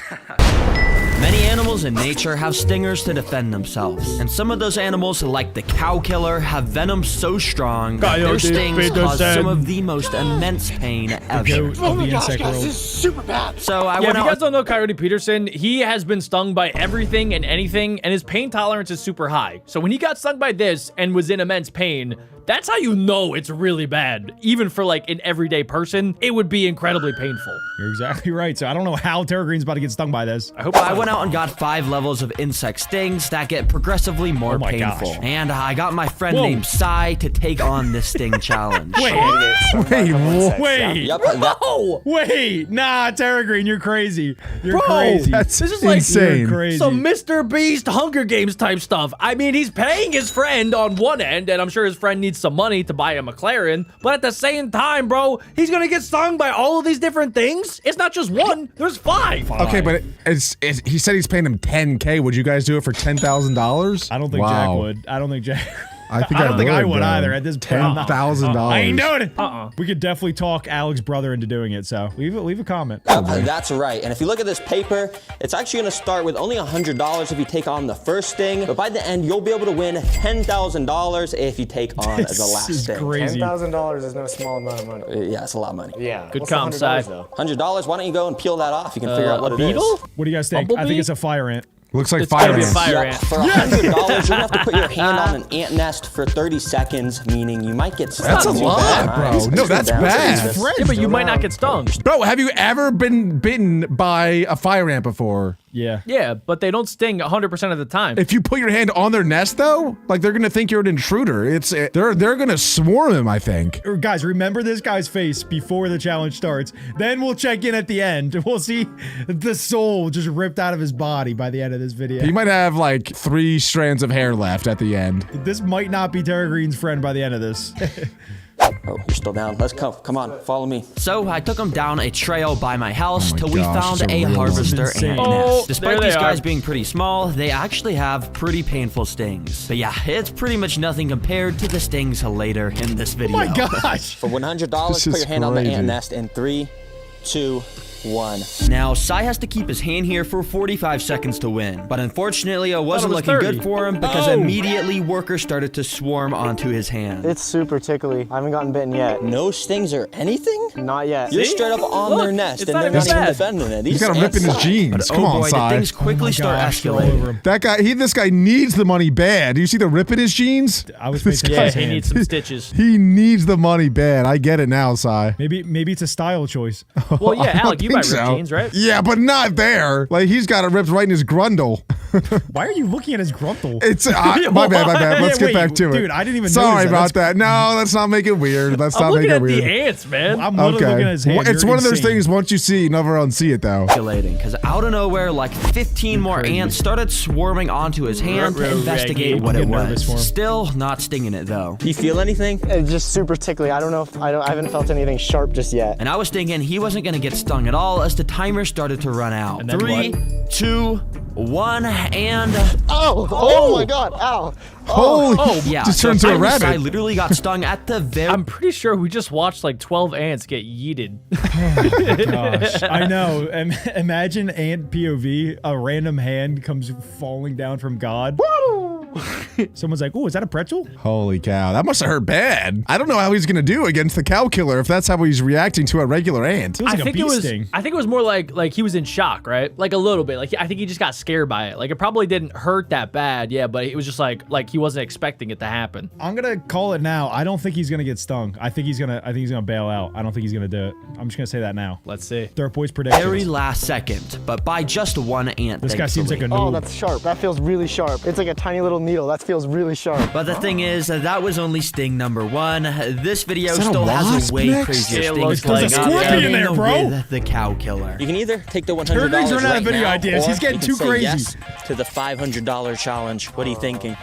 Many animals in nature have stingers to defend themselves, and some of those animals, like the cow killer, have venom so strong that their Coyote stings Peterson. cause some of the most immense pain ever. Goat of the insect world. super bad. So I Yeah, if went you out. guys don't know Coyote Peterson, he has been stung by everything and anything, and his pain tolerance is super high. So when he got stung by this and was in immense pain, That's how you know it's really bad. Even for like an everyday person, it would be incredibly painful. You're exactly right. So I don't know how Tara Green's about to get stung by this. I hope I went out and got 5 levels of insect stings that get progressively more painful. gosh. And I got my friend Whoa. named Sai to take on this sting challenge. Wait, Yep, wait, nah, Tara Green, you're crazy. You're Bro, crazy. That's this is like insane. crazy. some Mr. Beast Hunger Games type stuff. I mean, he's paying his friend on one end, and I'm sure his friend needs some money to buy a McLaren. But at the same time, bro, he's gonna get stung by all of these different things. It's not just one. There's 5. Okay, but he said he's paying him $10K. Would you guys do it for $10,000? I don't think Jack would. I don't think Jack. I think I don't think I would bro. either at this point. $10,000. I ain't doing it. We could definitely talk Alex's brother into doing it. So leave a comment. That's right. And if you look at this paper, it's actually going to start with only $100 if you take on the first sting. But by the end, you'll be able to win $10,000 if you take on the last sting. $10,000 is no small amount of money. Yeah, it's a lot of money. Yeah. Good What's comp, $100 Sai. though? $100. Why don't you go and peel that off? You can figure out what a it is. beetle? What do you guys think? I Bumblebee? think it's a fire ant. Looks like It's gotta fire be a ants. fire Yep, ant. for $100, you're gonna have to put your hand on an ant nest for 30 seconds, meaning you might get stung. That's a lot, bro. No, that's bad. Yeah, but you might not get stung. Bro, have you ever been bitten by a fire ant before? Yeah. Yeah, but they don't sting 100% of the time. If you put your hand on their nest, though, like they're gonna think you're an intruder. They're gonna swarm him. I think. Guys, remember this guy's face before the challenge starts. Then we'll check in at the end. We'll see the soul just ripped out of his body by the end of this video. He might have like 3 strands of hair left at the end. This might not be Tara Green's friend by the end of this. Oh, you're still down. Let's go. Come on, follow me. So I took him down a trail by my house Oh my till we gosh, found it's a a real harvester one. ant Oh, nest. Despite there these they guys are. being pretty small, they actually have pretty painful stings. But yeah, it's pretty much nothing compared to the stings later in this video. Oh my gosh. For $100, This put is your hand on the crazy. ant nest in 3, 2, 1. Now, Sai has to keep his hand here for 45 seconds to win. But unfortunately, it wasn't was looking 30. good for him because Oh. immediately workers started to swarm onto his hand. It's super tickly. I haven't gotten bitten yet. No stings or anything? Not yet. You're See? straight up on Look, their nest, it's and not they're even not even bad. defending it. He's These got a rip ants in his suck. jeans. But Come oh on, boy, Sai. did things quickly start Gosh, they're all over escalating. him. That guy needs the money bad. Do you see the rip in his jeans? I was This facing Yeah, his he hand. needs some stitches. He needs the money bad. I get it now, Sai. Maybe it's a style choice. Well, yeah, I don't Alec, you buy think ripped so. jeans, right? Yeah, but not there. Like he's got it ripped right in his grundle. Why are you looking at his gruntle? It's my bad. Let's Yeah, get back wait, to it. dude, I didn't even Sorry notice that. about that. No, let's not make it weird. Let's I'm not make looking it at weird. the ants, man. I'm literally looking at his hand. It's You're one of those insane. things. Once you see, you never unsee it though. Because out of nowhere, like 15 more ants started swarming onto his hand to Ruh-roh, investigate Reggie. what I'm it getting nervous for him. was. Still not stinging it though. Do you feel anything? It's just super tickly. I don't know if I haven't felt anything sharp just yet. And I was thinking he wasn't gonna get stung at all as the timer started to run out. And then 3, 2, 1, and Oh! Oh my God! Ow! Holy! yeah, just so turned into a Timer Sai rabbit. literally got stung at the very. I'm pretty sure we just watched like 12 ants get yeeted. Gosh, I know. Imagine ant POV. A random hand comes falling down from God. Someone's like, "Oh, is that a pretzel?" Holy cow! That must have hurt bad. I don't know how he's gonna do against the cow killer if that's how he's reacting to a regular ant. Feels like a bee sting. I think it was more like he was in shock, right? Like a little bit. Like I think he just got scared by it. Like it probably didn't hurt that bad, yeah, but it was just like he wasn't expecting it to happen. I'm gonna call it now. I don't think he's gonna get stung. I think he's gonna bail out. I don't think he's gonna do it. I'm just gonna say that now. Let's see. Dirt Boy's predictions. very last second, but by just one ant. This guy seems like a Oh, noob. that's sharp. That feels really sharp. It's like a tiny little needle. That feels really sharp. But the thing is, that was only sting number 1. This video Is that a still has wasp a way next? crazier It stings looks like coming a up, scorpion in there, bro. with the cow killer. You can either take the $100 Turner's running out right of video now, ideas. or He's getting you can too say crazy. yes to the $500 challenge. What are you thinking?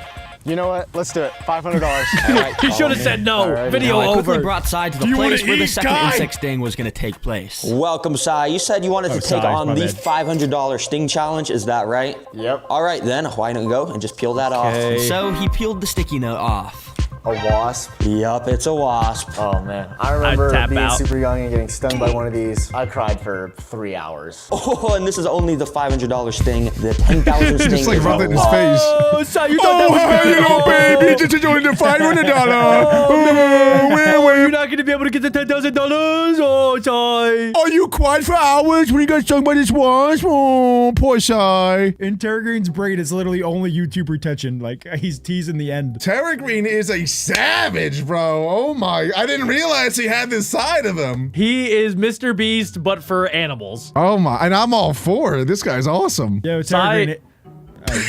You know what? Let's do it. $500. All right, He follow should have me. said no. Alrighty. Video Now, I quickly over. brought Sai to the you wanna place where the eat, second guy? insect sting was going to take place. Welcome, Sai. You said you wanted to take Sai, on my the bad. $500 sting challenge. Is that right? Yep. All right, then. Why don't you go and just peel that off? So he peeled the sticky note off. A wasp. Yup, it's a wasp. Oh man, I remember tap being out. super young and getting stung by one of these. I cried for 3 hours. Oh, and this is only the $500 sting. The 10,000 sting. Just like is rubbed it in his a face. Oh, Sai, you thought that was Oh, good. you know, baby, just enjoying the $500. Oh, man. Where were You're you? not gonna gonna be able to get the $10,000? Oh, Sai. Are you quiet for hours when you got stung by this wasp? Oh, poor Sai. In Terra Green's brain, it's literally only YouTube retention. Like, he's teasing the end. Terra Green is a savage, bro. Oh my, I didn't realize he had this side of him. He is Mr. Beast, but for animals. Oh my, and I'm all for it. This guy's awesome. Yo, Terra Green.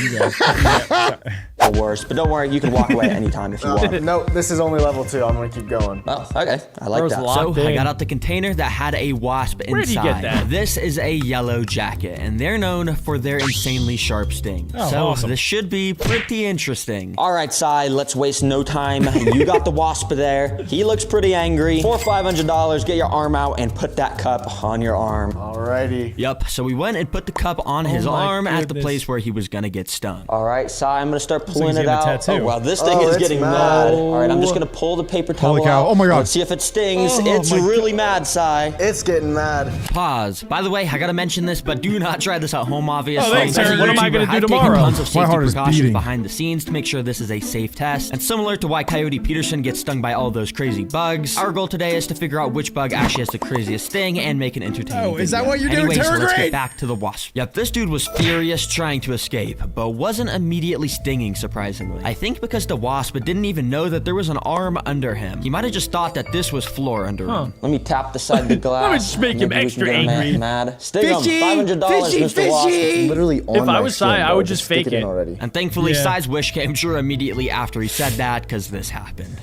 You guys. The worst, but don't worry, you can walk away at any time if you want. No, this is only level 2. I'm gonna keep going. Oh, okay. I like that. So I got out the container that had a wasp inside. Where'd you get that? This is a yellow jacket, and they're known for their insanely sharp sting. Oh, so awesome. this should be pretty interesting. All right, Sai, let's waste no time. You got the wasp there. He looks pretty angry. For $500, get your arm out and put that cup on your arm. Alrighty. Yup, so we went and put the cup on his arm at the place where he was gonna get stung. All right, Sai, I'm gonna start pulling like it out. tattoo. Oh, wow, this thing is getting mad. All right, I'm just gonna pull the paper towel Holy cow. out. Oh my God. Let's see if it stings. Oh It's my really mad, Sai. It's getting mad. Pause. By the way, I gotta mention this, but do not try this at home, obviously. thanks, Terry. What am I gonna do I've taken tomorrow? tons of My safety heart is precautions beating. behind the scenes to make sure this is a safe test. And similar to why Coyote Peterson gets stung by all those crazy bugs, our goal today is to figure out which bug actually has the craziest sting and make an entertaining Oh, is that video. what you're doing, Anyway, so Terra let's Green? get back to the wasp. Yep, this dude was furious trying to escape, but wasn't immediately stinging, surprisingly. I think because the wasp didn't even know that there was an arm under him. He might have just thought that this was floor under him. Let me tap the side of the glass. Let me just make him Maybe we extra can get him angry. Mad. Sting him. Fishy, $500, fishy, Mr. Wasp. fishy. Literally on If I my was skin, Sai, I bro. would just stick fake in it. already. And thankfully, Yeah. Sai's wish came true immediately after he said that, because this happened.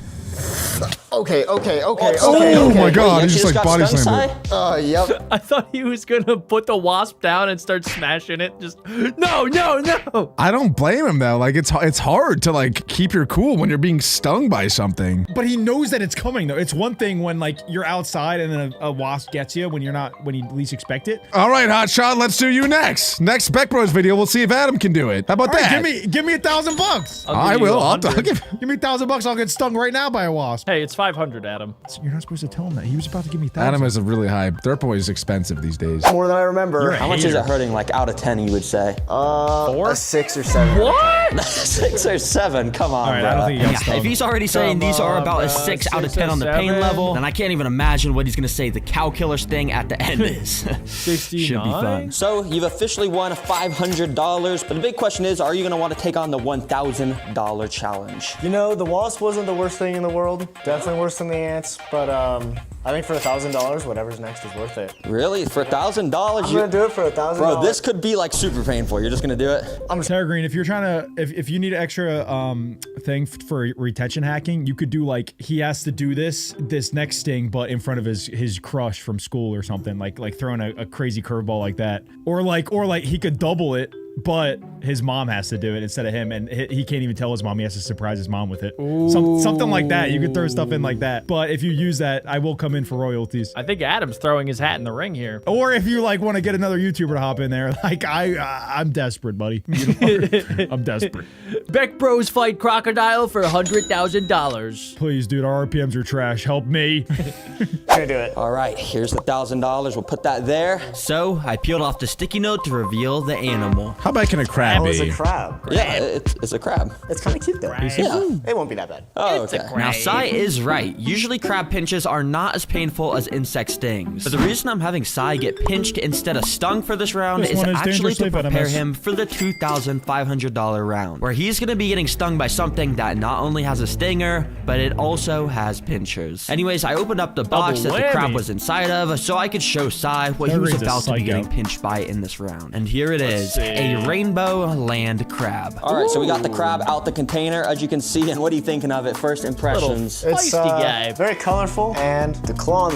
Okay. Oh my God, he just like body slammed it. Yep. I thought he was gonna put the wasp down and start smashing it. Just no. I don't blame him though. Like it's hard to like keep your cool when you're being stung by something. But he knows that it's coming though. It's one thing when like you're outside and then a wasp gets you when you least expect it. All right, Hotshot, let's do you next. Next Beck Bros video, we'll see if Adam can do it. How about All right, that? give me $1,000. I will. I'll give. Give me $1,000. I'll get stung right now by a wasp. Hey, it's 500, Adam. You're not supposed to tell him that. He was about to give me 1,000. Adam is a really high. Dirt Boy is expensive these days. More than I remember. How much is it hurting? Like out of 10, you would say? A 6 or 7. What? 6 or 7. Come on, All right, bro. I don't think he got Yeah, stung. if he's already saying these are about a 6 out of 10 on the pain 6 or level, 7. then I can't even imagine what he's gonna say the cow killer sting at the end is. 69? Should be fun. So you've officially won $500, but the big question is, are you gonna want to take on the $1,000 challenge? You know, the wasp wasn't the worst thing in the world. Definitely worse than the ants, but I think for $1,000, whatever's next is worth it. Really? For $1,000? I'm gonna do it for $1,000. Bro, this could be like super painful. You're just gonna do it? Terra Green, if you're trying to, if you need an extra thing for retention hacking, you could do like, he has to do this next sting, but in front of his crush from school or something, like throwing a crazy curveball like that. Or like he could double it, but his mom has to do it instead of him, and he can't even tell his mom. He has to surprise his mom with it. Something like that. You could throw stuff in like that. But if you use that, I will come in for royalties. I think Adam's throwing his hat in the ring here. Or if you like want to get another YouTuber to hop in there, like I'm desperate, buddy. I'm desperate. Beck Bros fight crocodile for $100,000. Please, dude, our RPMs are trash. Help me. Gonna do it. All right, here's the $1,000. We'll put that there. So I peeled off the sticky note to reveal the animal. How big can a crab Oh, be? it's a crab. Yeah, it's a crab. It's kind of cute though. Yeah. It won't be that bad. Oh, okay. Now, Sai is right. Usually crab pinches are not as painful as insect stings. But the reason I'm having Sai get pinched instead of stung for this round This is one is actually to dangerously prepare venomous. him for the $2,500 round, where he's gonna be getting stung by something that not only has a stinger, but it also has pinchers. Anyways, I opened up the box that Double the crab whammy. was inside of so I could show Sai what he That was rings a about to be psycho. getting pinched by in this round. And here it is, see. a rainbow land crab. All right, so we got the crab out the container, as you can see. And what are you thinking of it? First impressions? It's Feisty guy. very colorful, and the claw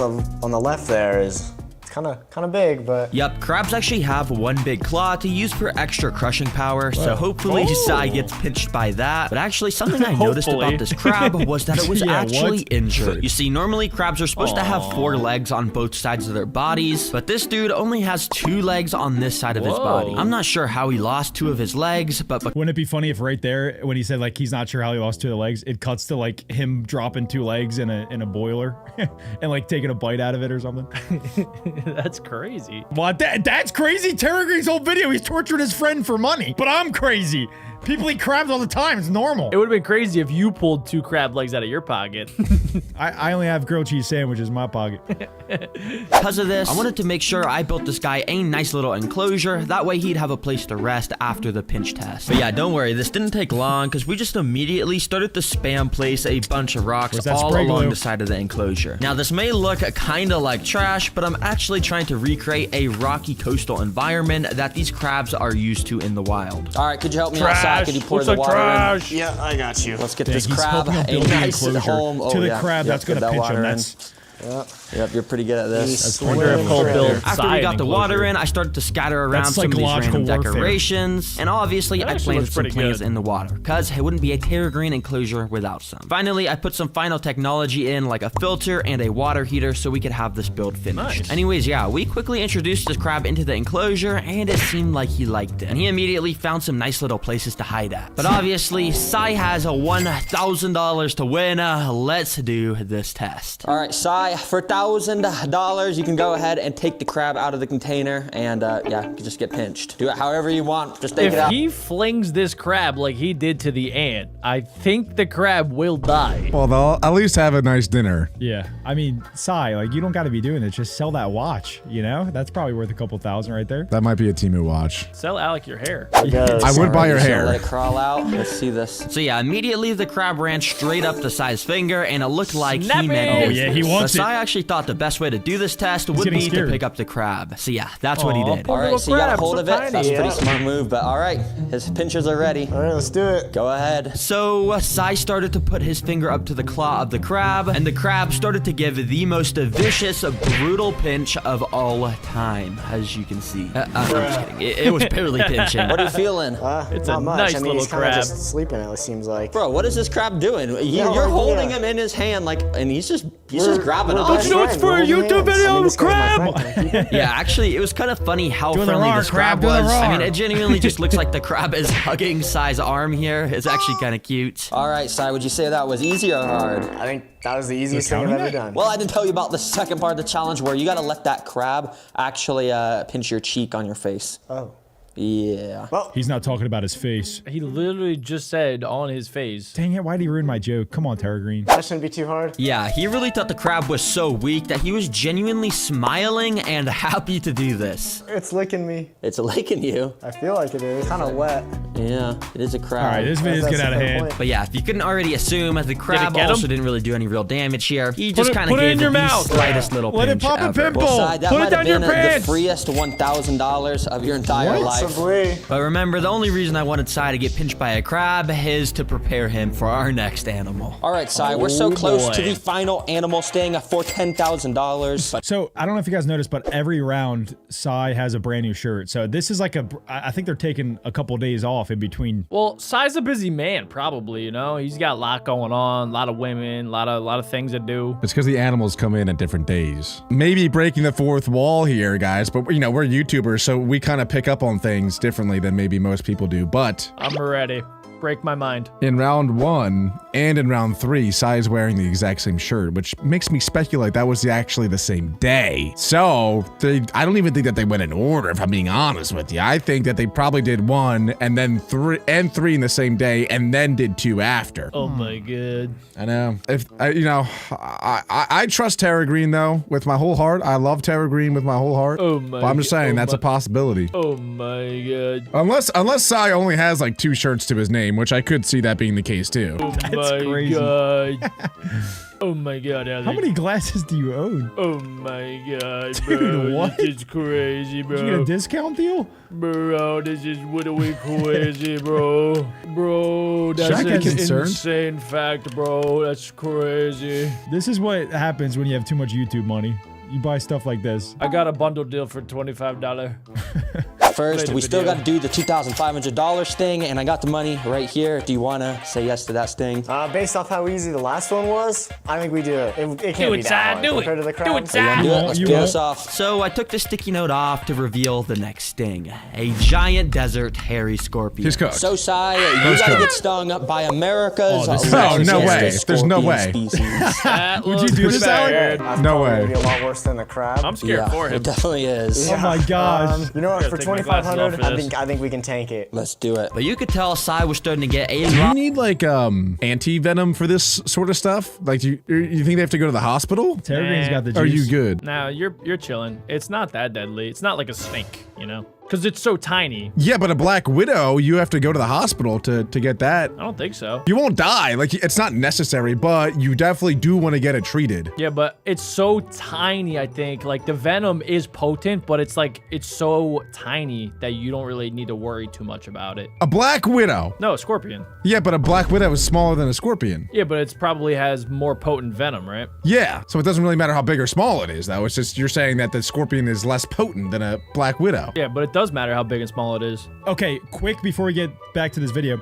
on the left there is kind of big, but Yep, crabs actually have one big claw to use for extra crushing power, so hopefully Sai gets pinched by that. But actually, something I noticed Hopefully. about this crab was that it was Yeah, actually what? injured. You see, normally crabs are supposed to have 4 legs on both sides of their bodies, but this dude only has 2 legs on this side of his body. Whoa. I'm not sure how he lost 2 of his legs, but Wouldn't it be funny if right there, when he said like he's not sure how he lost 2 of the legs, it cuts to like him dropping 2 legs in a boiler and like taking a bite out of it or something? That's crazy. What? That's crazy. Terra Green's whole video, he's torturing his friend for money. But I'm crazy. People eat crabs all the time. It's normal. It would have been crazy if you pulled 2 crab legs out of your pocket. I only have grilled cheese sandwiches in my pocket. Because of this, I wanted to make sure I built this guy a nice little enclosure. That way he'd have a place to rest after the pinch test. But yeah, don't worry. This didn't take long because we just immediately started to spam place a bunch of rocks all along the side of the enclosure. Now, this may look kind of like trash, but I'm actually trying to recreate a rocky coastal environment that these crabs are used to in the wild. All right, could you help me outside? Could you pour the water in? Yeah, I got you. Let's get this crab a nice home. To the crab that's going to pinch him. That's... Yep, you're pretty good at this. After we got the water in, I started to scatter around some of these random decorations. And obviously, I planted some plants in the water, because it wouldn't be a Terra Green enclosure without some. Finally, I put some final technology in, like a filter and a water heater, so we could have this build finished. Nice. Anyways, yeah, we quickly introduced this crab into the enclosure, and it seemed like he liked it. And he immediately found some nice little places to hide at. But obviously, Sai has a $1,000 to win. Let's do this test. All right, Sai, for $1,000, you can go ahead and take the crab out of the container and yeah, you can just get pinched. Do it however you want. Just take it out. If he flings this crab like he did to the ant, I think the crab will die. Well, they'll at least have a nice dinner. Yeah, I mean, Sai, like, you don't got to be doing this. Just sell that watch, you know? That's probably worth a couple thousand right there. That might be a Temu watch. Sell Alec your hair. I would buy your hair. Let it crawl out. Let's see this. So yeah, immediately the crab ran straight up to Sai's finger, and it looked like he meant it. Oh yeah, he wants it. Sai actually thought the best way to do this test would be to pick up the crab. So yeah, that's what he did. All right, so you got a hold of it. That's a pretty smart move, but all right, his pinchers are ready. All right, let's do it. Go ahead. So Sai started to put his finger up to the claw of the crab, and the crab started to give the most vicious, brutal pinch of all time, as you can see. I'm just kidding. It was barely pinching. What are you feeling? It's not a much. nice I mean, little he's kind of crab. just sleeping, it seems like. Bro, what is this crab doing? You're holding him in his hand, like, and he's just grabbing on. Don't you know it's for a YouTube video, crab? Yeah, actually, it was kind of funny how friendly this crab was. I mean, it genuinely just looks like the crab is hugging Sai's arm here. It's actually kind of cute. All right, Sai, would you say that was easy or hard? I think that was the easiest thing I've ever done. Well, I didn't tell you about the second part of the challenge where you got to let that crab actually pinch your cheek on your face. Oh. Yeah. Well, he's not talking about his face. He literally just said on his face. Dang it, why'd he ruin my joke? Come on, Terra Green. That shouldn't be too hard. Yeah, he really thought the crab was so weak that he was genuinely smiling and happy to do this. It's licking me. It's licking you. I feel like it is. Kind of wet. Yeah, it is a crab. All right, this video's getting out of hand. But yeah, if you couldn't already assume, the crab also didn't really do any real damage here. He just kind of put it gave in your the mouth. slightest little pinch Let it pop a pimple. Well, Sai, that put might it down have your been pants. the freest $1,000 of your entire life. But remember, the only reason I wanted Sai to get pinched by a crab is to prepare him for our next animal. All right, Sai, we're so close to the final animal sting for $10,000. So I don't know if you guys noticed, but every round Sai has a brand new shirt. So this is like I think they're taking a couple days off in between. Well, Sai's a busy man, probably, you know? He's got a lot going on, a lot of women, a lot of things to do. It's because the animals come in at different days. Maybe breaking the fourth wall here, guys, but you know, we're YouTubers, so we kind of pick up on things differently than maybe most people do, but I'm ready. Break my mind. In round 1 and in round 3, Sai is wearing the exact same shirt, which makes me speculate that was actually the same day. So I don't even think that they went in order, if I'm being honest with you. I think that they probably did 1 and then 3 in the same day and then did 2 after. Oh my god. I know. If you know, I trust Terra Green though with my whole heart. I love Terra Green with my whole heart. Oh my. But I'm just saying that's a possibility. Oh my god. Unless Sai only has like 2 shirts to his name, which I could see that being the case too. Oh That's my crazy. God. Oh my god, Alec. How many glasses do you own? Oh my god, bro. Dude, what? This is crazy, bro. Did you get a discount deal? Bro, this is literally crazy, bro. Bro, that's an insane fact, bro. That's crazy. This is what happens when you have too much YouTube money. You buy stuff like this. I got a bundle deal for $25. First, we still got to do the $2,500 sting, and I got the money right here. Do you want to say yes to that sting? Based off how easy the last one was, I think we do it. It can't be that hard compared to the crowd. Do it, Sai. Let's do this off. So I took the sticky note off to reveal the next sting. A giant desert hairy scorpion. He's cooked. So, Sai, you got to get stung by America's largest no way. There's no scorpion way. species. Would you do this, Alec? No way. It'd be a lot worse than the crab. I'm scared for him. It definitely is. Oh my gosh. You know what? For $25, $2,500. I think we can tank it. Let's do it. But you could tell Sai was starting to get a Do you lot. need like anti-venom for this sort of stuff? Like, do you think they have to go to the hospital? Terragreen's got the juice. Are you good? Nah, you're chilling. It's not that deadly. It's not like a snake, you know? Because it's so tiny. Yeah, but a Black Widow, you have to go to the hospital to get that. I don't think so. You won't die. Like, it's not necessary, but you definitely do want to get it treated. Yeah, but it's so tiny, I think. Like, the venom is potent, but it's like, it's so tiny that you don't really need to worry too much about it. A Black Widow. No, a scorpion. Yeah, but a Black Widow is smaller than a scorpion. Yeah, but it's probably has more potent venom, right? Yeah, so it doesn't really matter how big or small it is, though. It's just you're saying that the scorpion is less potent than a Black Widow. Yeah, but it does matter how big and small it is. Okay, quick before we get back to this video.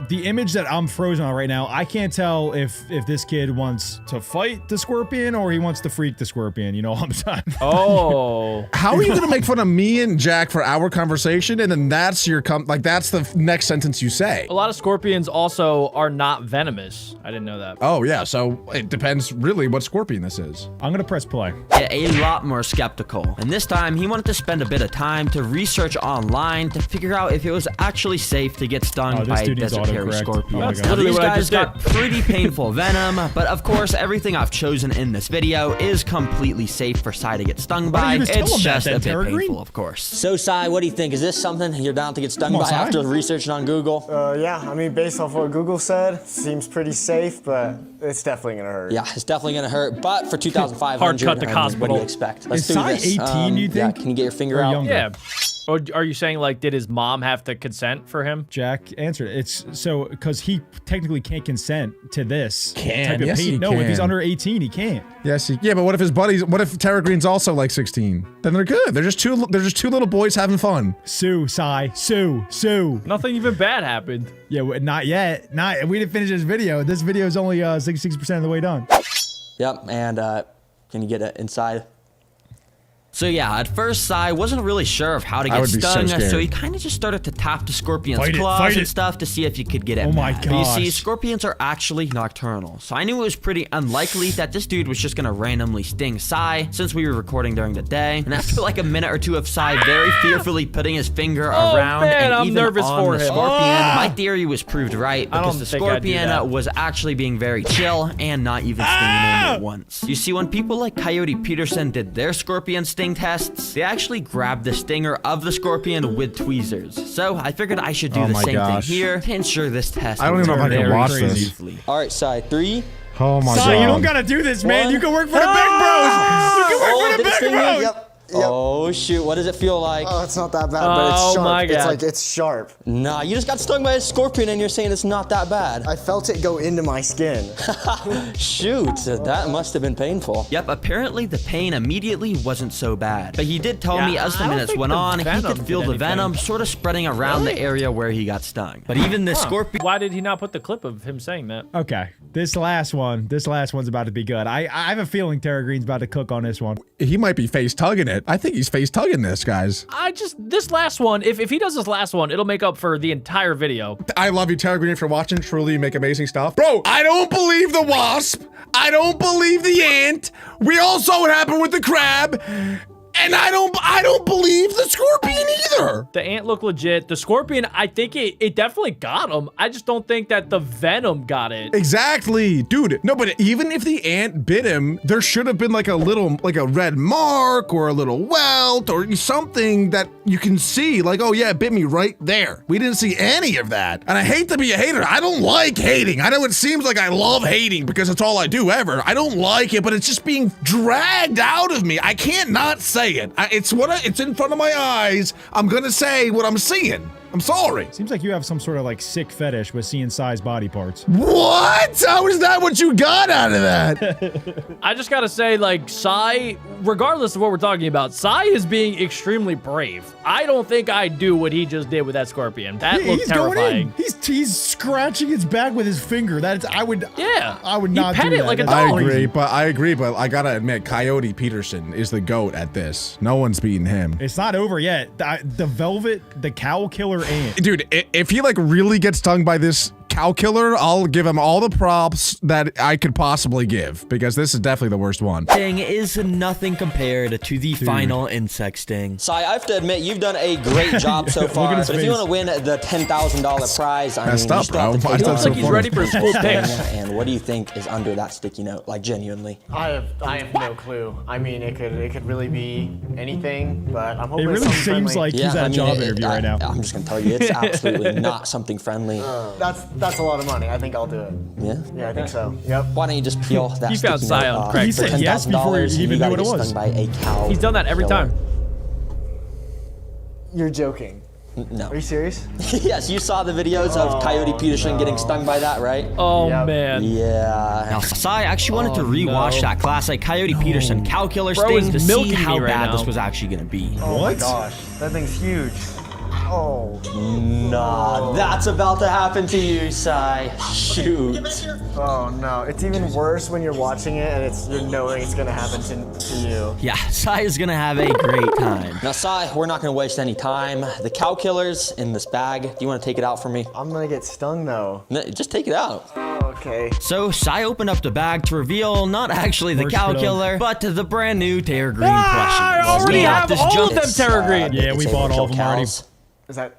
The image that I'm frozen on right now, I can't tell if this kid wants to fight the scorpion or he wants to freak the scorpion, you know, all the time. Oh. How are you gonna make fun of me and Jack for our conversation and then that's your that's the next sentence you say? A lot of scorpions also are not venomous. I didn't know that. Oh yeah, so it depends really what scorpion this is. I'm gonna press play. A lot more skeptical. And this time, he wanted to spend a bit of time to research online to figure out if it was actually safe to get stung by a desert hairy scorpion. That's Now, literally these what I guys just got did. pretty painful venom, but of course, everything I've chosen in this video is completely safe for Sai to get stung by. you just tell It's him that just then, a bit Terragreen? painful, of course. So, Sai, what do you think? Is this something you're down to get stung Come on, by Sai. after researching on Google? Yeah, I mean, based off what Google said, seems pretty safe, but it's definitely gonna hurt. Yeah, it's definitely gonna hurt. But for 2,500, Hard cut to what do hospital. you expect? Let's Is do Sai this. 18, you Yeah, think? can you get your finger Or out? younger? Yeah. Or are you saying, like, did his mom have to consent for him? Jack answered it. It's so because he technically can't consent to this type of yes, pain. he No, if he's can. under 18, he can't. Yes, yeah, but what if his buddies? What if Terragreen's also like 16? Then they're good. They're just two little boys having fun. Sue, Sai, Sue. Nothing even bad happened. Yeah, not yet. We didn't finish this video. This video is only 66% of the way done. Yep, and can you get it inside? So yeah, at first Sai wasn't really sure of how to I get would be so stung, scared. so he kind of just started to tap the scorpion's Fight it, claws fight and it. stuff to see if he could get it. Oh my mad. But you see, gosh. scorpions are actually nocturnal, so I knew it was pretty unlikely that this dude was just gonna randomly sting Sai since we were recording during the day. And after like a minute or two of Sai very fearfully putting his finger Oh, around man, and I'm even nervous on for the him. scorpion, my theory was proved right I because don't the think I'd do scorpion that. was actually being very chill and not even stinging him once. You see, when people like Coyote Peterson did their scorpion sting tests, they actually grabbed the stinger of the scorpion with tweezers. So I figured I should do Oh the my same gosh. thing here to ensure this test. I don't would even know if I turn can very watch this. smoothly. All right, Sai, 3. Oh my Sai, god. you don't gotta do this, man. One. You can work for the big bros. You can work for did the it big sting you? bros. Yep. Oh shoot, what does it feel like? Oh, it's not that bad, but it's Oh sharp. my It's God. like, it's sharp. Nah, you just got stung by a scorpion and you're saying it's not that bad. I felt it go into my skin. Shoot, that must have been painful. Yep, apparently the pain immediately wasn't so bad. But he did tell Yeah, me as the I don't minutes think went the on, he venom could feel did the anything. venom sort of spreading around the area where he got stung. But even the scorpion... Why did he not put the clip of him saying that? Okay, this last one's about to be good. I have a feeling Terragreen's about to cook on this one. He might be face tugging it. I think he's face tugging this, guys. This last one, if he does this last one, it'll make up for the entire video. I love you, Terragreen, for watching. Truly, you make amazing stuff. Bro, I don't believe the wasp. I don't believe the ant. We all saw what happened with the crab. And I don't believe the scorpion either. The ant looked legit. The scorpion, I think it definitely got him. I just don't think that the venom got it. Exactly, dude. No, but even if the ant bit him, there should have been like a red mark or a little welt or something that you can see. Like, oh yeah, it bit me right there. We didn't see any of that. And I hate to be a hater. I don't like hating. I know it seems like I love hating because it's all I do ever. I don't like it, but it's just being dragged out of me. I can't not say it. It's in front of my eyes. I'm gonna say what I'm seeing. I'm sorry. Seems like you have some sort of like sick fetish with seeing Sai's body parts. What? How is that what you got out of that? I just gotta say, like, Sai, regardless of what we're talking about, Sai is being extremely brave. I don't think I'd do what he just did with that scorpion. That looked he's terrifying. Going in. He's scratching its back with his finger. I would He not pet do it that. like a That's dog. I agree, but I gotta admit, Coyote Peterson is the GOAT at this. No one's beating him. It's not over yet. The Velvet, the cow killer ant. Dude, if he like really gets stung by this cow killer, I'll give him all the props that I could possibly give because this is definitely the worst one. Sting is nothing compared to the final insect sting. Sai, I have to admit, you've done a great job so far. But if you want to win the $10,000 prize, I mean, you still have to take He looks like he's ready for his full pick. And what do you think is under that sticky note? Like, genuinely. I have no clue. I mean, it could really be anything, but I'm hoping It really it's something seems friendly. like he's at a job interview right now. I'm just gonna tell you, it's absolutely not something friendly. That's a lot of money. I think I'll do it. Yeah? Yeah, I think so. Yep. Why don't you just peel that He found sticky note Sai on off crack. He said for yes before he $10,000 even and you knew what it gotta get was. stung by a cow He's done that every killer. time. You're joking. No. Are you serious? Yes, you saw the videos of Coyote Peterson getting stung by that, right? Oh, man. Yeah. Now, Sai actually wanted to rewatch that classic Coyote Peterson cow killer Bro sting is to see milking how me right bad now. this was actually gonna be. Oh my gosh, that thing's huge. Oh. Nah, that's about to happen to you, Sai. Shoot. Oh no, it's even worse when you're watching it and you're knowing it's gonna happen to you. Yeah, Sai is gonna have a great time. Now, Sai, we're not gonna waste any time. The cow killer's in this bag. Do you want to take it out for me? I'm gonna get stung though. No, just take it out. Okay. So Sai opened up the bag to reveal not actually the cow killer, but the brand new Terra Green plushies. I already We got have this all jump- of them Terra Green. Yeah, we bought all of them already. Cows. Is that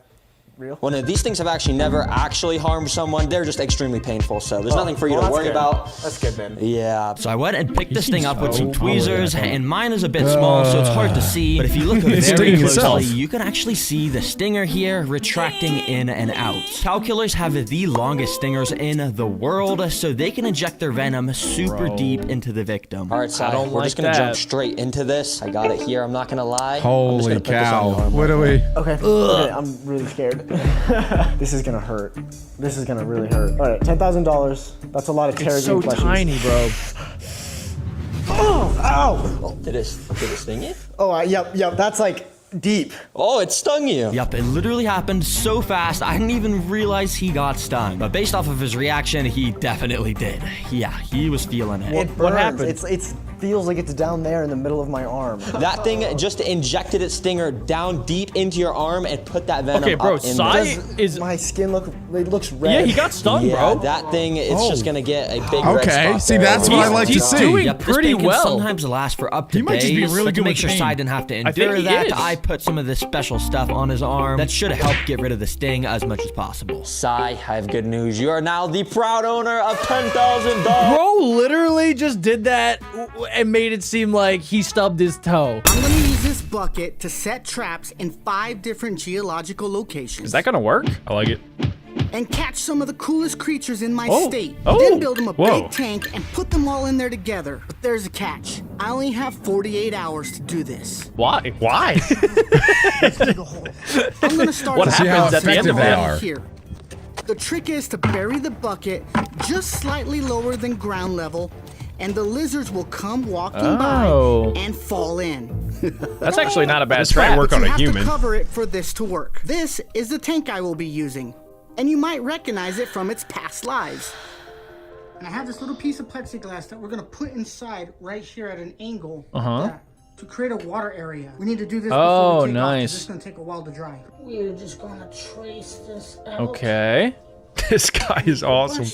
real? Well, no, these things have actually never actually harmed someone. They're just extremely painful, so there's nothing for you to that's worry good. about. That's good then. Yeah. So I went and picked this thing up with some so tweezers, and mine is a bit small, so it's hard to see. But if you look very stinging closely, itself. you can actually see the stinger here retracting in and out. Cow killers have the longest stingers in the world, so they can inject their venom super deep into the victim. All right, Sai, don't we're like just gonna that. jump straight into this. I got it here. I'm not gonna lie. I'm just Holy gonna put this on your cow. arm What right do we? Okay. Okay, I'm really scared. This is gonna hurt. This is gonna really hurt. All right, $10,000. That's a lot of Terra It's so Green plushies. tiny, bro. Oh, ow! Oh, did it sting you? Oh, yep. That's like deep. Oh, it stung you. Yup, it literally happened so fast, I didn't even realize he got stung. But based off of his reaction, he definitely did. Yeah, he was feeling it. What happened? It feels like it's down there in the middle of my arm. That thing just injected its stinger down deep into your arm and put that venom Okay, bro, up in Sai there. is... My skin looks red. Yeah, he got stung, Yeah, bro. that thing, it's just gonna get a big red Okay, spot see, there. that's what I like to He's see. doing Yep, this pretty pain can well. sometimes last for up to He might days, just be really but to good make with sure pain. Sai didn't have to I think endure he that, is. I put some of this special stuff on his arm that should help get rid of the sting as much as possible. Sai, I have good news. You are now the proud owner of $10,000. Bro literally just did that and made it seem like he stubbed his toe. I'm gonna use this bucket to set traps in 5 different geological locations. Is that gonna work? I like it. And catch some of the coolest creatures in my Oh. state. Oh. Then build them a Whoa. big tank and put them all in there together. But there's a catch. I only have 48 hours to do this. Why? Why? I'm gonna start What with happens at the end of right that? here. The trick is to bury the bucket just slightly lower than ground level, and the lizards will come walking Oh. by and fall in. That's actually not a bad This might trap. work But on you a have human. to cover it for this to work. This is the tank I will be using, and you might recognize it from its past lives. And I have this little piece of plexiglass that we're gonna put inside right here at an angle to create a water area. We need to do this Oh, before we take off, 'cause nice. It's gonna take a while to dry. We're just gonna trace this out. Okay. This guy is awesome.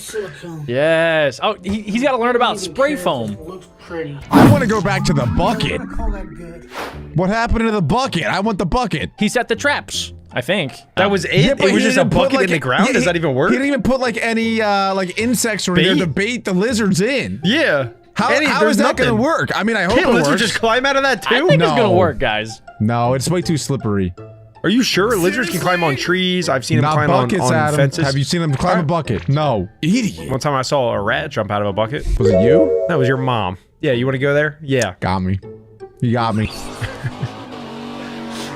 Yes. Oh, he's got to learn about spray foam. Looks pretty. I want to go back to the bucket. I'm gonna call that good. What happened to the bucket? I want the bucket. He set the traps, I think. That was it? Yeah, but It was he just a didn't put, bucket like, in the ground? yeah, Does that even work? He didn't even put like any like insects or anything Bait? to bait the lizards in. Yeah. How There's is that going to nothing. work? I mean, I hope Can't it lizards works. just climb out of that too? I think it's No. going to work, guys. No, it's way too slippery. Are you sure? Lizards can climb on trees. I've seen them Not climb on buckets, Adam. fences. Have you seen them climb a bucket? No. Idiot. One time I saw a rat jump out of a bucket. Was it you? That was your mom. Yeah, you want to go there? Yeah. Got me. You got me.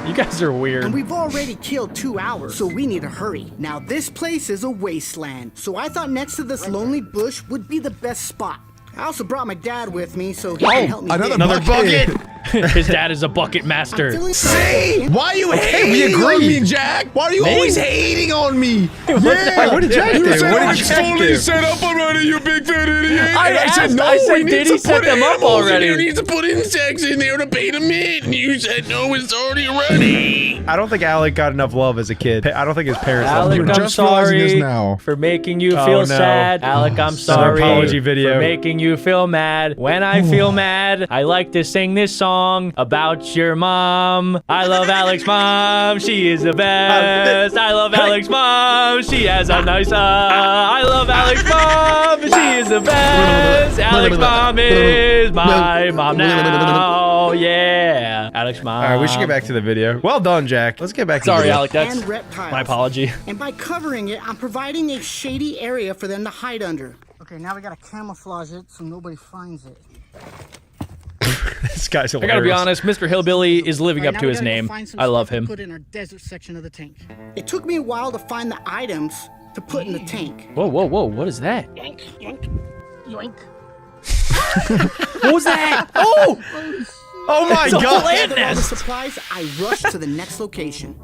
You guys are And weird. we've already killed 2 hours, so we need to hurry. Now this place is a wasteland, so I thought next to this lonely bush would be the best spot. I also brought my dad with me so he can help me dig. Another bucket. His dad is a bucket master. See? Why are you we hating agree. on me, Jack? Why are you always hating on me? What did Jack do? You said, What did it's Jack fully do? set up already, you big fat idiot. I And asked, no, I said, we need did to he set put them up animals in already? there. He needs to put insects in there to bait them in. And you said, no, it's already ready. I don't think Alec got enough love as a kid. I don't think his parents loved Alec, him. I'm just realizing this sorry now. for making you Oh, feel no. sad. Alec, I'm It's an sorry apology video. for making you feel mad. When I feel mad, I like to sing this song about your mom. I love Alec's mom. She is the best. I love Alec's mom. She has a nice I love Alec's mom. She is the best. Alec's mom is my mom now. Yeah. Alec's mom. All right, we should get back to the video. Well done, Jack. Let's get back to the Sorry, video. Alec. That's And reptiles. my apology. And by covering it, I'm providing a shady area for them to hide under. Okay, now we gotta camouflage it so nobody finds it. This guy's I hilarious. gotta be honest, Mr. Hillbilly is living Alright, up now to we his gotta go name. find some I love stuff to him. Put in our desert section of the tank. It took me a while to find the items to put in the tank. Whoa, whoa, whoa! What is that? Yoink, yoink, yoink. What was that? Oh! Oh my It's a God. whole ant With all the nest. supplies, I rushed to the next location,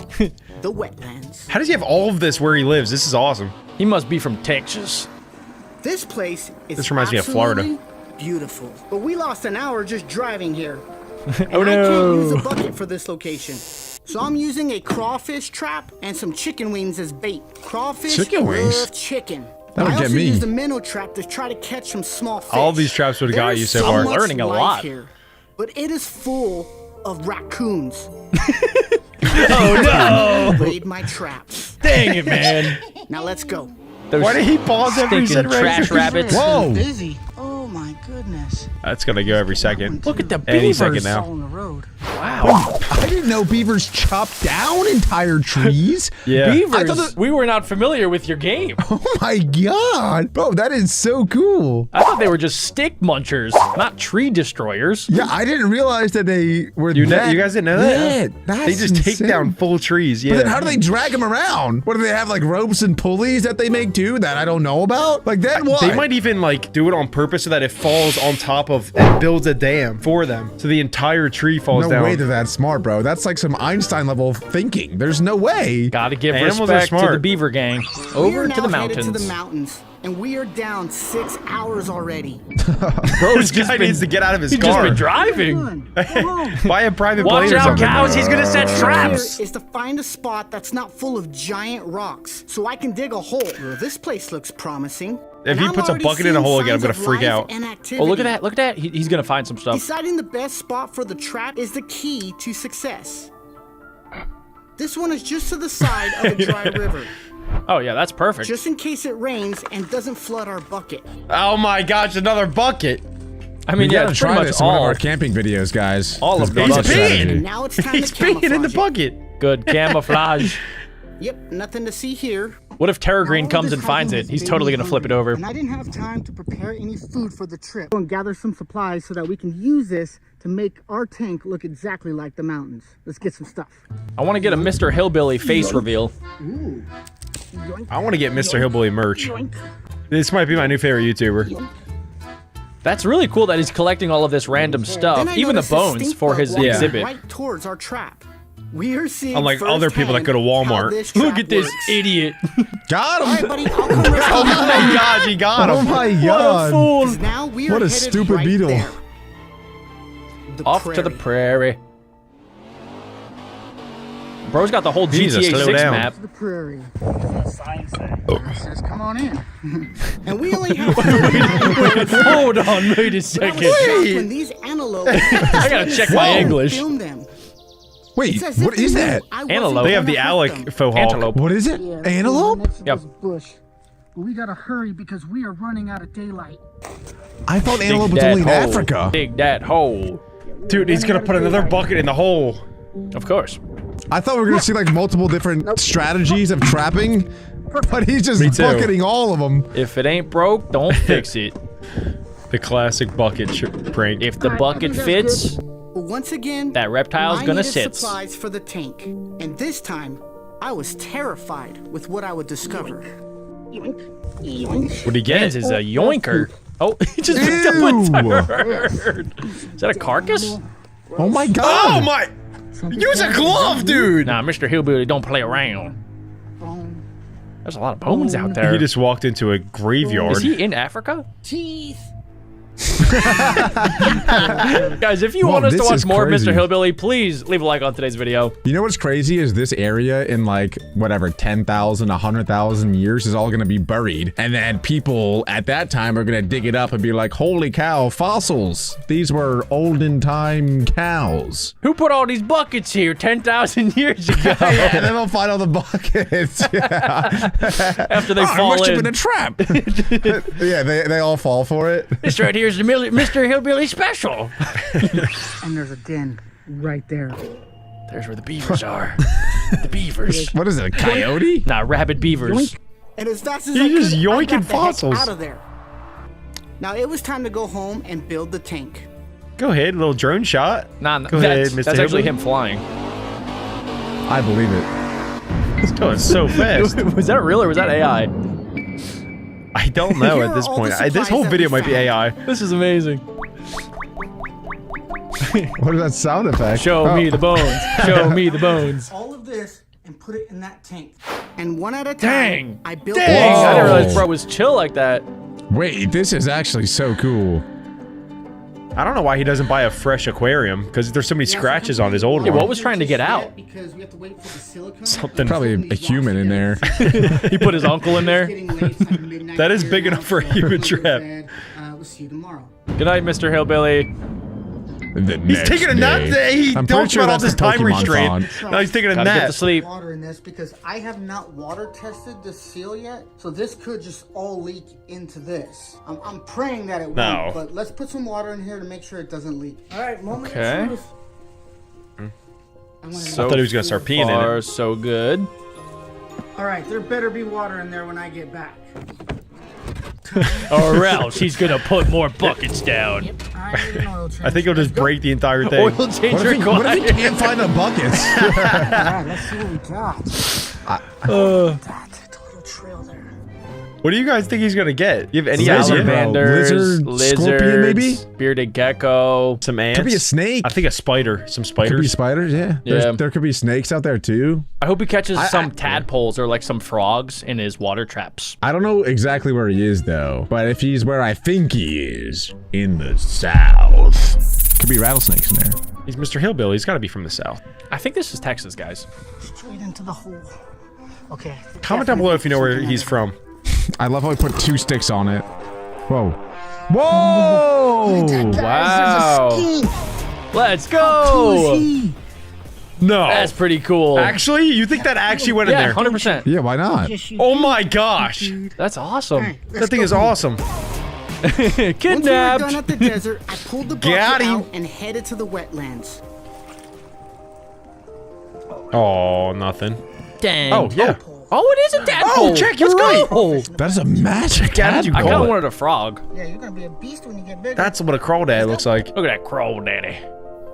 the wetlands. How does he have all of this where he lives? This is awesome. He must be from Texas. This place is This reminds me of Florida. absolutely beautiful. But we lost an hour just driving here. And Oh, I can't use no. a bucket for this location. So I'm using a crawfish trap and some chicken wings as bait. Crawfish Chicken wings? love chicken. That would I get also me. used a minnow trap to try to catch some small fish. All these traps would've got There you is so far. much Learning a life lot. Here, but it is full of raccoons. Oh no! Laid my traps. Dang it, man! Now let's go. Those Why did he pause every he stinking said trash rabbits. Whoa. Busy. Oh my goodness. That's gonna go every second. Look at the Any beavers. second All now. on the road. Wow. I didn't know beavers chop down entire trees. Yeah. Beavers. I thought that- We were not familiar with your game. Oh my God. Bro, that is so cool. I thought they were just stick munchers, not tree destroyers. Yeah, I didn't realize that they were You that. guys didn't know that? Yeah, that's They just take insane. down full trees. Yeah. But then how do they drag them around? What do they have, like ropes and pulleys that they make too that I don't know about? Like that what? They might even like do it on purpose so that it falls on top of and builds a dam for them, so the entire tree falls No down. way they're that smart, bro. That's like some Einstein level of thinking. There's no way. Gotta give Animals are respect to smart. the beaver gang. We Over are to the now headed mountains. to the mountains, and we are down 6 hours already. Bro, this guy needs to get out of his He's just car. been driving. Run, go home. Buy a private Watch plane or out, something. cows. He's gonna set Here traps. is to find a spot that's not full of giant rocks, so I can dig a hole. Well, this place looks promising. If and he I'm puts a already bucket in a seeing hole again, I'm signs gonna of freak life out. and Oh, activity. look at that. Look at that. He's gonna find some stuff. Deciding the best spot for the trap is the key to success. This one is just to the side of a dry river, Oh, yeah, that's perfect. just in case it rains and doesn't flood our bucket. Oh my gosh, another bucket. I mean, We yeah, gotta it's pretty try much this in one of all our camping videos, guys. All of This them. bucket He's peeing. strategy. Now it's time He's to peeing in the camouflage it. bucket. good camouflage. Yep, nothing to see here. What if Terra Green All comes this and finds hiking it? has He's made totally me gonna flip it hungry, over. And I didn't have time to prepare any food for the trip. Go and gather some supplies so that we can use this to make our tank look exactly like the mountains. Let's get some stuff. I want to get a Mr. Hillbilly face reveal. I want to get Mr. Hillbilly merch. This might be my new favorite YouTuber. That's really cool that he's collecting all of this random stuff, Then I even the noticed a bones stink for bug his walking exhibit. right towards our trap. We are seeing Unlike other people that go to firsthand how Walmart. this Look trap at this works. idiot. Got All him. right, buddy, I'll come rescue Oh you. my gosh, he got Oh him. my What a God. fool. 'Cause now we are What a headed stupid right beetle. there. The Off to the prairie. prairie. Bro's got the whole Jesus, GTA slow 6 down. map. The prairie. Sign say. It says, come on in. And we only have Hold on, wait a I was second. shocked when these antelope. I gotta check my Whoa. English. Film them. Wait, It's as if what they is knew that? I wasn't Antelope. They have gonna the hurt Alec them. faux hawk. Antelope. What is it? Yeah, Antelope? next to Yep. this bush. But we gotta hurry because we are running out of daylight. I thought Dig antelope was that only in hole. Africa. Dig that hole. Dude, he's gonna put another bucket in the hole. Of course. I thought we were gonna see like multiple different strategies of trapping, but he's just Me too. bucketing all of them. If it ain't broke, don't fix it. The classic bucket prank. If the bucket fits, But once again, that reptile's I gonna needed sit. supplies for the tank, and this time, I was terrified with what I would discover. Yoink, yoink. What'd he get? This is a yoinker. Oh, he just picked up a turd. Is that a carcass? Oh my god. Oh my! Use a glove, dude! Nah, Mr. Hillbilly don't play around. There's a lot of bones out there. He just walked into a graveyard. Is he in Africa? Teeth. Guys, if you Whoa, want us to this watch is more of crazy. Mr. Hillbilly, please leave a like on today's video. You know what's crazy is this area in like whatever 10,000, 100,000 years is all gonna be buried, and then people at that time are gonna dig it up and be like, "Holy cow, fossils! These were olden time cows." Who put all these buckets here 10,000 years ago? Yeah, and then they'll find all the buckets. Yeah. After they I fall must have in. been a trap. Yeah, they all fall for it. This right here is the Mr. Hillbilly special. And there's a den right there. There's where the beavers are. The beavers. What is it, a coyote? Nah, rabid beavers. And as fast as He's I could, just I yoinking got the heck fossils. out of there. Now it was time to go home and build the tank. Go ahead, little drone shot. Nah, Go ahead, Mr. that's actually Hillbilly. him flying. I believe it. It's going so fast. Was that real or was that AI? I don't know Here at this are all point. the This supplies whole that video we might be found. AI. This is amazing. What is that sound effect? Show Oh. me the bones. Show me the bones. All of this and put it in that tank. And one at a time, Dang. I built Dang, this. I didn't realize Whoa. bro was chill like that. Wait, this is actually so cool. I don't know why he doesn't buy a fresh aquarium, because there's so many scratches on his old Yeah, one. what was trying to get out? Because we have to wait for the silicone. Something. Probably a human in there. He put his uncle in there. That is big enough for a human trap. We'll see you tomorrow. Good night, Mr. Hillbilly. He's taking a nap. He I'm talks pretty sure about all that's this the time Pokemon restraint. font. Now he's taking a Gotta get nap. to sleep. Water in this because I have not water tested the seal yet, so this could just all leak into this. I'm praying that it No. won't, but let's put some water in here to make sure it doesn't leak. All right, moment of Okay. truth. I'm gonna So I thought he was gonna start peeing in far, it. so good. All right, there better be water in there when I get back. Or else he's gonna put more buckets down. I need an oil change. I think he'll just break the entire thing. Oil change What if he required. can't find the buckets? All right, let's see what we got. That little trail there. What do you guys think he's gonna get? You have any Lizard, idea? bro. Salamanders, Lizard, lizards, scorpion, maybe? bearded gecko. Some ants? Could be a snake. I think a spider. Some Could spiders. be spiders, yeah. Yeah. There could be snakes out there too. I hope he catches some tadpoles or like some frogs in his water traps. I don't know exactly where he is though, but if he's where I think he is, in the south, could be rattlesnakes in there. He's Mr. Hillbilly. He's got to be from the south. I think this is Texas, guys. Straight into the hole. Okay. Comment down below if you know where he's from. I love how he put 2 sticks on it. Whoa. Whoa! Wow. Let's go. No. That's pretty cool. Actually, you think that actually went in Yeah, there? 100%. Yeah, why not? Oh my gosh. That's awesome. That thing is awesome. Once we were Kidnapped. done at the desert, I pulled the bucket Got him. out and headed to the wetlands. Oh, nothing. Dang. Oh, yeah. Oh, it is a tadpole. Oh, check, you're right. That is a magic How did you I kind call of it? wanted a frog. Yeah, you're gonna be a beast when you get bigger. That's what a crawdad looks like. Look at that crow daddy.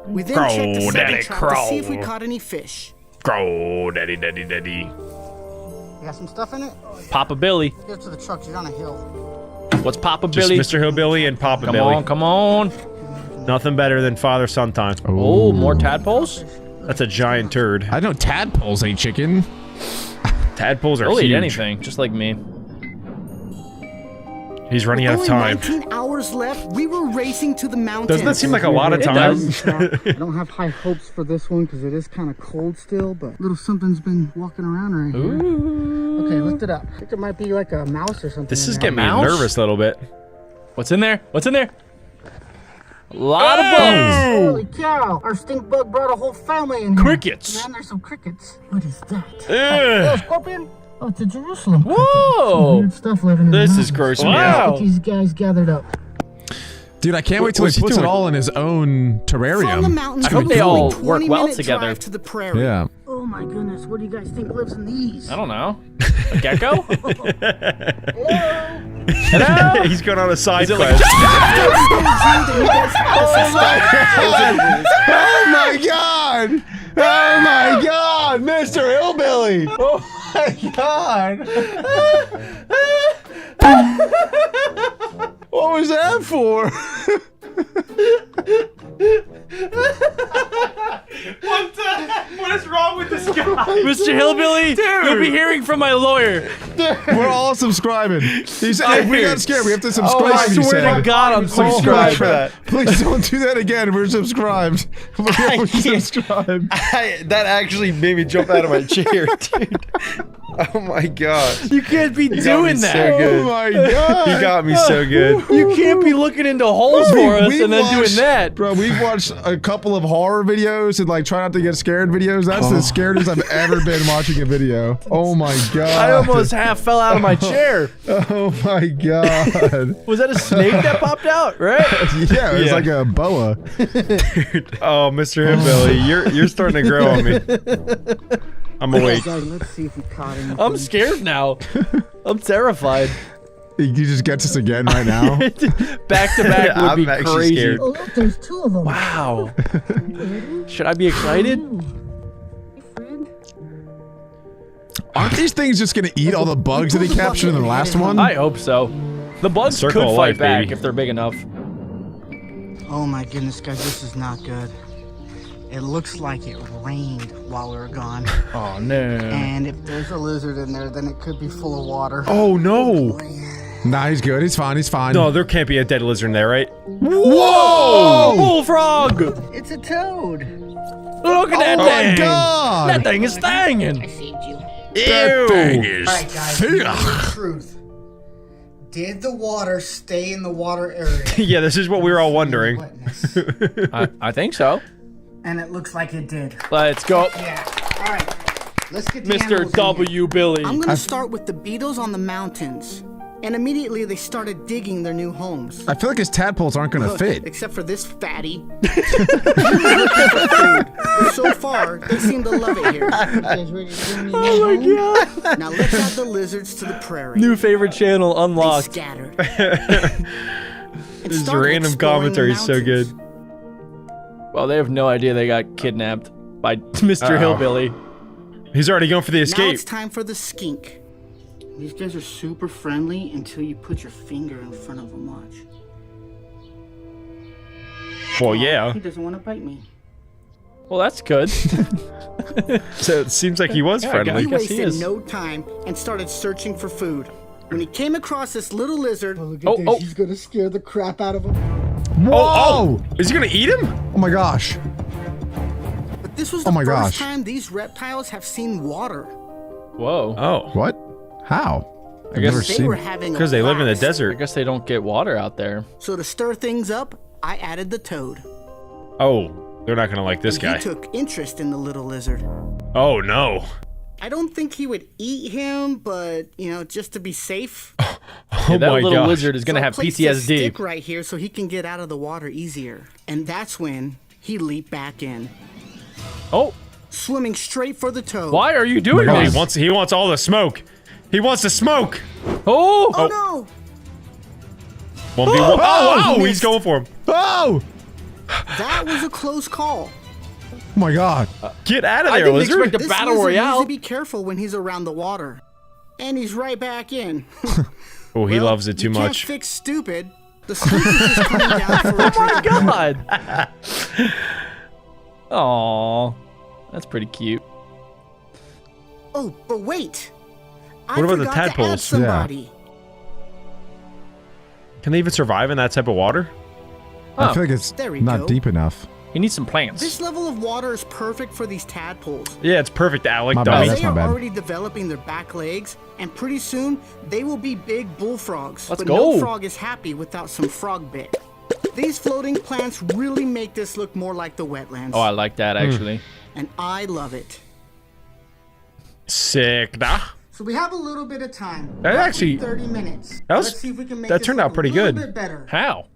We then Crow, checked the daddy, second trap to see if we crow. caught any fish. Crow, daddy, daddy, daddy. You got some stuff in it? Papa Billy. Get to the truck. You're on a hill. What's Papa Just Billy? Mr. Hillbilly and Papa Come Billy. on, come on. Nothing better than father-son time. Oh, more tadpoles? That's a giant turd. I know tadpoles ain't chicken. Tadpoles are They'll huge. eat anything, just like me. He's running out of Only time. 19 hours left. We were racing to the mountains. Doesn't that seem like a lot of It time? does. I don't have high hopes for this one because it is kind of cold still, but little something's been walking around right here. Okay, lift it up. I think it might be like a mouse or something. This in is there. getting me Mouse? nervous a little bit. What's in there? What's in there? A lot of bugs. Holy cow! Our stink bug brought a whole family in here. Crickets. Man, there's some crickets. What is that? Ugh. Oh, scorpion? Oh, it's a Jerusalem cricket. Whoa. Weird stuff living in This the is mountains. grossing me Wow. out. Get these guys gathered up. Dude, I can't wait till what's he he puts it doing? all in his own From the terrarium. mountains I hope to they a all 20 work well minute together. drive to the prairie. Yeah. Oh my goodness, what do you guys think lives in these? I don't know. A gecko? He's going on a side Is it like quest. Oh my god! Oh my god! Mr. Hillbilly! Oh my god! What was that for? Mr. Hillbilly, you'll be hearing from my lawyer. We're all subscribing. He said, hey, we got scared. We have to subscribe. I swear to God, I'm subscribed. for that. Please don't do that again. We're subscribed. We're subscribed. That actually made me jump out of my chair, dude. Oh my god. You can't be doing that. So good. Oh my god. He got me so good. You can't be looking into holes for us and then doing that. Bro, we've watched a couple of horror videos and like try not to get scared videos. That's the scariest I've ever been watching a video. Oh my god. I almost half fell out of my chair. Oh my god. Was that a snake that popped out, right? Yeah, it was like a boa. Oh, Mr. Hillbilly, you're starting to grow on me. I'm awake. Let's see if we caught him. I'm scared now. I'm terrified. You just get us again right now. Back to back would be I'm actually crazy. scared. Oh, look, there's 2 of them. Wow. Should I be excited? Aren't these things just gonna eat all the bugs that he captured in the last one? I hope so. The bugs Circle could of fight life, back baby. if they're big enough. Oh my goodness, guys, this is not good. It looks like it rained while we were gone. Oh no. And if there's a lizard in there, then it could be full of water. Oh no. Nah, he's good. He's fine. He's fine. No, there can't be a dead lizard in there, right? Whoa! Bullfrog! It's a toad. Look at that Oh thing! my god! That thing is thangin'. I saved you. That thing is All right, guys, here's the truth. Did the water stay in the water area? Yeah, this is what we were all wondering. Wetness? I think so. And it looks like it did. Let's go. Yeah. All right. Let's get the Mr. animals in W. here. Billy. I'm gonna start with the beetles on the mountains. And immediately they started digging their new homes. I feel like his tadpoles aren't gonna Look, fit. except for this fatty. But so far, they seem to love it here. Oh my god. Now let's add the lizards to the prairie. New favorite channel They unlocked. scattered. This random commentary is so good. Well, they have no idea they got kidnapped by Mr. Hillbilly. He's already going for the Now escape. it's time for the skink. These guys are super friendly until you put your finger in front of them. Watch. Well, yeah. He doesn't want to bite me. Well, that's good. So it seems like he was Yeah, friendly. He guess he wasted is. no time and started searching for food. When he came across this little lizard, look Oh, oh. he's gonna scare the crap out of him. Whoa! Oh, is he gonna eat him? Oh my gosh. But this was Oh the my first gosh. time these reptiles have seen water. Whoa. Oh, What? How? I've guess never They seen. were having a because they live in the blast. I desert. guess they don't get water out there. So to stir things up, I added the toad. Oh, they're not gonna like this And guy. He took interest in the little lizard. Oh no. I don't think he would eat him, but just to be safe. Oh Yeah, that my little gosh. lizard is gonna So I have placed this PTSD. stick right here so he can get out of the water easier. And that's when he leaped back in, Oh, swimming straight for the toad. why are you doing Oh, this? he wants all the smoke. He wants the smoke. Oh, Oh no! 1v1. Oh, he he's missed. going for him. Oh! That was a close call. Oh my god. Get out of I there, didn't lizard. expect a This battle lizard needs royale. to be careful when he's around the water. And he's right back in. Oh, he Well, loves it too you much. Can't fix stupid. The skink is just coming down for a Oh drink. my god. Aw, that's pretty cute. Oh, but wait. What about the forgot to add tadpoles? somebody. Can they even survive in that type of water? I feel like it's There we not go. deep enough. You need some plants. This level of water is perfect for these tadpoles. Yeah, it's perfect, Alec. My bad, Dummy. that's They my are bad. already developing their back legs, and pretty soon they will be big bullfrogs. Let's but go. no frog is happy without some frog bit. These floating plants really make this look more like the wetlands. Oh, I like that actually. And I love it. Sick. Nah. So we have a little bit of time. That roughly actually- 30 minutes. that was- Let's see if we can make that this turned look out pretty a little good. bit better. How?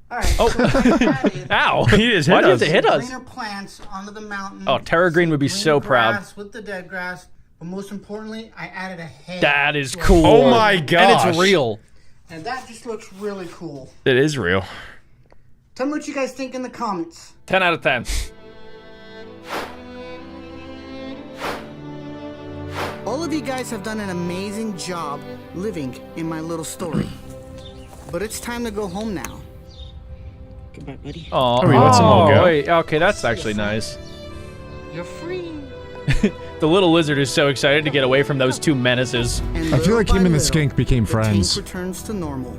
All right. Oh. So what I added Ow! He just Why hit do you have us. to hit us? greener plants onto the mountain. Oh, Tara Green would be Green so proud. grass with the dead grass, but most importantly, I added a head. That is to it. cool. Oh my And gosh. it's real. And that just looks really cool. It is real. Tell me what you guys think in the comments. 10 out of 10. All of you guys have done an amazing job living in my little story. But it's time to go home now. Goodbye, buddy. Oh, we let some all go? Wait, okay, that's actually nice. You're free. The little lizard is so excited to get away from those two menaces. I feel like him and the skink became The friends. tank returns to normal.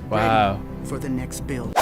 Wow. Ready for the next build.